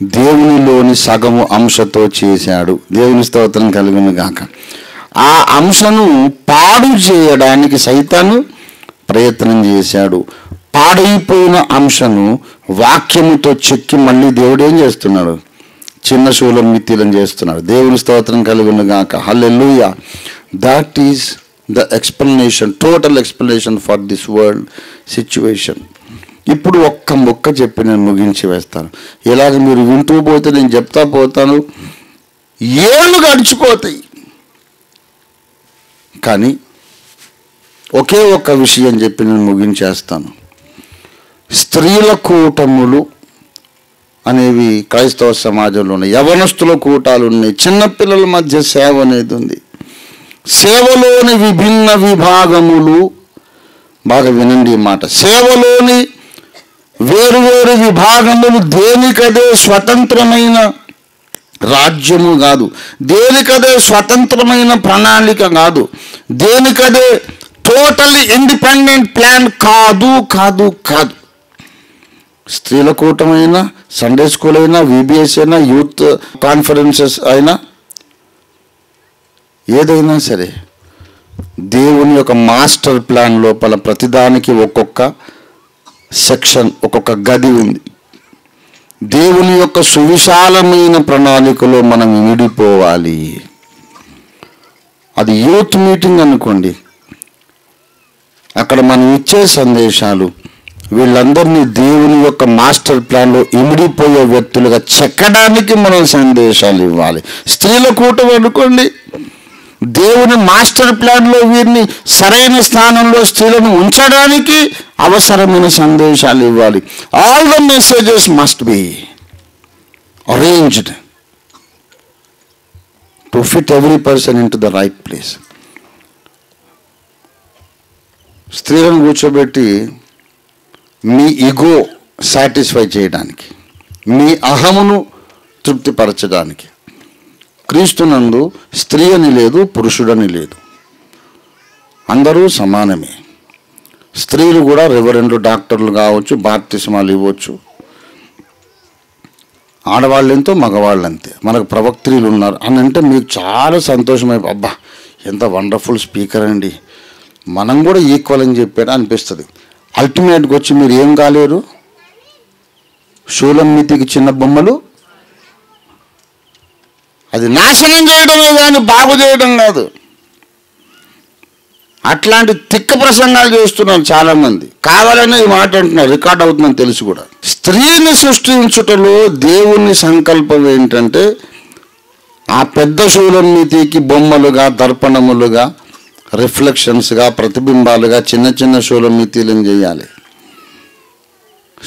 దేవునిలోని సగము అంశతో చేశాడు. దేవుని స్తోత్రం కలుగును గాక. ఆ అంశను పాడు చేయడానికి సైతాను ప్రయత్నం చేశాడు. పాడైపోయిన అంశను వాక్యముతో చెక్కి మళ్ళీ దేవుడు ఏం చేస్తున్నాడు? చిన్న శూలం మిత్తిలను చేస్తున్నాడు. దేవుని స్తోత్రం కలుగును గాక. Hallelujah. That is the explanation, total explanation for this world situation. ఇప్పుడు ఒక్క మొక్క చెప్పి నేను ముగించి వేస్తాను. ఇలాగ మీరు వింటూ పోతే నేను చెప్తా పోతాను, ఏళ్ళు గడిచిపోతాయి. కానీ ఒకే ఒక్క విషయం చెప్పి నేను ముగించేస్తాను. స్త్రీల కూటములు అనేవి క్రైస్తవ సమాజంలో ఉన్నాయి, యవనస్తుల కూటాలు ఉన్నాయి, చిన్నపిల్లల మధ్య సేవ అనేది ఉంది. సేవలోని విభిన్న విభాగములు, బాగా వినండి ఈ మాట, సేవలోని వేరువేరు విభాగములు దేనికదే స్వతంత్రమైన రాజ్యము కాదు, దేనికదే స్వతంత్రమైన ప్రణాళిక కాదు, దేనికదే టోటల్లీ ఇండిపెండెంట్ ప్లాన్ కాదు కాదు కాదు. స్త్రీల కూటమైనా, సండే స్కూల్ అయినా, విబిఎస్ అయినా, యూత్ కాన్ఫరెన్సెస్ అయినా, ఏదైనా సరే దేవుని యొక్క మాస్టర్ ప్లాన్ లోపల ప్రతిదానికి ఒక్కొక్క సెక్షన్, ఒక్కొక్క గది ఉంది. దేవుని యొక్క సువిశాలమైన ప్రణాళికలో మనం విడిపోవాలి. అది యూత్ మీటింగ్ అనుకోండి, అక్కడ మనం ఇచ్చే సందేశాలు వీళ్ళందరినీ దేవుని యొక్క మాస్టర్ ప్లాన్లో ఇమిడిపోయే వ్యక్తులుగా చెక్కడానికి మనం సందేశాలు ఇవ్వాలి. స్త్రీల కూటమి అనుకోండి, దేవుని మాస్టర్ ప్లాన్లో వీరిని సరైన స్థానంలో స్త్రీలను ఉంచడానికి అవసరమైన సందేశాలు ఇవ్వాలి. All the messages must be arranged to fit every person in to the right place. స్త్రీలను కూర్చోబెట్టి మీ ఈగో సాటిస్ఫై చేయడానికి, మీ అహమును తృప్తిపరచడానికి. క్రీస్తునందు స్త్రీ అని లేదు, పురుషుడని లేదు, అందరూ సమానమే. స్త్రీలు కూడా రెవరెండ్లు, డాక్టర్లు కావచ్చు, బాప్తిస్మాలు ఇవ్వచ్చు. ఆడవాళ్ళు ఎంతో, మగవాళ్ళు అంతే. మనకు ప్రవక్త్రీలు ఉన్నారు అని అంటే మీకు చాలా సంతోషమై, అబ్బా ఎంత వండర్ఫుల్ స్పీకర్ అండి, మనం కూడా ఈక్వల్ అని చెప్పాడు అనిపిస్తుంది. అల్టిమేట్గా వచ్చి మీరు ఏం కాలేరు, శూలం మితికి చిన్న బొమ్మలు. అది నాశనం చేయడమే కానీ బాగు చేయడం కాదు. అట్లాంటి తిక్క ప్రసంగాలు చేస్తున్నారు చాలామంది, కావాలనే ఈ మాట అంటున్నారు, రికార్డ్ అవుతుందని తెలుసు కూడా. స్త్రీని సృష్టించుటలో దేవుని సంకల్పం ఏంటంటే, ఆ పెద్ద శూలం మితికి బొమ్మలుగా, దర్పణములుగా, రిఫ్లెక్షన్స్గా, ప్రతిబింబాలుగా చిన్న చిన్న శూలం మితిలను చేయాలి.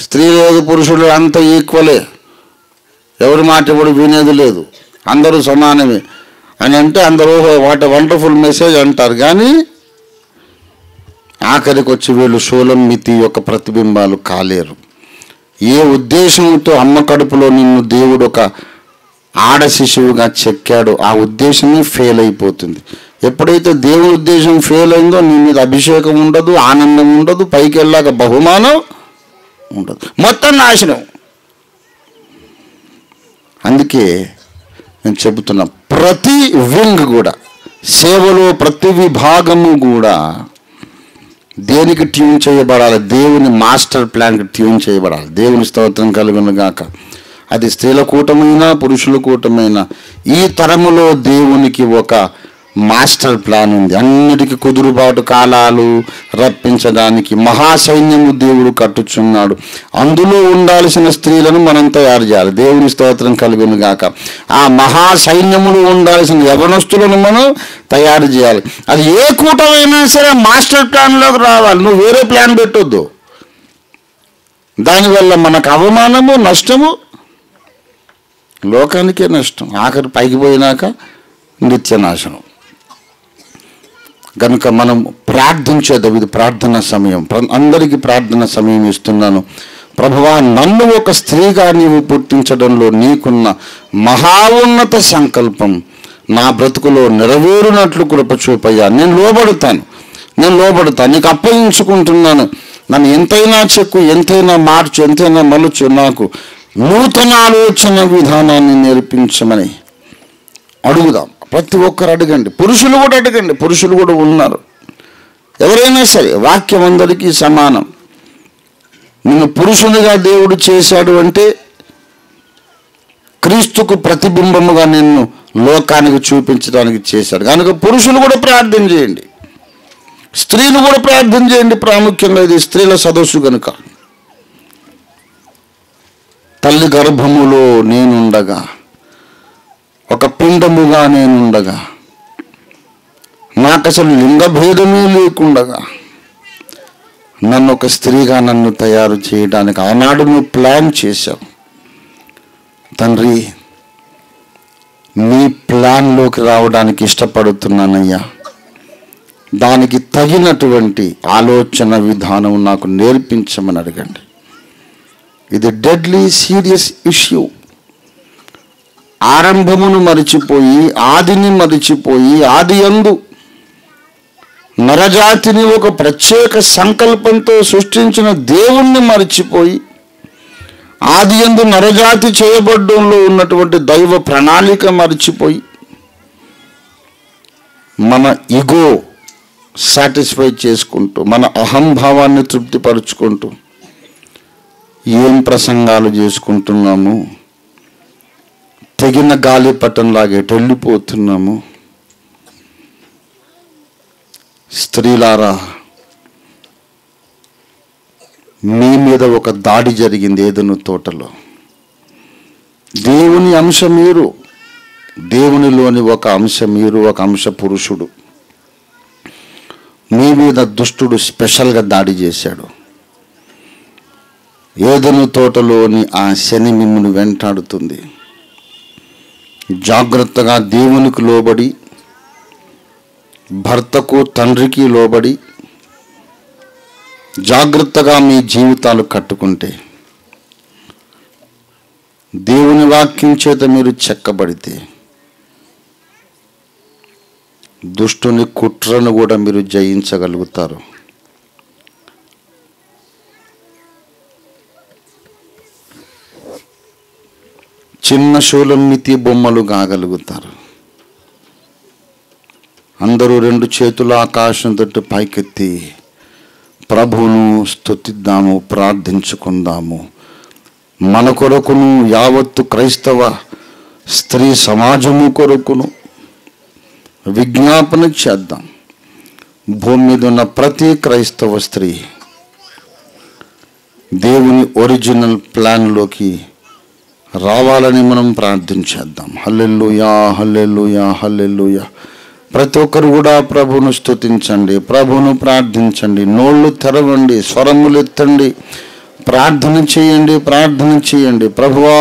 స్త్రీ లేదు, పురుషుడు అంత ఈక్వలే, ఎవరి మాట ఎవడు వినేది లేదు, అందరూ సమానమే అని అంటే అందరూ వాట్ వండర్ఫుల్ మెసేజ్ అంటారు. కానీ ఆఖరికి వచ్చి వీళ్ళు శూలం మితి యొక్క ప్రతిబింబాలు కాలేరు. ఏ ఉద్దేశంతో అమ్మ కడుపులో నిన్ను దేవుడు ఒక ఆడ శిశువుగా చెక్కాడో ఆ ఉద్దేశమే ఫెయిల్ అయిపోతుంది. ఎప్పుడైతే దేవుని ఉద్దేశం ఫెయిల్ అయిందో నీ మీద అభిషేకం ఉండదు, ఆనందం ఉండదు, పైకి వెళ్ళాక బహుమానం ఉండదు, మొత్తం నాశనం. అందుకే నేను చెబుతున్నా, ప్రతి వింగ్ కూడా, సేవలో ప్రతి విభాగము కూడా దేనికి ట్యూన్ చేయబడాలి? దేవుని మాస్టర్ ప్లాన్కి ట్యూన్ చేయబడాలి. దేవుని స్తోత్రం కలుగును గాక. అది స్త్రీల కూటమైనా పురుషుల కూటమైనా ఈ తరములో దేవునికి ఒక మాస్టర్ ప్లాన్ ఉంది. అన్నిటికీ కుదురుబాటు కాలాలు రప్పించడానికి మహాసైన్యము దేవుడు కట్టుచున్నాడు. అందులో ఉండాల్సిన స్త్రీలను మనం తయారు చేయాలి. దేవుని స్తోత్రం కలుగును గాక. ఆ మహాసైన్యములో ఉండాల్సిన యవనస్తులను మనం తయారు చేయాలి. అది ఏ కూటమైనా సరే మాస్టర్ ప్లాన్లోకి రావాలి. నువ్వు వేరే ప్లాన్ పెట్టొద్దు. దానివల్ల మనకు అవమానము, నష్టము, లోకానికే నష్టం, ఆఖరి పైకి పోయినాక నిత్య నాశనం. కనుక మనం ప్రార్థించేద్దాం. ఇది ప్రార్థన సమయం. అందరికీ ప్రార్థన సమయం ఇస్తున్నాను. ప్రభువా, నన్ను ఒక స్త్రీగా నీవు పుట్టించడంలో నీకున్న మహా ఉన్నత సంకల్పం నా బ్రతుకులో నెరవేరునట్లు కృప చూపయ్యా. నేను లోబడతాను, నీకు అప్పగించుకుంటున్నాను. నన్ను ఎంతైనా చెక్కు, ఎంతైనా మార్చు, ఎంతైనా మలుచు, నాకు నూతన ఆలోచన విధానాన్ని నేర్పించమని అడుగుదాం. ప్రతి ఒక్కరు అడగండి. పురుషులు కూడా అడగండి. పురుషులు కూడా ఉన్నారు. ఎవరైనా సరే, వాక్యం అందరికీ సమానం. నిన్ను పురుషునిగా దేవుడు చేశాడు అంటే క్రీస్తుకు ప్రతిబింబముగా నిన్ను లోకానికి చూపించడానికి చేశాడు. కనుక పురుషులు కూడా ప్రార్థన చేయండి, స్త్రీలు కూడా ప్రార్థన చేయండి. ప్రాముఖ్యంగా ఇది స్త్రీల సదస్సు కనుక. తల్లి గర్భములో నేనుండగా, ఒక పిండముగా నేనుండగా, నాకు అసలు లింగభేదమే లేకుండగా నన్ను ఒక స్త్రీగా నన్ను తయారు చేయడానికి ఆనాడు నువ్వు ప్లాన్ చేశావు తండ్రి. నీ ప్లాన్లోకి రావడానికి ఇష్టపడుతున్నానయ్యా. దానికి తగినటువంటి ఆలోచన విధానం నాకు నేర్పించమని అడగండి. ఇది డెడ్లీ సీరియస్ ఇష్యూ. ఆరంభమును మరిచిపోయి, ఆదిని మరిచిపోయి, ఆది యందు నరజాతిని ఒక ప్రత్యేక సంకల్పంతో సృష్టించిన దేవుణ్ణి మరిచిపోయి, ఆది యందు నరజాతి చేయబడ్డంలో ఉన్నటువంటి దైవ ప్రణాళిక మరిచిపోయి, మన ఇగో సాటిస్ఫై చేసుకుంటూ, మన అహంభావాన్ని తృప్తిపరుచుకుంటూ ఏం ప్రసంగాలు చేసుకుంటున్నాము, తెగిన గాలిపటంలాగే వెళ్ళిపోతున్నాము. స్త్రీలారా, మీ మీద ఒక దాడి జరిగింది ఏదెను తోటలో. దేవుని అంశ మీరు, దేవునిలోని ఒక అంశ మీరు, ఒక అంశ పురుషుడు. మీ మీద దుష్టుడు స్పెషల్గా దాడి చేశాడు. ఏదెను తోటలోని ఆ శని మిమ్మును వెంటాడుతుంది. జాగ్రత్తగా దేవునికి లోబడి, భర్తకు తండ్రికి లోబడి జాగ్రత్తగా మీ జీవితాలు కట్టుకుంటే, దేవుని వాక్యం చేత మీరు చెక్కబడితే, దుష్టుని కుట్రను కూడా మీరు జయించగలుగుతారు. చిన్న శూలమితి బొమ్మలు కాగలుగుతారు. అందరూ రెండు చేతుల ఆకాశం తట్టు పైకెత్తి ప్రభువును స్తుతిద్దాము, ప్రార్థించుకుందాము. మన కొరకును, యావత్తు క్రైస్తవ స్త్రీ సమాజము కొరకును విజ్ఞాపన చేద్దాం. భూమి మీద ఉన్న ప్రతి క్రైస్తవ స్త్రీ దేవుని ఒరిజినల్ ప్లాన్లోకి రావాలని మనం ప్రార్థించేద్దాం. హల్లెలూయా, హల్లెలూయా, హల్లెలూయా. ప్రతి ఒక్కరు కూడా ప్రభువును స్తుతించండి, ప్రభువును ప్రార్థించండి. నోళ్ళు తెరవండి, స్వరములు ఎత్తండి, ప్రార్థన చేయండి, ప్రార్థన చేయండి. ప్రభువా,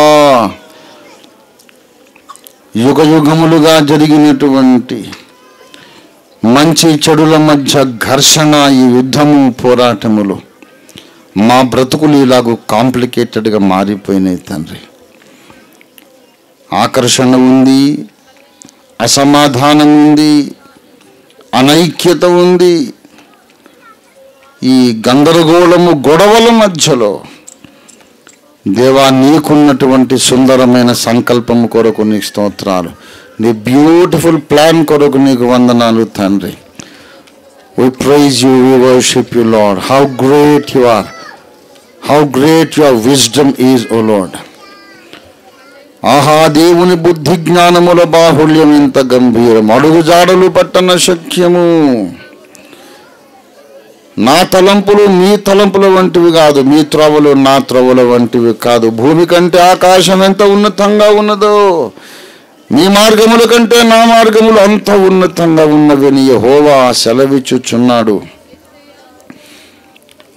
యుగ యుగములుగా జరిగినటువంటి మంచి చెడుల మధ్య ఘర్షణ, ఈ యుద్ధము, పోరాటములు మా బ్రతుకులు ఇలాగూ కాంప్లికేటెడ్గా మారిపోయినాయి తండ్రి. ఆకర్షణ ఉంది, అసమాధానం ఉంది, అనైక్యత ఉంది. ఈ గందరగోళము గొడవల మధ్యలో దేవా నీకున్నటువంటి సుందరమైన సంకల్పము కొరకు నీకు స్తోత్రాలు. నీ బ్యూటిఫుల్ ప్లాన్ కొరకు నీకు వందనాలు తండ్రి. We praise you, we worship you, Lord. How great you are. How great your wisdom is, O Lord. ఆహా, దేవుని బుద్ధి జ్ఞానముల బాహుళ్యం ఇంత గంభీరం, అడుగు జాడలు పట్టన శక్యము. నా తలంపులు మీ తలంపుల వంటివి కాదు, మీ త్రోవలు నా త్రోవల వంటివి కాదు. భూమి కంటే ఆకాశం ఎంత ఉన్నతంగా ఉన్నదో, మీ మార్గముల కంటే నా మార్గములు అంత ఉన్నతంగా ఉన్నవని యెహోవా సెలవిచ్చుచున్నాడు.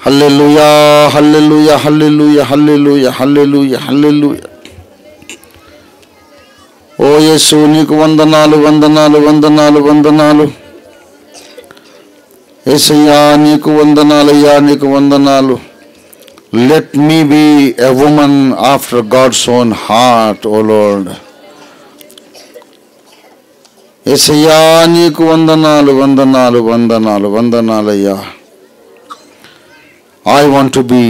హల్లెలూయా, హల్లెలూయా, హల్లెలూయా, హల్లెలూయా, హల్లెలూయా, హల్లెలూయా. ఓ యేసు నీకు వందనాలు, వందనాలు, వందనాలు, వందనాలు. యేసయ్యా నీకు వందనాలయ్యా, నీకు వందనాలు. Let me be a woman after God's own heart, O Lord. యేసయ్యా నీకు వందనాలు, వందనాలు, వందనాలు, వందనాలయ్యా. I want to be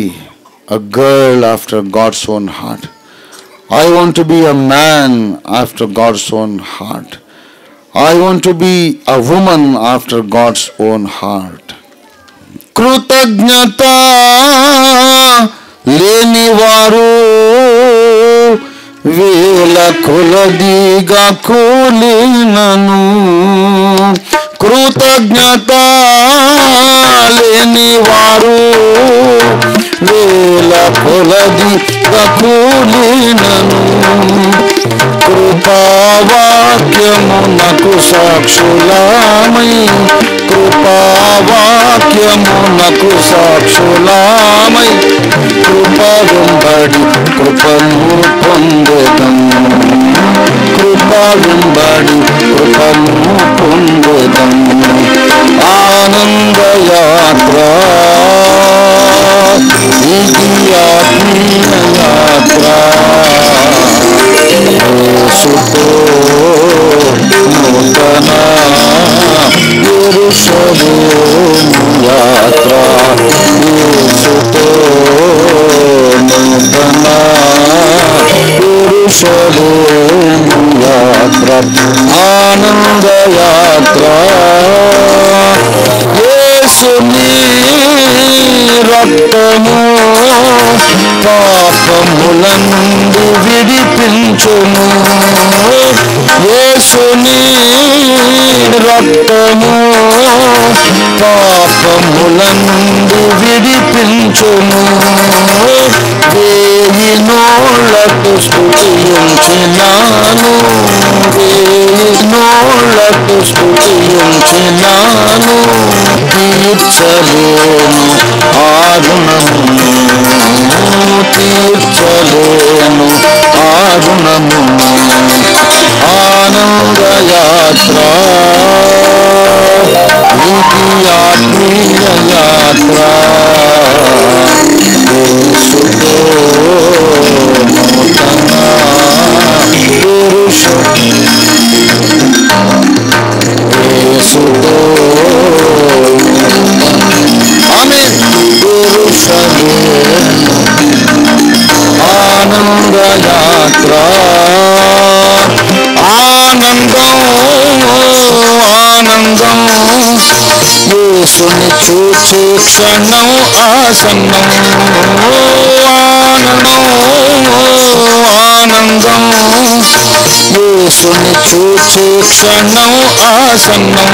a girl after God's own heart. I want to be a man after God's own heart. I want to be a woman after God's own heart. కృతజ్ఞత లేనివారు వేల కొలదిగా కూలినను, కృతజ్ఞత లేనివారు వేల కొలదిగా కూలినను, కృపావాక్యమునకు సాక్షులామై, కృపావాక్యమునకు సాక్షులామై, కృప వెంబడి కృపను పొందెదం, కృప వెంబడి కృపను పొందెదం. ఆనందయాత్ర ఇది ఆత్మీయ యాత్ర, యేసుతో నూతన యెరూషలేము యాత్ర, యేసుతో నూతన యెరూషలేము యాత్ర, ఆనంద యాత్ర. యేసుని రక్తము పాపముల నుండి విడిపించును, యేసుని రక్తము పాపముల నుండి విడిపించును. వేయి నోళ్ళకు స్తుతించినాను, వేయి నోళ్ళకు స్తుతించినాను, తీర్చలేను ఆరుణమును, తీర్చలేను ఆరుణమును. ఆనందయాత్ర ఇది ఆత్మీయ యాత్ర, యేసుతో నూతన యేసుతో ఆమేన్ యెరూషలేము ఆనందయాత్ర. ఆనందం ఆనందం యేసుని చూచే క్షణం ఆసన్నం, ఆనందం ఆనందం యేసుని చూచే క్షణం ఆసన్నం.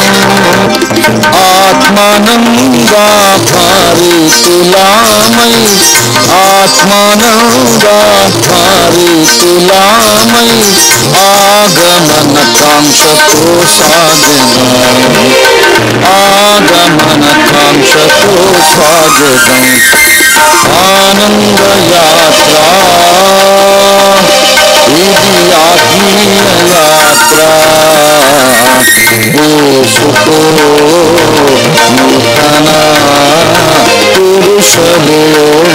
ఆత్మానంగా భారితులామై, ఆత్మానంగా భారితులామై, ఆగమన కాంక్షతో సాగెదం, ఆగమన కాంక్షతో సాగెదం. ఆనందయాత్ర ఇది ఆత్మీయ యాత్ర, యేసుతో నూతన యెరూషలేము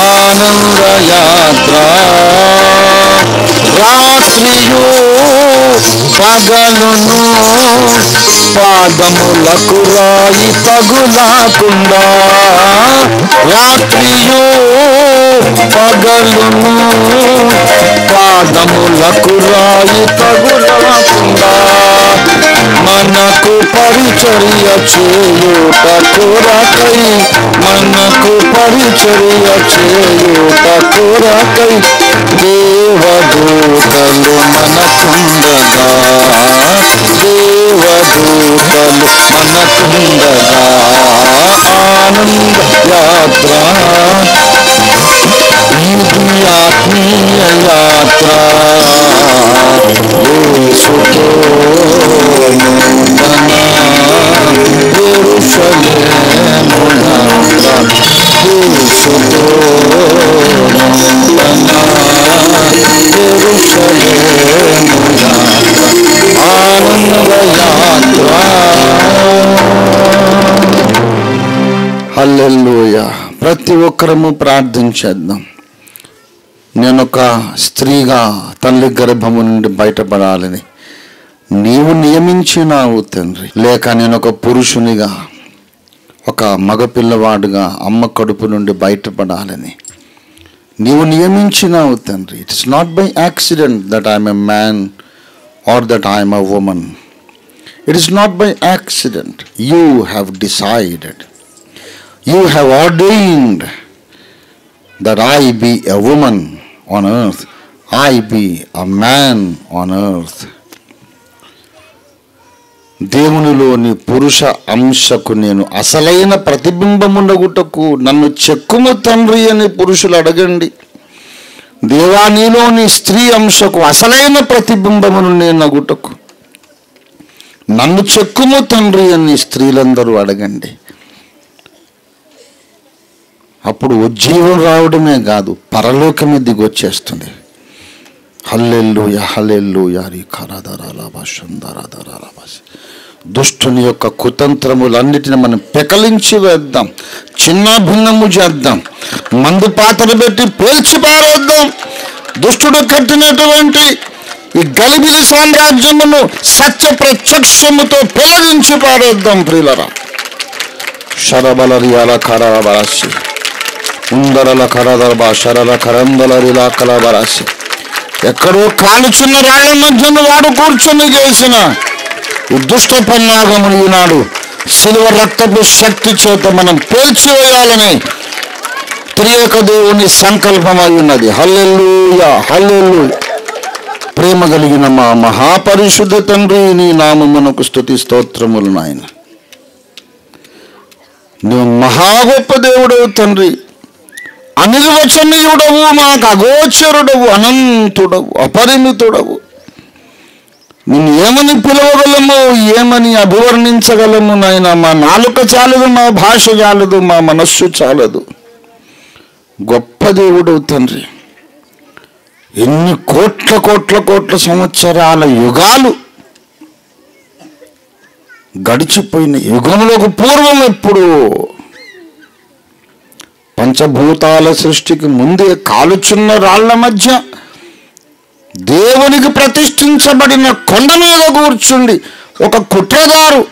ఆనంద యాత్ర రాత్రియు పగలును పాదములకు రాయి తగులాకుండా రాత్రియు పగలును పాదములకు రాయి తగులాకుండా మనకు పరిచర్య చేయుట కొరకై మనకు పరిచర్య చేయుట కొరకై దేవదూతలు మనకుండగా దేవదూతలు మనకుండగా ఆనంద యాత్ర ఇది ఆత్మీయ యాత్ర హల్లెలూయా. ప్రతి ఒక్కరము ప్రార్థించేద్దాం. నేను ఒక స్త్రీగా తల్లి గర్భము నుండి బయటపడాలని నీవు నియమించినావు తండ్రి. లేక నేను ఒక పురుషునిగా ఒక మగపిల్లవాడుగా అమ్మ కడుపు నుండి బయటపడాలని నీవు నియమించినావు తండ్రి. It is not by accident that I'm a man or that I'm a woman. It is not by accident. You have decided, you have ordained that I be a woman on earth, I be a man on earth. దేవునిలోని పురుష అంశకు నేను అసలైన ప్రతిబింబమునగుటకు నన్ను చెక్కుము తండ్రి అని పురుషులు అడగండి. దేవా నీలోని స్త్రీ అంశకు అసలైన ప్రతిబింబమును నేను నగుటకు నన్ను చెక్కుము తండ్రి అని స్త్రీలందరూ అడగండి. అప్పుడు ఉజ్జీవం రావడమే కాదు, పరలోకమే దిగొచ్చేస్తుంది. హల్లెలూయా హల్లెలూయా. దుష్టుని యొక్క కుతంత్రములన్నిటిని మనం పెకలించి వేద్దాం, చిన్న భిన్నము చేద్దాం, మందు పాత్ర పెట్టి పేల్చి పారేద్దాం. దుష్టుడు కట్టినటువంటి ఈ గలిబిలి సామ్రాజ్యమును సత్య ప్రత్యక్షముతో పెలగించి పారేద్దాం. ప్రియులరా, శరబలరియాల కరబరాసి ఉందరల కరదర్బా శరల కరందలరిలా కలబరాసి. ఎక్కడో కాలుచున్న రాళ్ల మధ్యను వాడు కూర్చొని చేసిన ఈ దుష్ట పన్నాగమును ఈనాడు శిలువ రక్తపు శక్తి చేత మనం పేల్చివేయాలని త్రియేక దేవుని సంకల్పమై ఉన్నది. హల్లెలూయా హల్లెలూయా. ప్రేమ కలిగిన మా మహాపరిశుద్ధ తండ్రి, నీ నామమునకు స్తుతి స్తోత్రములు నాయన. నువ్వు మహా గొప్ప దేవుడవు తండ్రి, అనిర్వచనీయుడవు, మాకు అగోచరుడవు, అనంతుడవు, అపరిమితుడవు. నిన్ను ఏమని పిలవగలము, ఏమని అభివర్ణించగలము నాయన. మా నాలుక చాలదు, మా భాష చాలదు, మా మనస్సు చాలదు. గొప్ప దేవుడవు తండ్రి. ఎన్ని కోట్ల కోట్ల కోట్ల సంవత్సరాల యుగాలు గడిచిపోయిన యుగంలోకి పూర్వం ఎప్పుడు పంచభూతాల సృష్టికి ముందే కాలుచున్న రాళ్ల మధ్య దేవునికి ప్రతిష్ఠించబడిన కొండ మీద కూర్చుండి ఒక కుట్రదారు,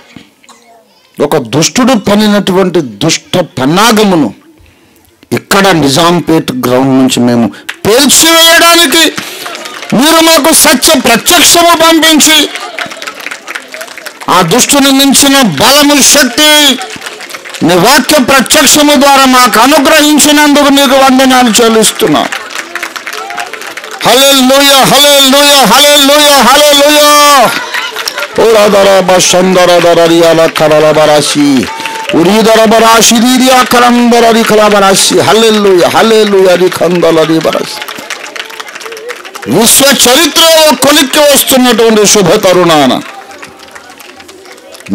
ఒక దుష్టుడు పనినటువంటి దుష్ట పన్నాగమును ఇక్కడ నిజాంపేట్ గ్రౌండ్ నుంచి మేము పేల్చివేయడానికి మీరు మాకు సత్య ప్రత్యక్షము పంపించి ఆ దుష్టుని మించిన బలము, శక్తి నీ వాక్య ప్రత్యక్షము ద్వారా మాకు అనుగ్రహించినందుకు నీకు వందనాలు చెల్లిస్తున్నా. హల్లెలూయా హల్లెలూయా హల్లెలూయా హల్లెలూయా. ఓరాదరబ సందరదరరియాల కరలబరాసి ఉరిదరబరాసి రీరియా కరందరరి కలబరాసి. హల్లెలూయా హల్లెలూయా రికందలరి బరాసి. విశ్వ చరిత్రలో కొలిక్కి వస్తున్నటువంటి శుభ తరుణాన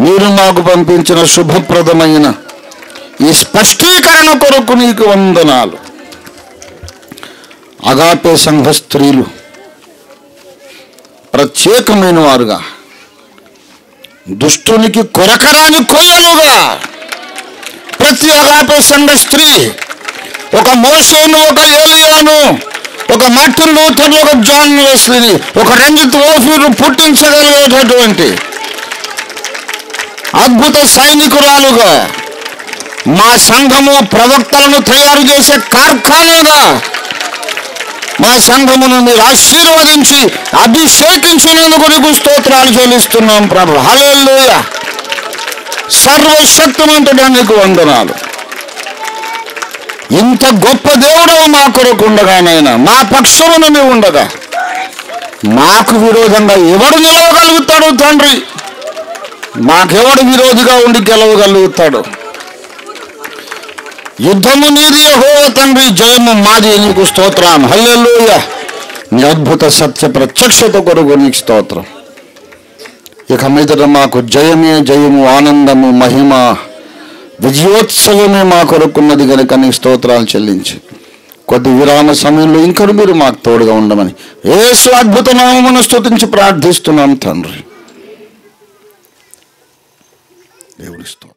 మీరు మాకు పంపించిన శుభప్రదమైన ఈ స్పష్టీకరణ కొరకు నీకు వందనాలు. అగాపే సంఘ స్త్రీలు ప్రత్యేకమైన వారుగా, దుష్టునికి కొరకరాని కొయ్యలుగా ప్రతి అగాపే సంఘ స్త్రీ, ఒక మోషేను, ఒక ఏలియాను, ఒక మార్టిన్ లూథర్, ఒక జాన్ వెస్లీని, ఒక రంజిత్ ఓఫీరు పుట్టించగలిగేటటువంటి అద్భుత సైనికురాలుగా మా సంఘము ప్రవక్తలను తయారు చేసే కార్ఖానాగా మా సంఘమును మీరు ఆశీర్వదించి అభిషేకించినందుకు నీకు స్తోత్రాలు చెల్లిస్తున్నాం ప్రభు. హల్లెలూయా. సర్వశక్తిమంతుడా నీకు వందనాలు. ఇంత గొప్ప దేవుడు మా కొరకు ఉండగానైనా, మా పక్షమున నీవు ఉండగా మాకు విరోధంగా ఎవడు నిలవగలుగుతాడు తండ్రి? మాకెవడు విరోధిగా ఉండి గెలవగలుగుతాడు? యుద్ధము నీది యెహోవా తండ్రి, జయము మాది. నీకు స్తోత్రం. హల్లెలూయా. నీ అద్భుత సత్య ప్రత్యక్షత కొరకు నీకు స్తోత్రం. ఇక మీదట మాకు జయమే జయము, ఆనందము, మహిమ, విజయోత్సవమే మా కొరకున్నది కనుక నీకు స్తోత్రాలు చెల్లించి కొద్ది విరామ సమయంలో ఇంకా మీరు మాకు తోడుగా ఉండమని యేసు అద్భుత నామమున స్తుతించి ప్రార్థిస్తున్నాం తండ్రి. దేవుని స్తోత్రం.